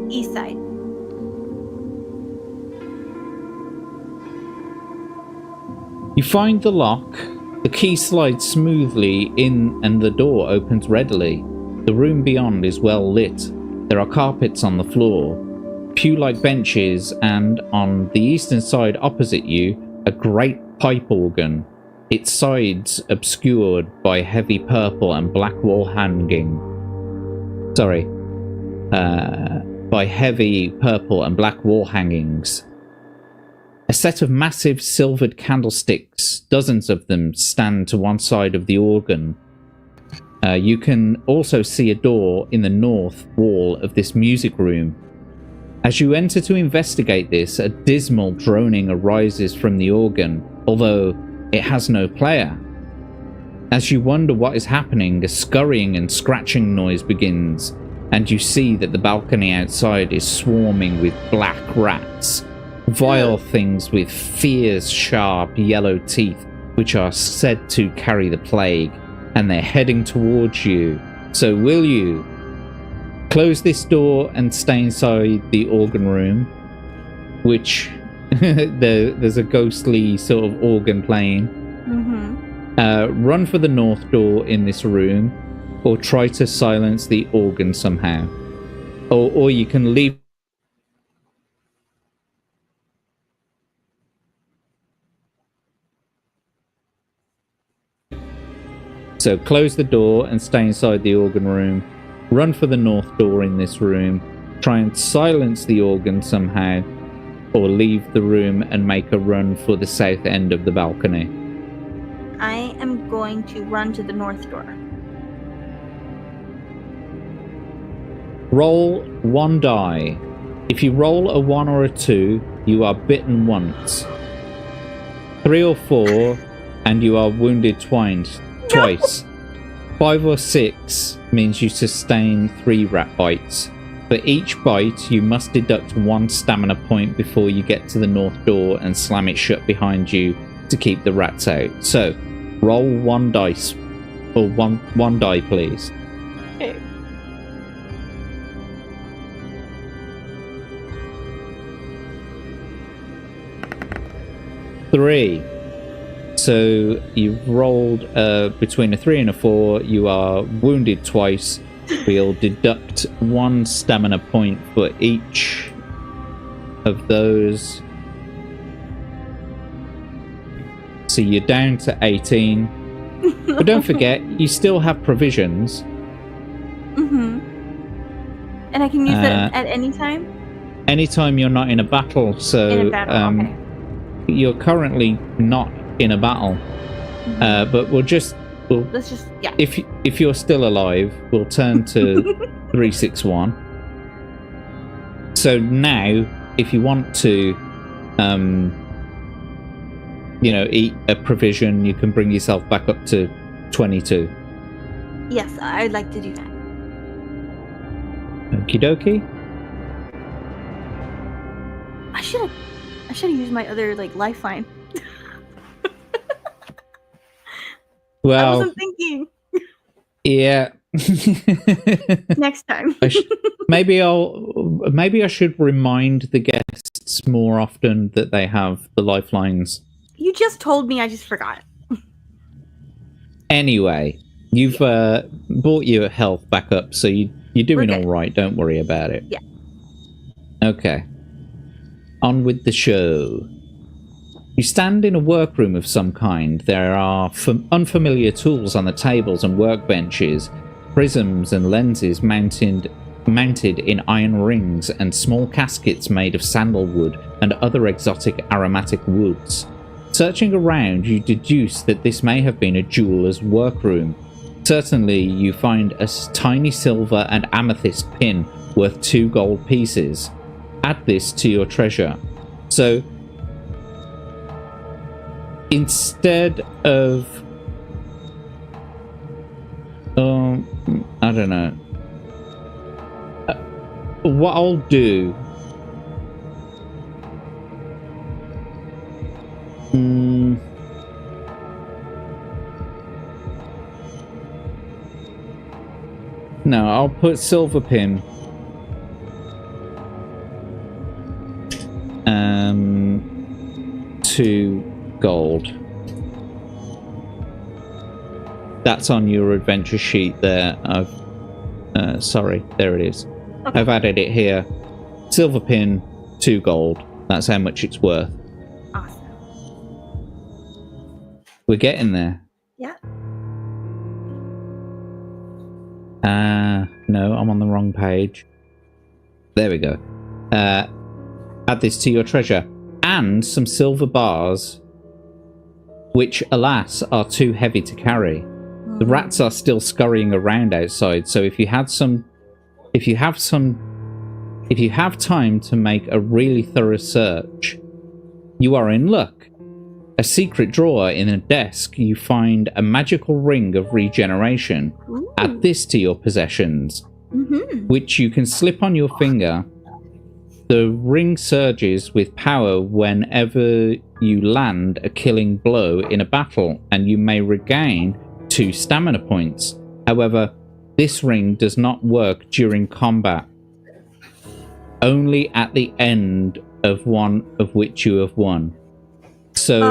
East side. You find the lock. The key slides smoothly in and the door opens readily. The room beyond is well lit. There are carpets on the floor, pew-like benches, and on the eastern side opposite you, a great pipe organ, its sides obscured by heavy purple and black wall hanging. By heavy purple and black wall hangings. A set of massive silvered candlesticks, dozens of them, stand to one side of the organ. You can also see a door in the north wall of this music room. As you enter to investigate this, a dismal droning arises from the organ, although it has no player. As you wonder what is happening, a scurrying and scratching noise begins, and you see that the balcony outside is swarming with black rats, vile things with fierce, sharp, yellow teeth, which are said to carry the plague, and they're heading towards you. So will you close this door and stay inside the organ room, which there's a ghostly sort of organ playing. Run for the north door in this room, or try to silence the organ somehow. Or you can leave. So close the door and stay inside the organ room. Run for the north door in this room. Try and silence the organ somehow. Or leave the room and make a run for the south end of the balcony. I am going to run to the north door. Roll one die. If you roll a 1 or a 2, you are bitten once. 3 or 4, and you are wounded twice. 5 or 6 means you sustain 3 rat bites. For each bite, you must deduct 1 stamina point before you get to the north door and slam it shut behind you to keep the rats out. So, roll 1 dice, or one die, please. Okay. Three. So you've rolled between a 3 and a 4. You are wounded twice. We'll deduct 1 stamina point for each of those. So you're down to 18. But don't forget, you still have provisions. And I can use it at any time? Anytime you're not in a battle. So In a battle, okay. You're currently not in a battle. But let's just yeah. If you're still alive, we'll turn to 361. So now, if you want to eat a provision, you can bring yourself back up to 22. Yes, I'd like to do that. Okie dokie. I should have used my other lifeline. Well, I wasn't thinking. Yeah. Next time. Maybe I should remind the guests more often that they have the lifelines. You just told me, I just forgot. Anyway, you've brought your health back up, so you're doing all right. Don't worry about it. Yeah. Okay. On with the show. You stand in a workroom of some kind. There are unfamiliar tools on the tables and workbenches, prisms and lenses mounted in iron rings, and small caskets made of sandalwood and other exotic aromatic woods. Searching around, you deduce that this may have been a jeweler's workroom. Certainly, you find a tiny silver and amethyst pin worth 2 gold pieces. Add this to your treasure. So, instead of... I don't know. What I'll do... No, I'll put silver pin. 2 gold. That's on your adventure sheet there. Sorry, there it is. Okay. I've added it here. Silver pin, 2 gold. That's how much it's worth. Awesome. We're getting there. Yeah. No, I'm on the wrong page. There we go. Add this to your treasure. And some silver bars, which, alas, are too heavy to carry. The rats are still scurrying around outside, so if you have time to make a really thorough search, you are in luck. A secret drawer in a desk, you find a magical ring of regeneration. Ooh. Add this to your possessions, which you can slip on your finger. The ring surges with power whenever you land a killing blow in a battle, and you may regain 2 stamina points. However, this ring does not work during combat, only at the end of one of which you have won. So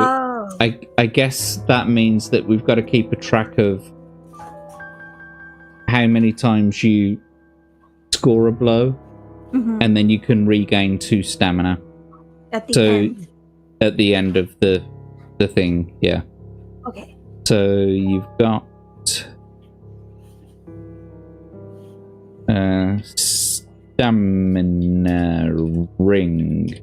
I guess that means that we've got to keep a track of how many times you score a blow, and then you can regain 2 stamina. At the end. At the end of the thing, yeah. Okay. So you've got stamina ring.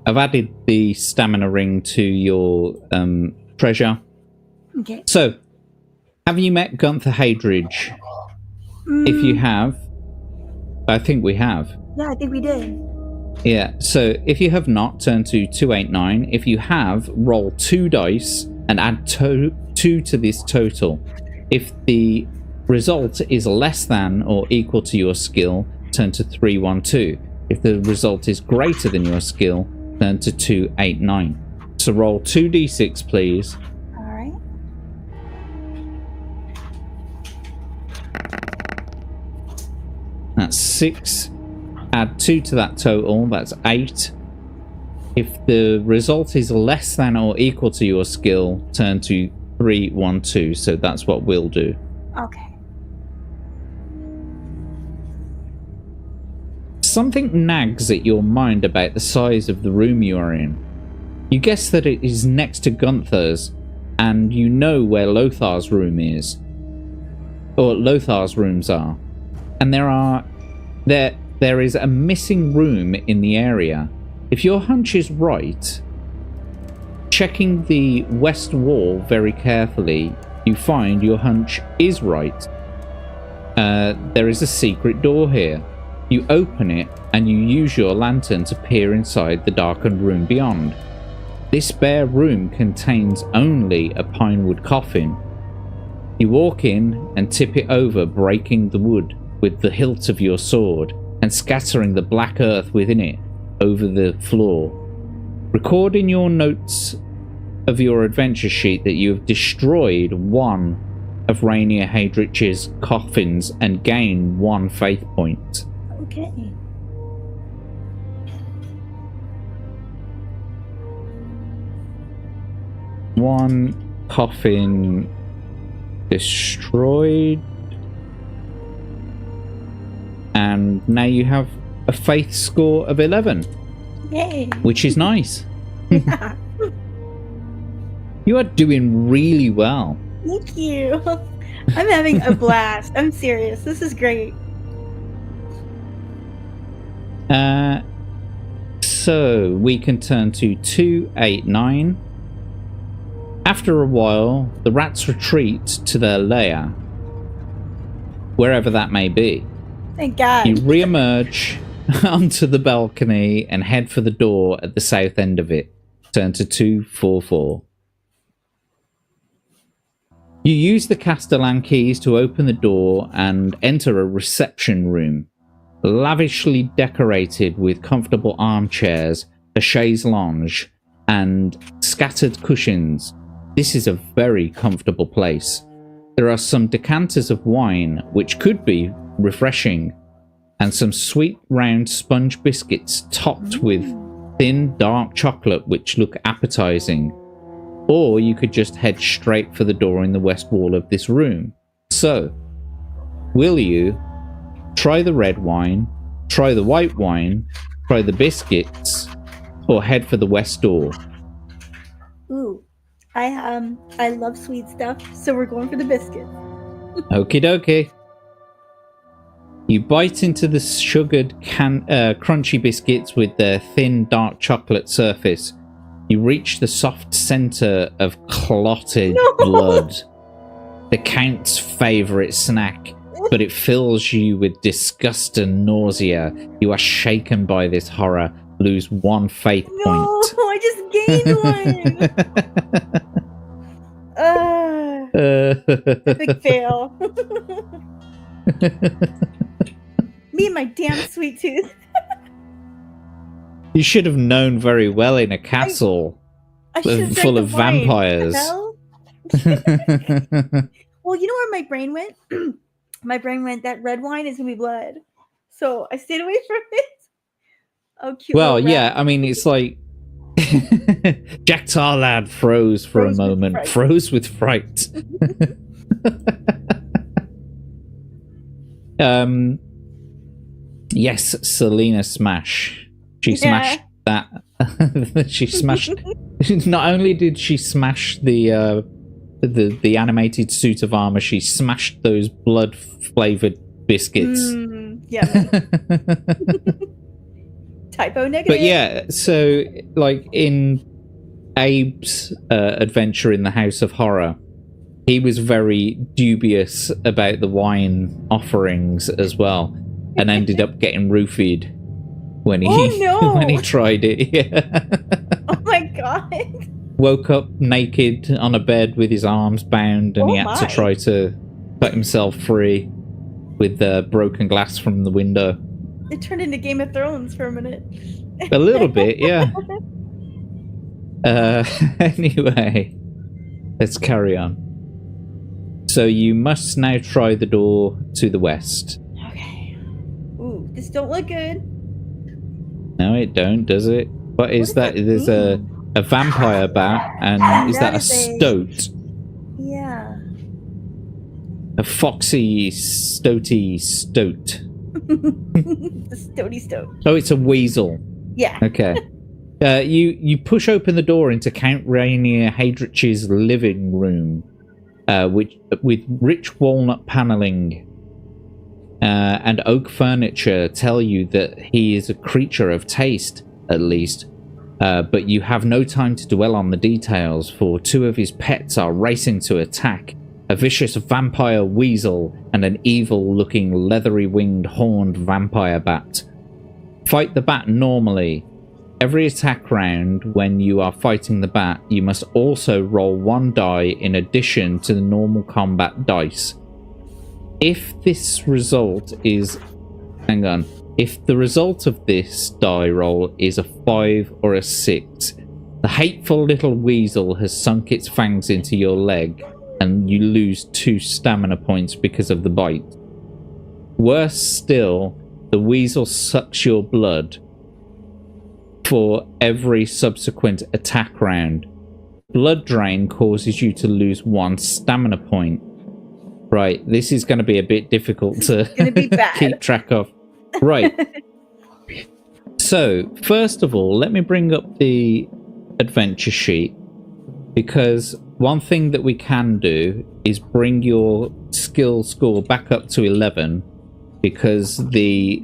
I've added the stamina ring to your treasure. Okay. So, have you met Gunther Hadridge? If you have, I think we have. Yeah, I think we did. Yeah, so if you have not, turn to 289. If you have, roll 2 dice and add 2 to this total. If the result is less than or equal to your skill, turn to 312. If the result is greater than your skill, turn to 289. So roll 2d6, please. All right. That's 6. Add 2 to that total, that's 8. If the result is less than or equal to your skill, turn to 312. So that's what we'll do. Okay. Something nags at your mind about the size of the room you are in. You guess that it is next to Gunther's, and you know where Lothar's room is. Or Lothar's rooms are. And there is a missing room in the area. If your hunch is right, checking the west wall very carefully, you find your hunch is right. There is a secret door here. You open it and you use your lantern to peer inside the darkened room beyond. This bare room contains only a pinewood coffin. You walk in and tip it over, breaking the wood with the hilt of your sword and scattering the black earth within it over the floor. Record in your notes of your adventure sheet that you have destroyed one of Rainier Heydrich's coffins and gain 1 faith point. Okay. One coffin destroyed. And now you have a faith score of 11. Yay. Which is nice. Yeah. You are doing really well. Thank you. I'm having a blast. I'm serious. This is great. So we can turn to 289. After a while, the rats retreat to their lair, wherever that may be. Thank God. You re-emerge onto the balcony and head for the door at the south end of it. Turn to 244. You use the Castellan keys to open the door and enter a reception room, lavishly decorated with comfortable armchairs, a chaise lounge, and scattered cushions. This is a very comfortable place. There are some decanters of wine, which could be refreshing, and some sweet round sponge biscuits topped with thin dark chocolate which look appetizing. Or you could just head straight for the door in the west wall of this room. So, will you try the red wine, try the white wine, try the biscuits, or head for the west door? Ooh, I love sweet stuff, so we're going for the biscuits. Okie dokie. You bite into the sugared crunchy biscuits with their thin dark chocolate surface. You reach the soft center of clotted blood. The Count's favorite snack, but it fills you with disgust and nausea. You are shaken by this horror. Lose 1 faith point. No, I just gained one. Epic fail. Me and my damn sweet tooth. You should have known very well in a castle full of vampires. Well, you know where my brain went? My brain went, that red wine is going to be blood. So I stayed away from it. Oh, cute. Well, yeah, I mean, it's like Jack Tarlad froze for a moment. Froze with fright. Yes, Selena smash. She smashed that. She smashed. Not only did she smash the animated suit of armor, she smashed those blood flavored biscuits. Yeah. Typo negative. But yeah, so like in Abe's adventure in the House of Horror, he was very dubious about the wine offerings as well, and ended up getting roofied when he when he tried it. Yeah. Oh my god. Woke up naked on a bed with his arms bound, and he had to try to cut himself free with the broken glass from the window. It turned into Game of Thrones for a minute. A little bit, yeah. Anyway, let's carry on. So you must now try the door to the west. Okay. Ooh, this don't look good. No, it don't, does it? What is that? There's a vampire bat, and is that a stoat? Yeah. A foxy, stoaty stoat. The stoaty stoat. Oh, it's a weasel. Yeah. Okay. You push open the door into Count Rainier Heydrich's living room, with rich walnut paneling and oak furniture tell you that he is a creature of taste, at least. But you have no time to dwell on the details, for 2 of his pets are racing to attack a vicious vampire weasel, and an evil-looking leathery-winged horned vampire bat. Fight the bat normally. Every attack round when you are fighting the bat, you must also roll 1 die in addition to the normal combat dice. If this result is... Hang on. If the result of this die roll is a 5 or a 6, the hateful little weasel has sunk its fangs into your leg and you lose 2 stamina points because of the bite. Worse still, the weasel sucks your blood for every subsequent attack round. Blood drain causes you to lose 1 stamina point. Right, this is going to be a bit difficult to keep track of. Right. So, first of all, let me bring up the adventure sheet, because one thing that we can do is bring your skill score back up to 11, because the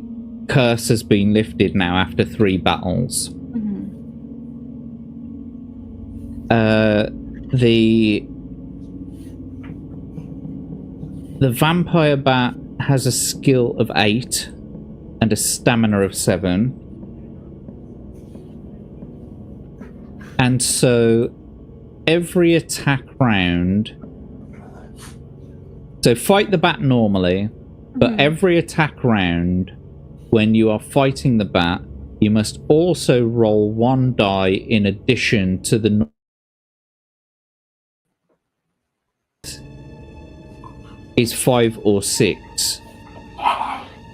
curse has been lifted now after 3 battles. The vampire bat has a skill of 8 and a stamina of 7. And so every attack round... So fight the bat normally, but every attack round when you are fighting the bat, you must also roll 1 die in addition to the... is 5 or 6.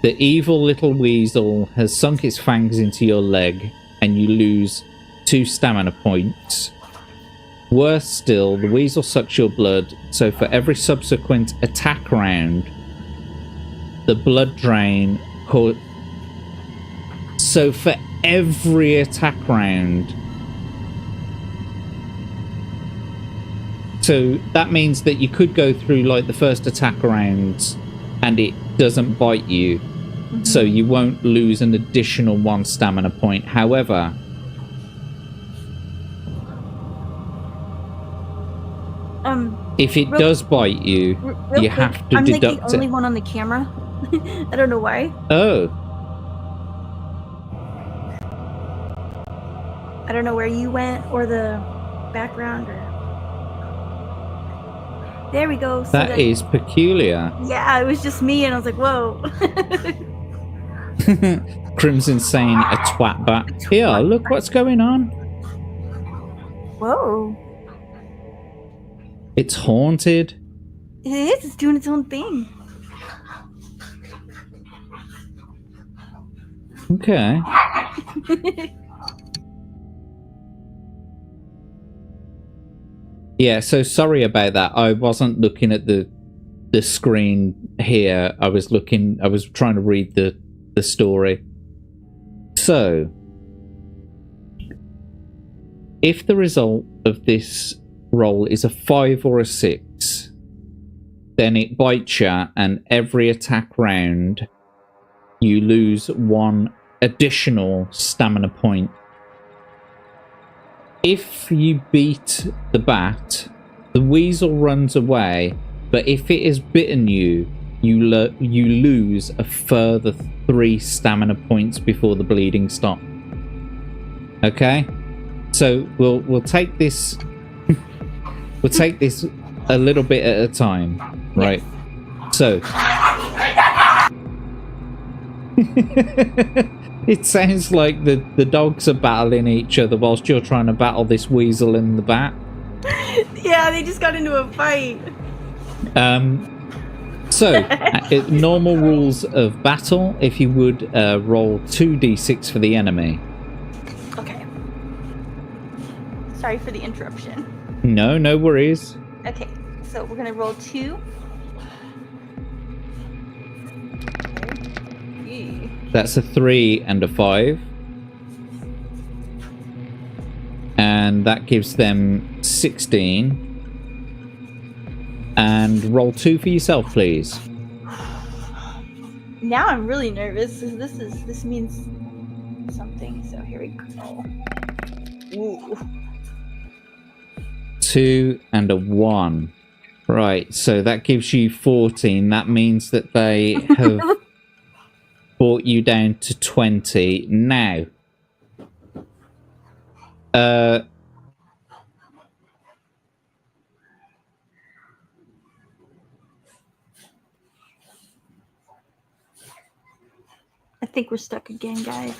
The evil little weasel has sunk its fangs into your leg and you lose 2 stamina points. Worse still, the weasel sucks your blood, so for every subsequent attack round, the blood drain... So for every attack round... So that means that you could go through like the first attack rounds and it doesn't bite you. So you won't lose an additional 1 stamina point. However, if it does bite you, you have to deduct it. I'm like the only one on the camera. I don't know why. Oh. I don't know where you went or the background or... There we go. So that is peculiar. Yeah, it was just me and I was like, whoa. Crimson saying a twat bat. Here, look what's going on. Whoa. It's haunted. It is. It's doing its own thing. Okay. Yeah, so sorry about that. I wasn't looking at the screen here. I was trying to read the story. So, if the result of this roll is a 5 or a 6, then it bites you, and every attack round you lose 1 additional stamina point. If you beat the bat, the weasel runs away, but if it has bitten you, you lose a further 3 stamina points before the bleeding stops. Okay? So we'll take this we'll take this a little bit at a time, right? Yes. So it sounds like the dogs are battling each other whilst you're trying to battle this weasel and the bat. Yeah, they just got into a fight. So, normal rules of battle, if you would roll 2d6 for the enemy. Okay. Sorry for the interruption. No worries. Okay, so we're going to roll 2. That's a 3 and a 5. And that gives them 16. And roll 2 for yourself, please. Now I'm really nervous. This means something. So here we go. Ooh. 2 and a 1. Right, so that gives you 14. That means that they have brought you down to 20. Now, I think we're stuck again, guys.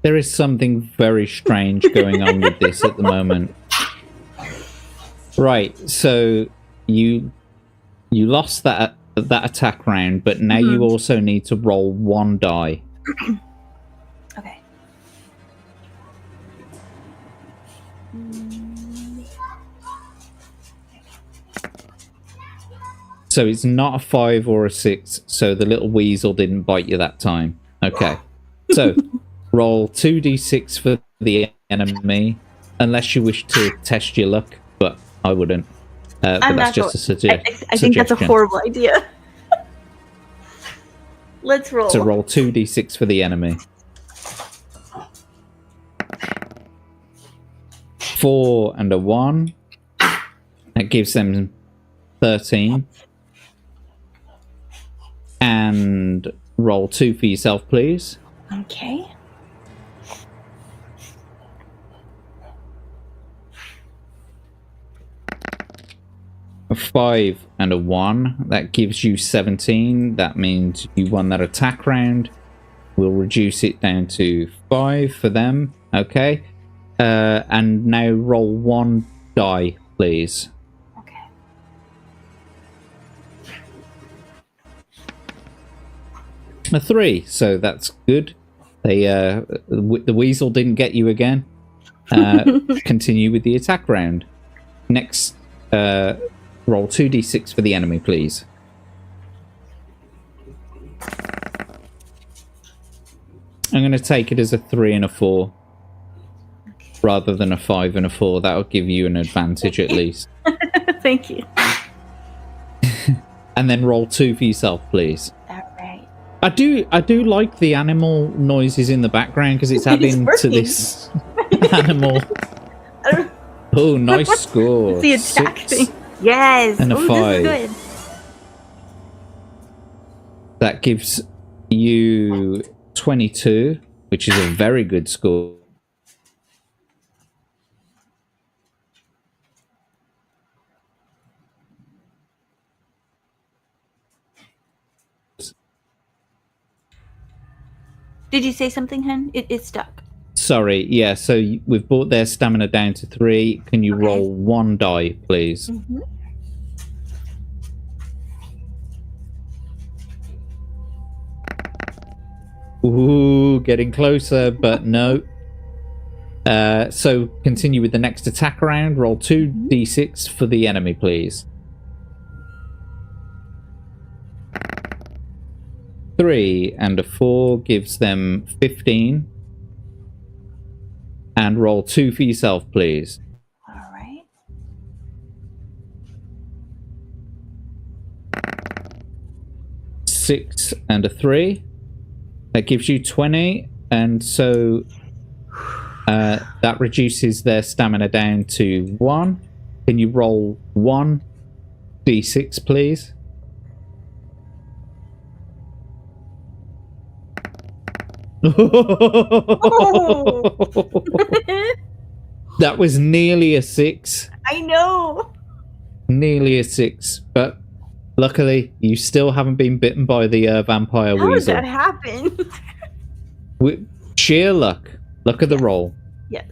there is something very strange going on with this at the moment. Right, so you lost that attack round, but now you also need to roll 1 die. Okay. So it's not a 5 or a 6, so the little weasel didn't bite you that time. Okay. So roll 2d6 for the enemy, unless you wish to test your luck, but I wouldn't. But that's just a suggestion. I think that's a horrible idea. Let's roll. So roll 2d6 for the enemy. 4 and a 1. That gives them 13. And roll 2 for yourself, please. Okay. A 5 and a 1. That gives you 17. That means you won that attack round. We'll reduce it down to 5 for them. Okay. And now roll 1 die, please. Okay. A 3. So that's good. They the weasel didn't get you again. Continue with the attack round. Next, roll 2d6 for the enemy, please. I'm going to take it as a 3 and a 4 rather than a 5 and a 4. That'll give you an advantage at least. Thank you. And then roll 2 for yourself, please. All right. I do like the animal noises in the background because it's adding to this animal. Oh, nice score. The attack 6. thing. Yes. And a 5. This is good. That gives you 22, which is a very good score. Did you say something, Hen? It's stuck. Sorry, yeah, so we've brought their stamina down to 3. Can you roll 1 die, please? Mm-hmm. Ooh, getting closer, but no. So continue with the next attack round. Roll 2d6 for the enemy, please. 3 and a 4 gives them 15. And roll 2 for yourself, please. All right. 6 and a 3. That gives you 20. And so that reduces their stamina down to 1. Can you roll 1 d6, please? That was nearly a 6. I know. Nearly a 6, but luckily you still haven't been bitten by the vampire How weasel. did that happen? Sheer luck. Luck of the roll. Yes.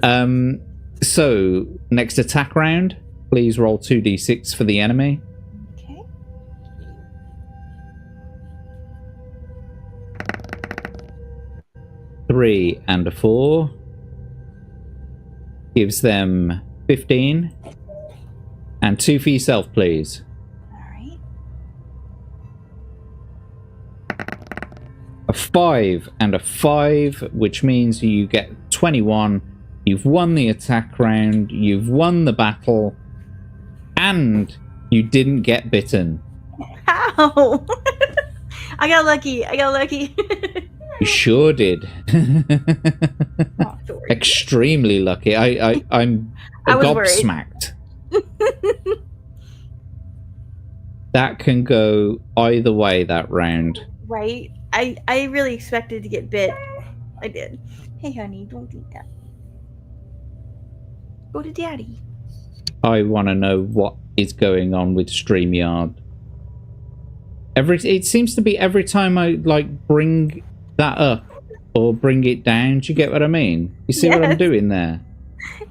So next attack round, please roll 2d6 for the enemy. Okay. 3 and a 4 gives them 15. And 2 for yourself, please. All right. A 5 and a 5, which means you get 21. You've won the attack round, you've won the battle, and You didn't get bitten. How? I got lucky. You sure did. Oh, Extremely lucky. I'm gobsmacked. That can go either way that round. Right? I really expected to get bit. I did. Hey, honey, don't do that. Go to daddy. I want to know what is going on with StreamYard. It seems to be every time I bring that up or bring it down. Do you get what I mean? You see what I'm doing there?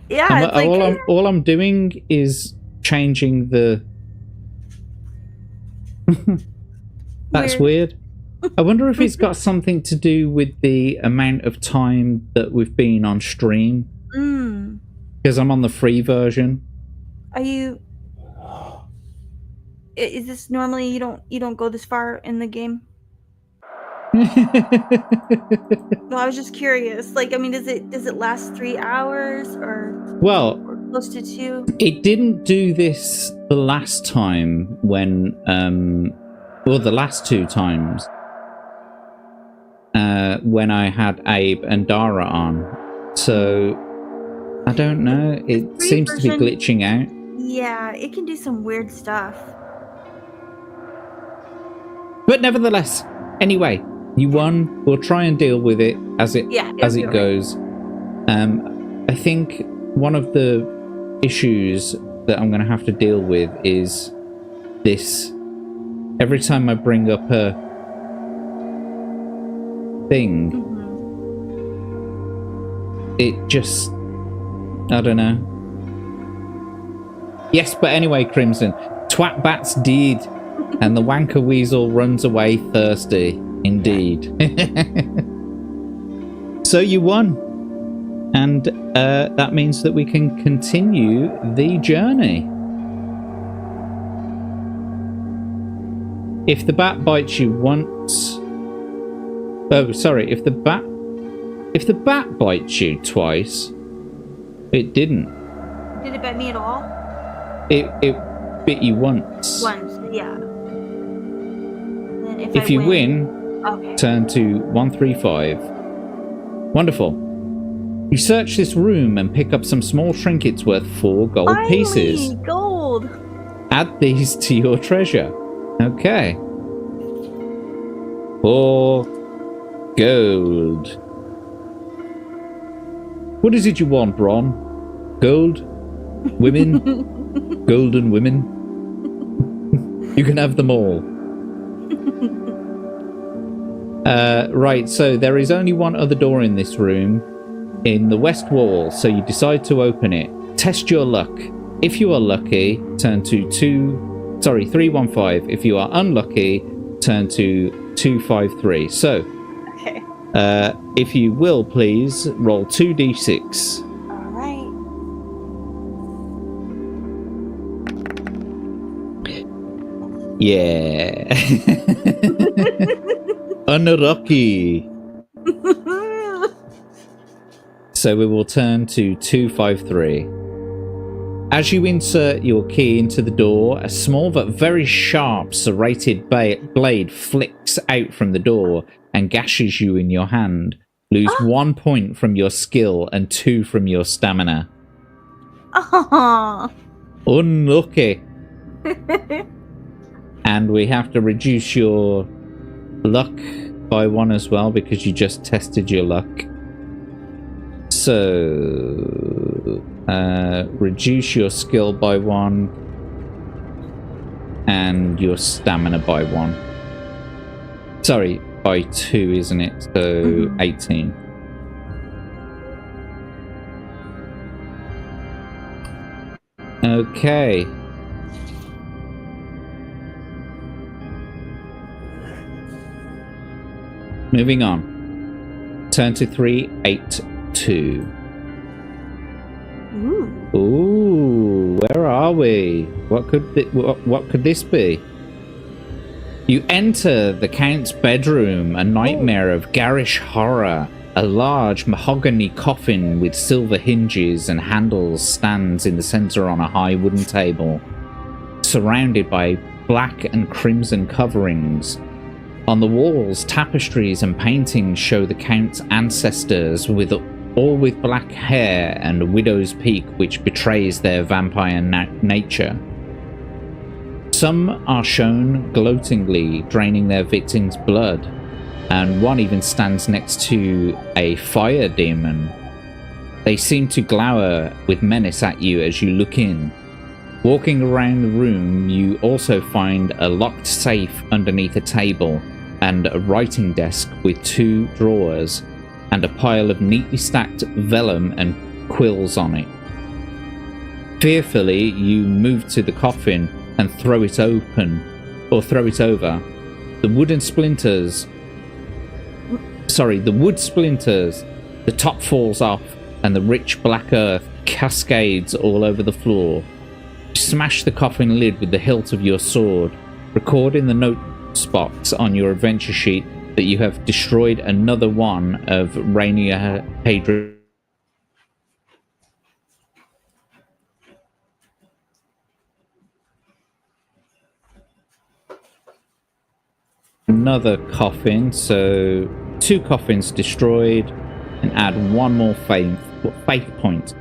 Yeah. All I'm doing is changing the. That's weird. I wonder if it's got something to do with the amount of time that we've been on stream. Because I'm on the free version. Are you? Is this normally you don't go this far in the game? No, I was just curious. Like, I mean, does it last 3 hours or close to 2? It didn't do this the last time when the last 2 times when I had Abe and Dara on. So I don't know. It seems to be glitching out. Yeah, it can do some weird stuff. But nevertheless, anyway, you won. We'll try and deal with it as it goes. I think one of the issues that I'm going to have to deal with is this. Every time I bring up a thing, it just, I don't know. Yes, but anyway, Crimson, twat bats deed. And the wanker weasel runs away thirsty, indeed. So you won. And that means that we can continue the journey. If the bat bites you once... Oh, sorry, if the bat bites you twice, it didn't. Did it bite me at all? It bit you once. Once, yeah. If you win, turn to 135. Wonderful. You search this room and pick up some small trinkets worth 4 gold pieces. Gold! Add these to your treasure. Okay. 4 gold. What is it you want, Bron? Gold? Women? Golden women? You can have them all. Right, so there is only one other door in this room, in the west wall, so you decide to open it. Test your luck. If you are lucky, turn to 315. If you are unlucky, turn to 253. So, if you will, please, roll 2d6. All right. Yeah. Unlucky. So we will turn to 253. As you insert your key into the door, a small but very sharp serrated blade flicks out from the door and gashes you in your hand. Lose 1 point from your skill and 2 from your stamina. Aww. Unlucky. And we have to reduce your luck by 1 as well because you just tested your luck. So reduce your skill by 1 and your stamina by 1. Sorry, by 2, isn't it? So 18. Okay. Moving on. Turn to 382. Ooh, where are we? What could this be? You enter the Count's bedroom, a nightmare of garish horror. A large mahogany coffin with silver hinges and handles stands in the center on a high wooden table. surrounded by black and crimson coverings. On the walls, tapestries and paintings show the Count's ancestors, all with black hair and a widow's peak, which betrays their vampire nature. Some are shown gloatingly draining their victims' blood, and one even stands next to a fire demon. They seem to glower with menace at you as you look in. Walking around the room, you also find a locked safe underneath a table and a writing desk with 2 drawers and a pile of neatly stacked vellum and quills on it. Fearfully, you move to the coffin and throw it over. The wood splinters, the top falls off and the rich black earth cascades all over the floor. You smash the coffin lid with the hilt of your sword, record in the notes box on your adventure sheet that you have destroyed another one of Rainier Hadrian's another coffin, so 2 coffins destroyed, and add 1 more faith point. So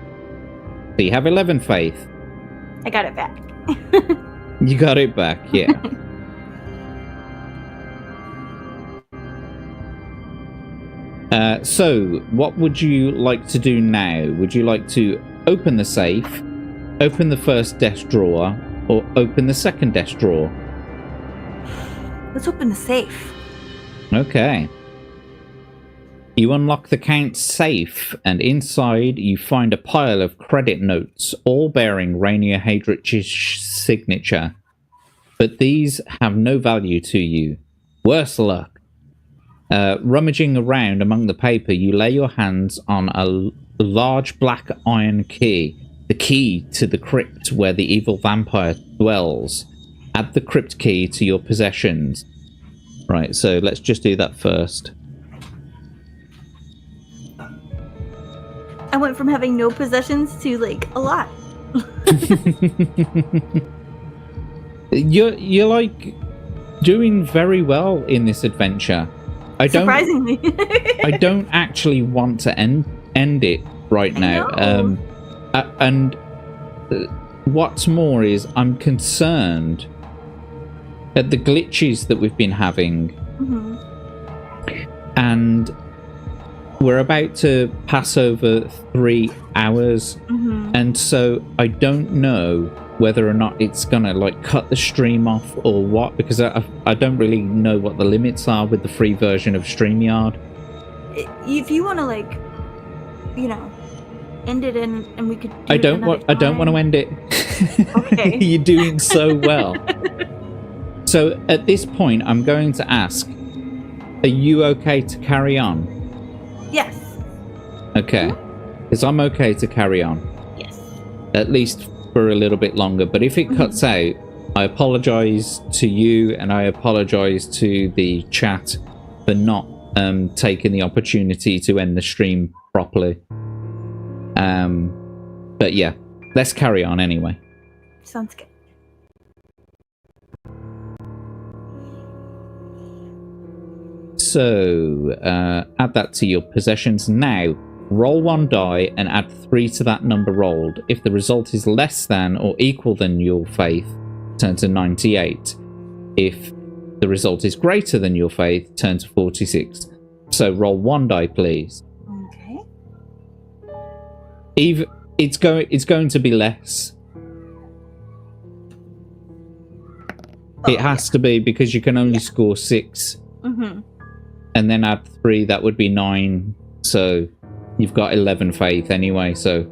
you have 11 faith. I got it back. You got it back, yeah. So what would you like to do now? Would you like to open the safe, open the first desk drawer, or open the second desk drawer? Let's open the safe. Okay. You unlock the Count's safe, and inside you find a pile of credit notes, all bearing Rainier Hadrich's signature. But these have no value to you. Worse luck. Rummaging around among the paper, you lay your hands on a large black iron key, the key to the crypt where the evil vampire dwells. Add the crypt key to your possessions. Right, so let's just do that first. I went from having no possessions to, like, a lot. You're like doing very well in this adventure. Surprisingly. I don't actually want to end it right now. And what's more is I'm concerned at the glitches that we've been having. Mm-hmm. And we're about to pass over 3 hours. Mm-hmm. And so I don't know whether or not it's gonna like cut the stream off or what, because I don't really know what the limits are with the free version of StreamYard. If you want to, like, you know, end it and we could do I don't want to end it. Okay. You're doing so well. So at this point I'm going to ask, are you okay to carry on? Yes. Okay. Because I'm okay to carry on. Yes. At least for a little bit longer, but if it cuts out, I apologize to you and I apologize to the chat for not taking the opportunity to end the stream properly. But yeah, let's carry on anyway. Sounds good. So add that to your possessions now. Roll 1 die and add 3 to that number rolled. If the result is less than or equal than your faith, turn to 98. If the result is greater than your faith, turn to 46. So roll 1 die, please. Okay. It's going to be less. It has to be, because you can only score 6. Mm-hmm. And then add 3, that would be 9. So you've got 11 faith anyway. So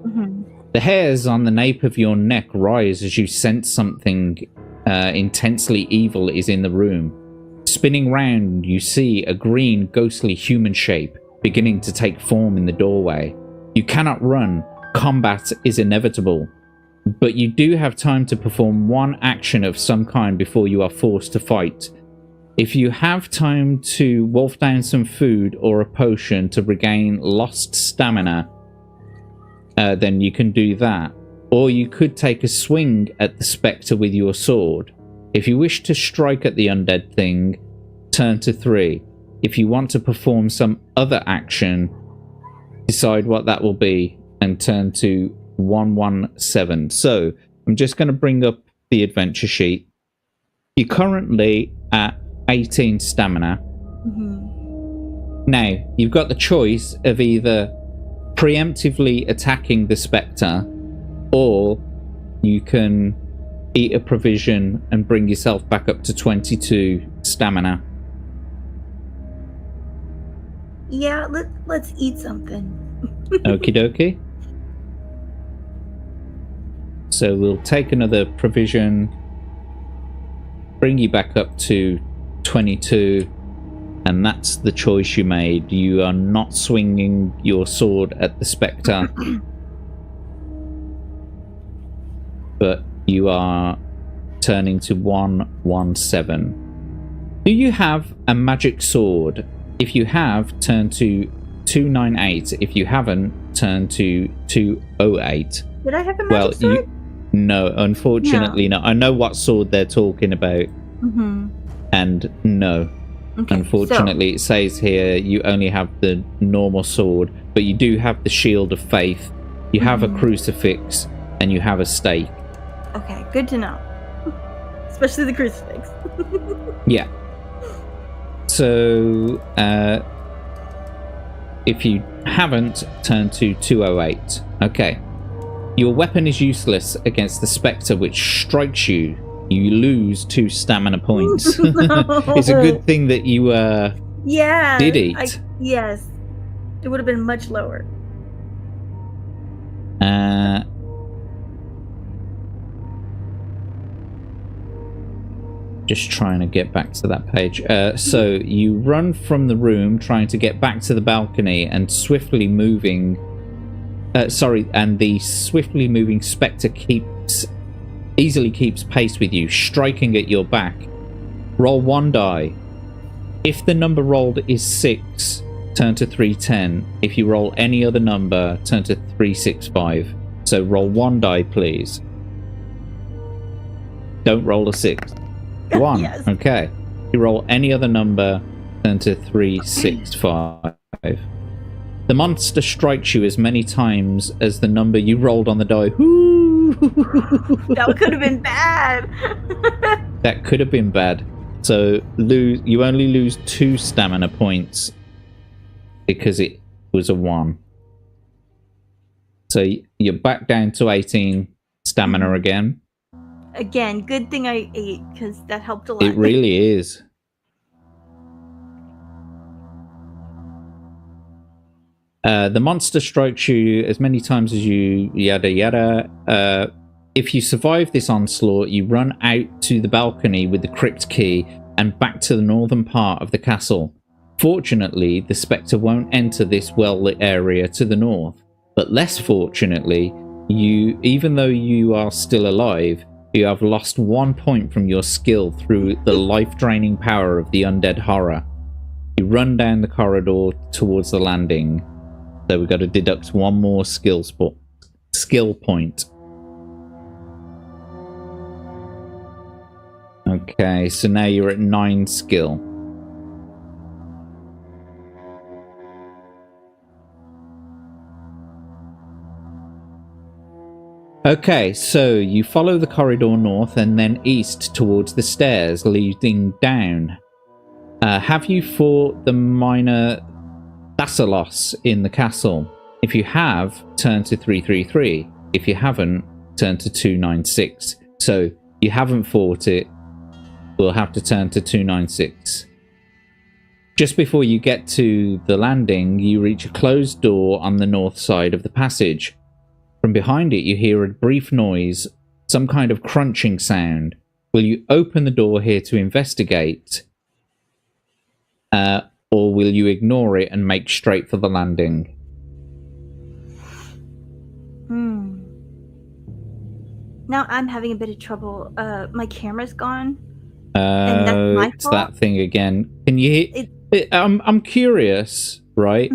the hairs on the nape of your neck rise as you sense something intensely evil is in the room. Spinning round, you see a green, ghostly human shape beginning to take form in the doorway. You cannot run. Combat is inevitable. But you do have time to perform 1 action of some kind before you are forced to fight. If you have time to wolf down some food or a potion to regain lost stamina, then you can do that. Or you could take a swing at the spectre with your sword. If you wish to strike at the undead thing, turn to 3. If you want to perform some other action, decide what that will be and turn to 117. So I'm just going to bring up the adventure sheet. You're currently at 18 stamina. Now, you've got the choice of either preemptively attacking the spectre, or you can eat a provision and bring yourself back up to 22 stamina. Yeah, let's eat something. Okie dokie. So we'll take another provision, bring you back up to 22, and that's the choice you made. You are not swinging your sword at the spectre, but you are turning to 117. Do you have a magic sword? If you have, turn to 298. If you haven't, turn to 208. Did I have a magic sword? No, unfortunately not. I know what sword they're talking about. And no. Okay, unfortunately, it says here you only have the normal sword, but you do have the shield of faith. You have a crucifix, and you have a stake. Okay, good to know. Especially the crucifix. Yeah. So, if you haven't, turn to 208. Okay. Your weapon is useless against the spectre which strikes you. You lose 2 stamina points. No. It's a good thing that you did eat. Yes. It would have been much lower. Just trying to get back to that page. So you run from the room trying to get back to the balcony, and the swiftly moving spectre easily keeps pace with you, striking at your back. Roll 1 die. If the number rolled is 6, turn to 310. If you roll any other number, turn to 365. So roll 1 die, please. Don't roll a 6. 1. Yes. Okay. If you roll any other number, turn to 365. The monster strikes you as many times as the number you rolled on the die. That could have been bad. That could have been bad. So you only lose 2 stamina points because it was a 1. So you're back down to 18 stamina again. Again, good thing I ate, because that helped a lot. It really is. The monster strikes you as many times as you yada yada. If you survive this onslaught, you run out to the balcony with the crypt key and back to the northern part of the castle. Fortunately, the spectre won't enter this well-lit area to the north. But less fortunately, even though you are still alive, you have lost 1 point from your skill through the life-draining power of the undead horror. You run down the corridor towards the landing. So we've got to deduct 1 more skill point. Okay, so now you're at 9 skill. Okay, so you follow the corridor north and then east towards the stairs leading down. Have you fought the minor Thassalos in the castle? If you have, turn to 333. If you haven't, turn to 296. So you haven't fought it. We'll have to turn to 296. Just before you get to the landing, you reach a closed door on the north side of the passage. From behind it, you hear a brief noise, some kind of crunching sound. Will you open the door here to investigate? Or will you ignore it and make straight for the landing? Now I'm having a bit of trouble. My camera's gone. And that's my it's fault? that thing again. Can you hear? I'm curious, right?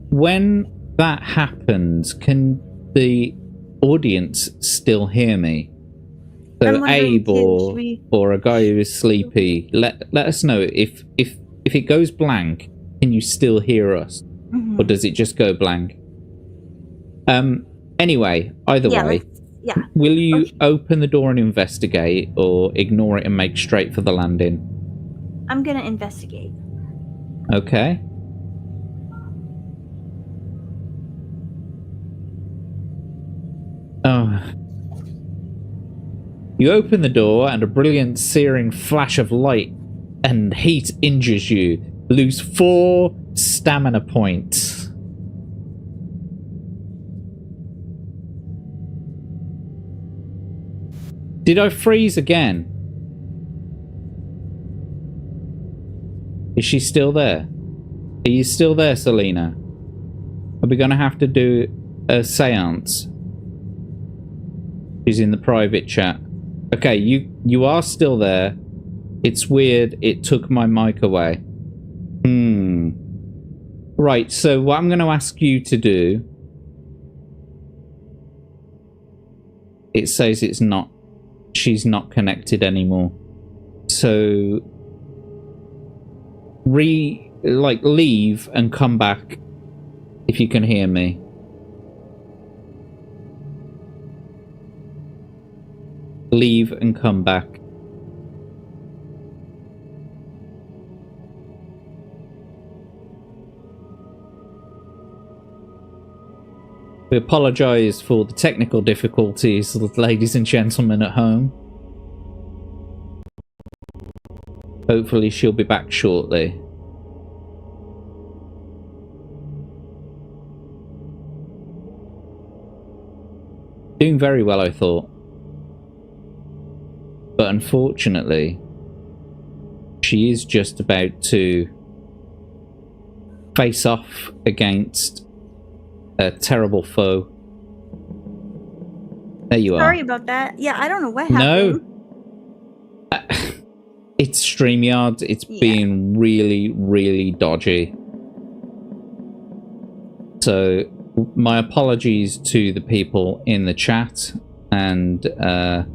When that happens, can the audience still hear me? I'm So wondering Abe too, or a guy who is sleepy, let us know if it goes blank, can you still hear us? Mhm. Or does it just go blank? Anyway, either way, will you open the door and investigate, or ignore it and make straight for the landing? I'm gonna investigate. Okay. Oh. You open the door and a brilliant searing flash of light and heat injures you. Lose 4 stamina points. Did I freeze again? Is she still there? Are you still there, Selena? Are we going to have to do a seance? She's in the private chat. Okay, you are still there. It's weird. It took my mic away. Right, so what I'm going to ask you to do... It says it's not... She's not connected anymore. So... leave and come back if you can hear me. Leave and come back. We apologise for the technical difficulties, ladies and gentlemen at home. Hopefully she'll be back shortly. Doing very well, I thought. But unfortunately, she is just about to face off against a terrible foe. There you are. Sorry about that. Yeah, I don't know what happened. No. It's StreamYard. It's being really, really dodgy. So, my apologies to the people in the chat and to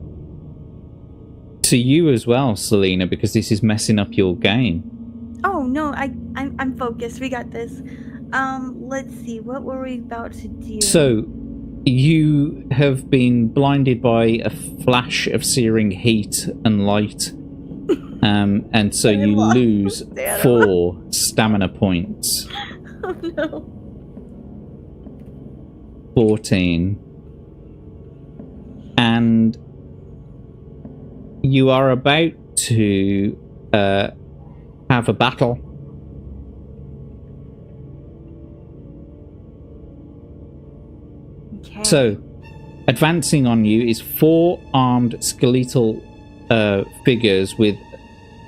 you as well, Selena, because this is messing up your game. Oh no, I'm focused. We got this. Let's see. What were we about to do? So, you have been blinded by a flash of searing heat and light. And so you lose 4 stamina points. Oh no. 14. And you are about to have a battle. Okay. So, advancing on you is 4 armed skeletal figures with...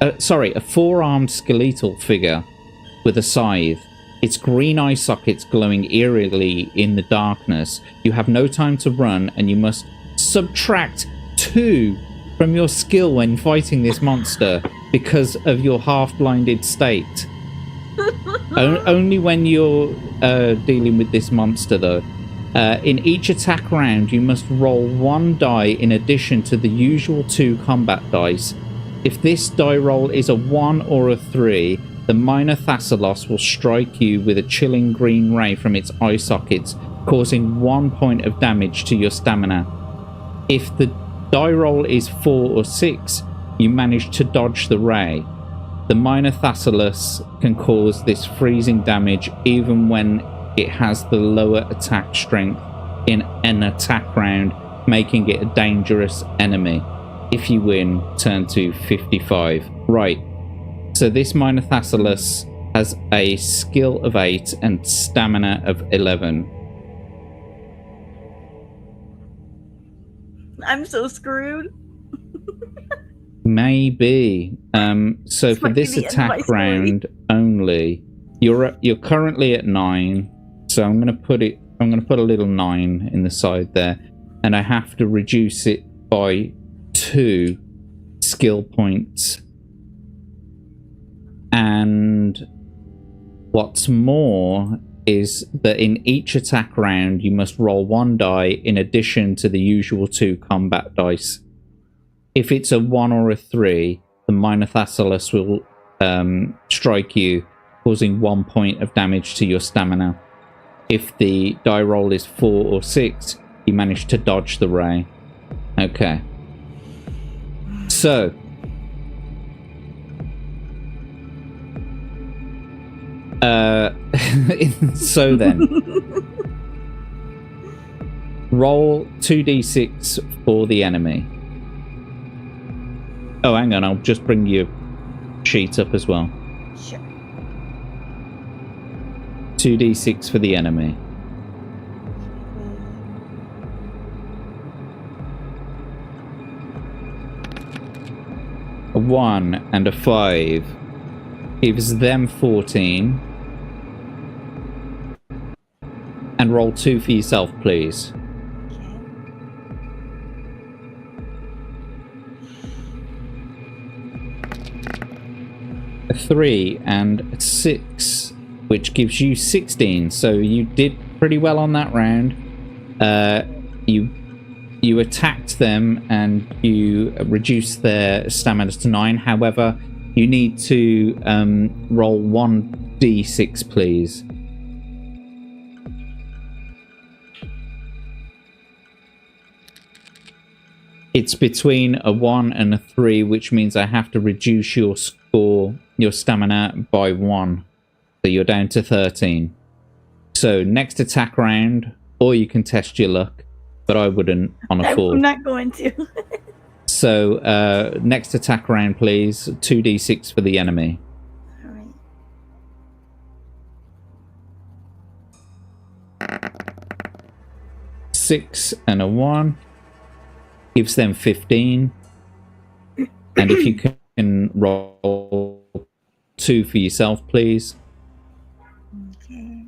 a 4-armed skeletal figure with a scythe. Its green eye sockets glowing eerily in the darkness. You have no time to run, and you must subtract 2 from your skill when fighting this monster because of your half-blinded state. Only when you're dealing with this monster, though. In each attack round, you must roll 1 die in addition to the usual 2 combat dice. If this die roll is a 1 or a 3, the minor Thassalos will strike you with a chilling green ray from its eye sockets, causing 1 point of damage to your stamina. If the die roll is 4 or 6, you manage to dodge the ray. The minor Thassalos can cause this freezing damage even when it has the lower attack strength in an attack round, making it a dangerous enemy. If you win, turn to 55. Right. So this minor Thassalos has a skill of 8 and stamina of 11. I'm so screwed. Maybe. So for this attack round only, you're currently at 9. So I'm gonna put a little 9 in the side there, and I have to reduce it by 2 skill points. And what's more is that in each attack round, you must roll 1 die in addition to the usual 2 combat dice. If it's a 1 or a 3, the Minor Thassalos will strike you, causing 1 point of damage to your stamina. If the die roll is 4 or 6, you manage to dodge the ray. Okay. So, so then, roll 2d6 for the enemy. Oh, hang on, I'll just bring your sheet up as well. Sure. 2d6 for the enemy. A 1 and a 5 gives them 14. And roll 2 for yourself, please. A 3 and a 6, which gives you 16. So you did pretty well on that round. You attacked them and you reduced their stamina to 9. However, you need to roll 1d6, please. It's between a 1 and a 3, which means I have to reduce your score, your stamina, by 1. So you're down to 13. So next attack round, or you can test your luck, but I wouldn't on a 4. I'm not going to. So next attack round, please. 2d6 for the enemy. All right. 6 and a 1 gives them 15. And if you can roll 2 for yourself, please. Okay.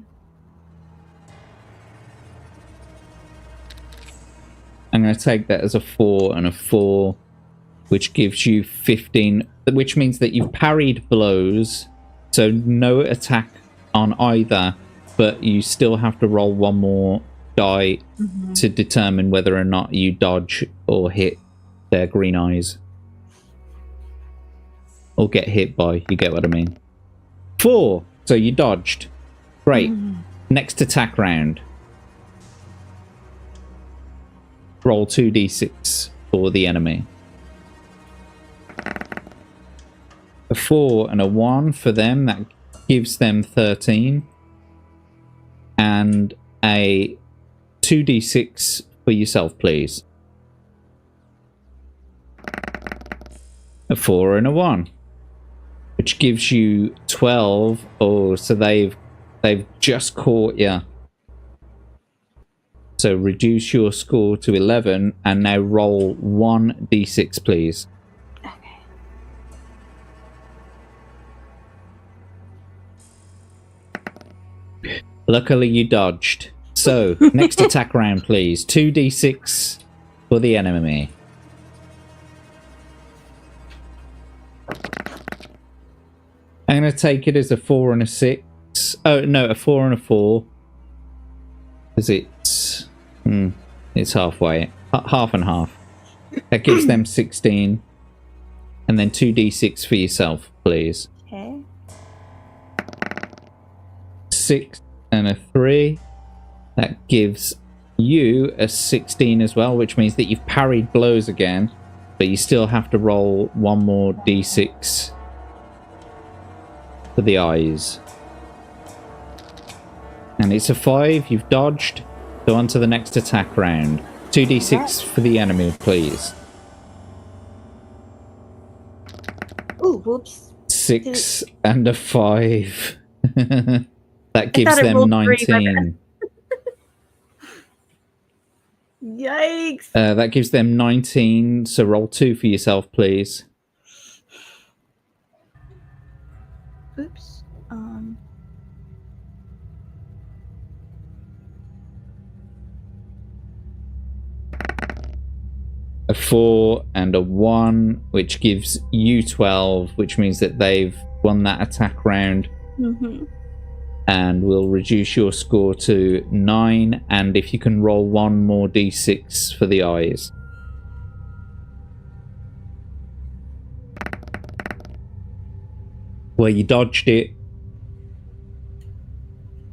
I'm going to take that as a 4 and a 4, which gives you 15, which means that you've parried blows, so no attack on either, but you still have to roll 1 more die to determine whether or not you dodge or hit their green eyes. Or get hit by, you get what I mean. 4, so you dodged. Great. Next attack round. Roll 2d6 for the enemy. A 4 and a 1 for them, that gives them 13. And a 2d6 for yourself, please. A 4 and a 1, which gives you 12. Oh, so they've just caught you. So reduce your score to 11 and now roll 1d6, please. Okay. Luckily you dodged. So next attack round, please. 2d6 for the enemy. I'm going to take it as a 4 and a 6. Oh, no, a 4 and a 4. Because it's halfway. Half and half. That gives them 16. And then 2d6 for yourself, please. Okay. 6 and a 3. That gives you a 16 as well, which means that you've parried blows again, but you still have to roll 1 more d6 for the eyes. And it's a 5, you've dodged. So on to the next attack round. 2d6 for the enemy, please. Ooh, whoops. 6 and a 5. That gives them 19. Yikes. That gives them 19, so roll 2 for yourself, please. Oops. A 4 and a 1, which gives you 12, which means that they've won that attack round. and we'll reduce your score to 9. And if you can roll 1 more d6 for the eyes. Well, you dodged it.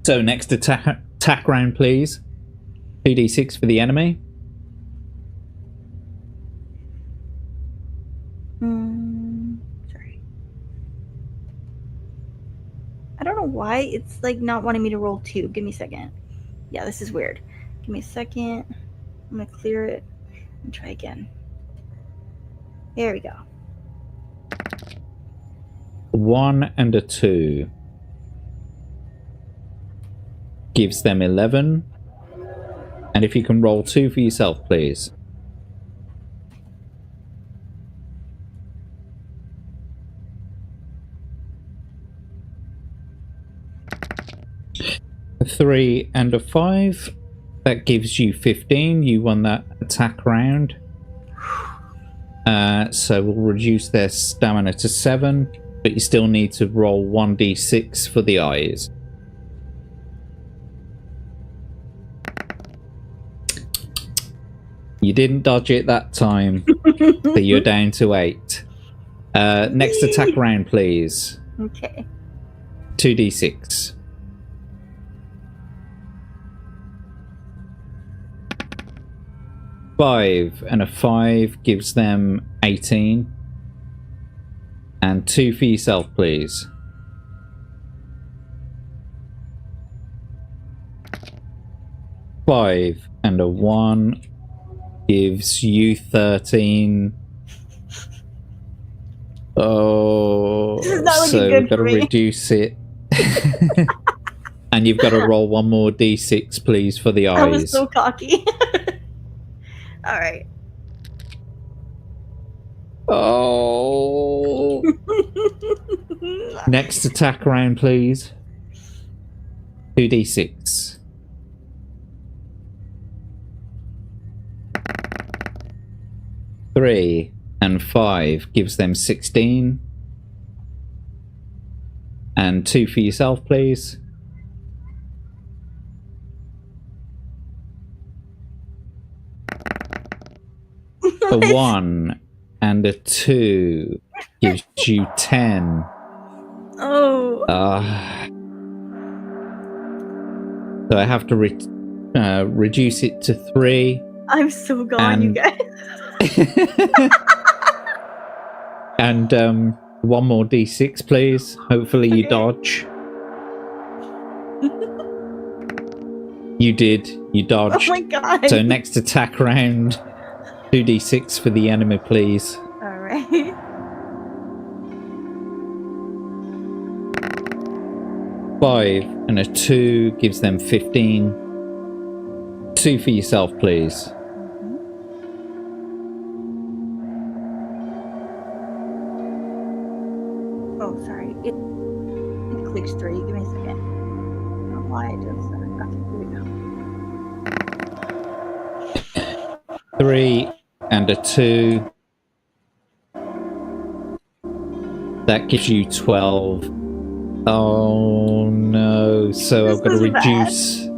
So next attack round, please. 2d6 for the enemy. Sorry. I don't know why it's like not wanting me to roll 2. Give me a second. Yeah, this is weird. Give me a second. I'm gonna clear it and try again. There we go. 1 and a 2 gives them 11. And if you can roll 2 for yourself, please. A 3 and a 5. That gives you 15. You won that attack round. So we'll reduce their stamina to 7. But you still need to roll 1d6 for the eyes. You didn't dodge it that time. So you're down to 8. Next attack round, please. Okay. 2d6. Five and a 5 gives them 18. And 2 for yourself, please. Five and a 1 gives you 13. Oh, this is not looking so good we've got to reduce it. And you've got to roll 1 more d6, please, for the eyes. I was so cocky. All right. Oh. Next attack round, please. 2d6. Three and 5 gives them 16. And 2 for yourself, please. A 1 and a 2 gives you 10. Oh. So I have to reduce it to 3. I'm so gone, you guys. And 1 more d6, please. Hopefully you dodge. You did. You dodged. Oh my god. So next attack round, 2d6 for the enemy, please. Alright. Five and a 2 gives them 15. 2 for yourself, please. Oh, sorry. It clicks 3. Give me a second. I don't know why it does that. Okay, here we go. 3 and a 2. That gives you 12. Oh no. So I've got to reduce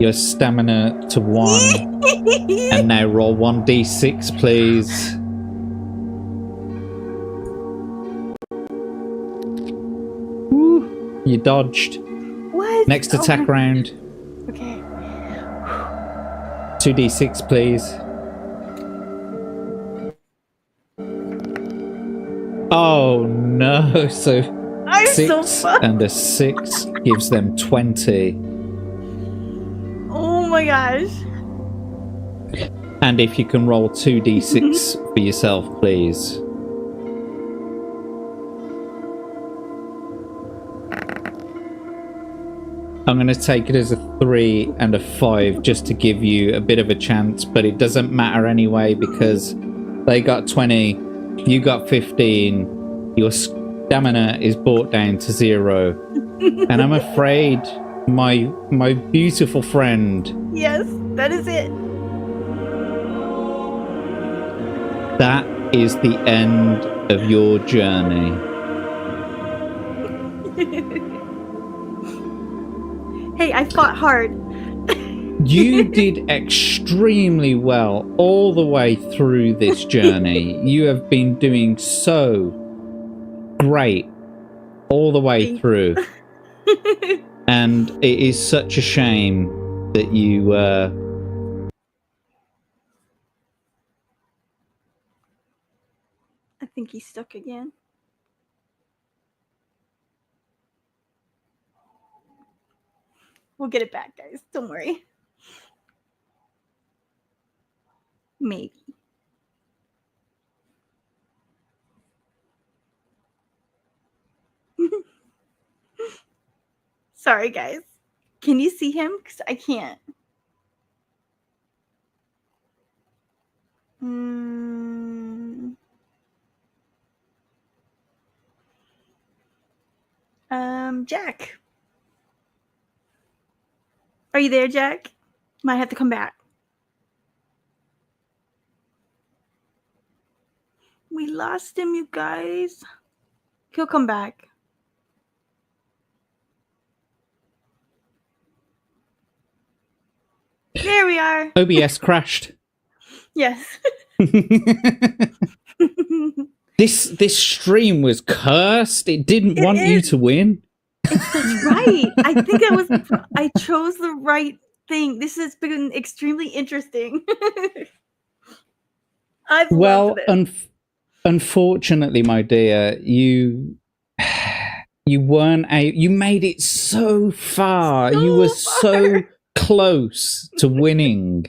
your stamina to 1. And now roll 1d6, please. Woo, you dodged. What? Next attack round. Okay. 2d6, please. Oh no, so I'm 6 so fucked. and a 6 gives them 20. Oh my gosh. And if you can roll 2d6 for yourself, please. I'm going to take it as a 3 and a 5 just to give you a bit of a chance, but it doesn't matter anyway because they got 20, you got 15, your stamina is brought down to 0. And I'm afraid my beautiful friend... Yes, that is it. That is the end of your journey. Hey, I fought hard. You did extremely well all the way through this journey. You have been doing so great all the way through. And it is such a shame that you I think he's stuck again. We'll get it back, guys. Don't worry. Maybe. Sorry, guys. Can you see him? Because I can't. Jack. Are you there, Jack? Might have to come back. We lost him, you guys. He'll come back. There we are. OBS crashed. Yes. This stream was cursed. It didn't want you to win. That's right. I think I chose the right thing. This has been extremely interesting. I've loved it. Unfortunately, my dear, you weren't you made it so far. You were so close to winning.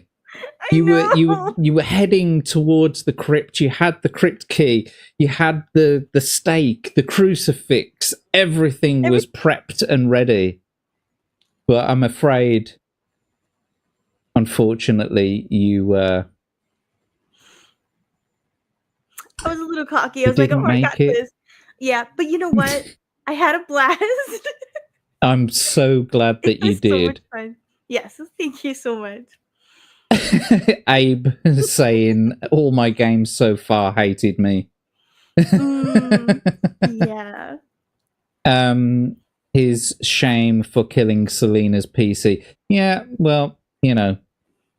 You were heading towards the crypt. You had the crypt key. You had the stake, the crucifix. Everything was prepped and ready. But I'm afraid, unfortunately, you I was a little cocky. I was like, "Oh, I got this." Yeah, but you know what? I had a blast. I'm so glad that you did. So much fun. Yes, thank you so much. Abe saying all my games so far hated me. Yeah. His shame for killing Selena's PC. Yeah, well, you know,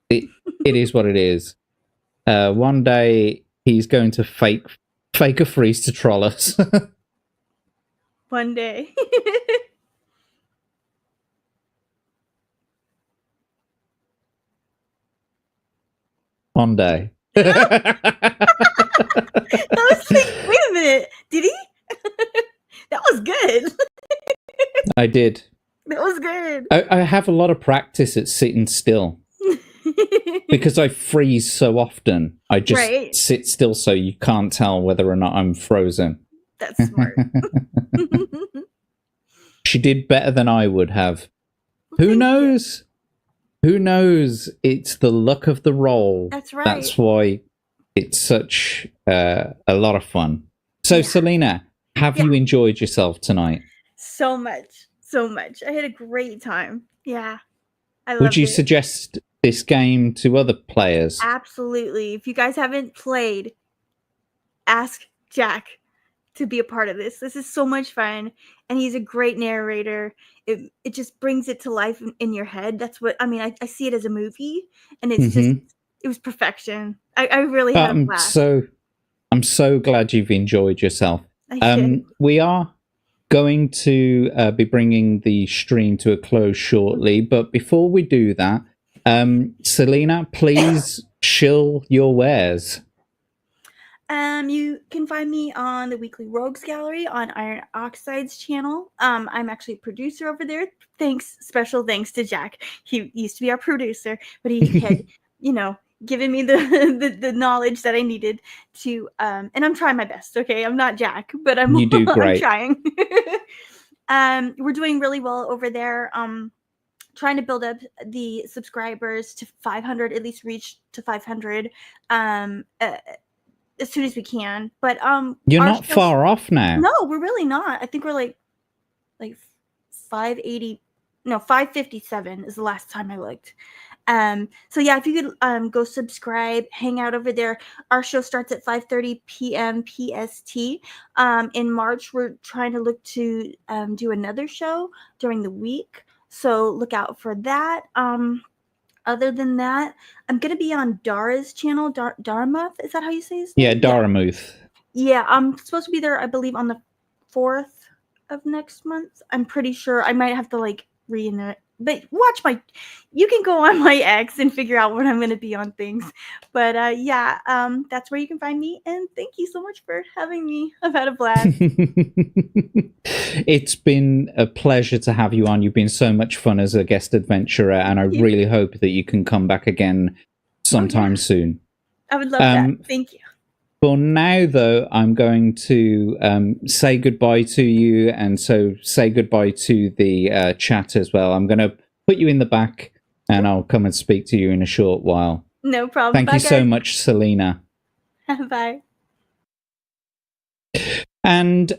it is what it is. One day he's going to fake a freeze to troll us. One day. One day. I was like, wait a minute. Did he? That was good. I did. That was good. I have a lot of practice at sitting still. Because I freeze so often. I just sit still so you can't tell whether or not I'm frozen. That's smart. She did better than I would have. Who knows? Who knows? It's the luck of the roll. That's right. That's why it's such a lot of fun. So, Selena, have you enjoyed yourself tonight? So much. So much. I had a great time. Yeah. I loved it. Would you suggest this game to other players? Absolutely. If you guys haven't played, ask Jack to be a part of this. This is so much fun, and he's a great narrator. It just brings it to life in your head. That's what I mean. I see it as a movie, and it's just it was perfection. I really had a blast. I'm so glad you've enjoyed yourself. I did. We are going to be bringing the stream to a close shortly, but before we do that, Selena, please shill your wares. You can find me on the Weekly Rogues Gallery on Iron Oxide's channel. I'm actually a producer over there. Special thanks to Jack. He used to be our producer, but he had, given me the knowledge that I needed to. And I'm trying my best. Okay, I'm not Jack, but you do great. I'm trying. We're doing really well over there. Trying to build up the subscribers to 500, at least reach to 500. As soon as we can, but you're not far off now. No, we're really not. I think we're like 580. No, 557 is the last time I looked. So yeah, if you could go subscribe, hang out over there. Our show starts at 5:30 p.m. PST. In March, we're trying to look to do another show during the week. So look out for that. Other than that, I'm gonna be on Dara's channel. Daramuth, is that how you say his name? Yeah, Daramuth. Yeah, I'm supposed to be there, I believe, on the 4th of next month. I'm pretty sure. I might have to like reenact, but you can go on my X and figure out when I'm going to be on things. But that's where you can find me. And thank you so much for having me. I've had a blast. It's been a pleasure to have you on. You've been so much fun as a guest adventurer, and I really hope that you can come back again sometime soon. I would love that. Thank you. For now, though, I'm going to say goodbye to you, and so say goodbye to the chat as well. I'm going to put you in the back, and I'll come and speak to you in a short while. No problem. Thank you so much, Selena. Bye. And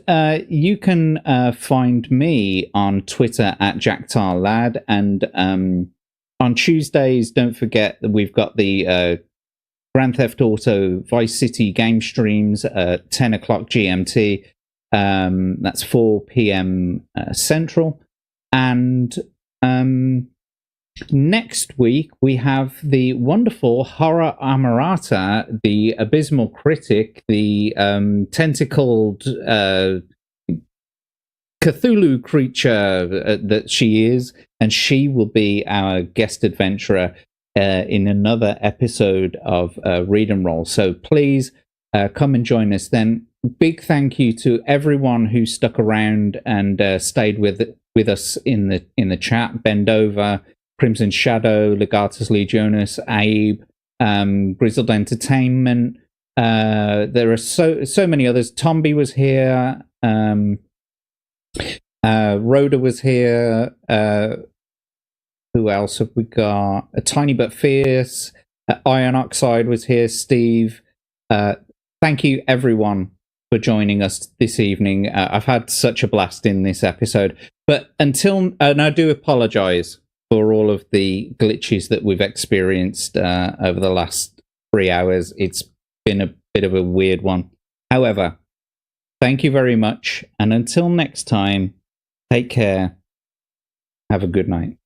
you can find me on Twitter at JackTarLad, and on Tuesdays, don't forget that we've got the Grand Theft Auto Vice City game streams at 10 o'clock GMT. That's 4 p.m. Central. And next week, we have the wonderful Horror Amarata, the abysmal critic, the tentacled Cthulhu creature that she is. And she will be our guest adventurer in another episode of Read and Roll. So please come and join us then. Big thank you to everyone who stuck around and stayed with us in the chat. Bendover, Crimson Shadow, Legatus Legionis, Abe, Grizzled Entertainment. There are so many others. Tomby was here. Rhoda was here. Who else have we got? A Tiny But Fierce. Iron Oxide was here. Steve. Thank you, everyone, for joining us this evening. I've had such a blast in this episode. But and I do apologize for all of the glitches that we've experienced over the last 3 hours. It's been a bit of a weird one. However, thank you very much. And until next time, take care. Have a good night.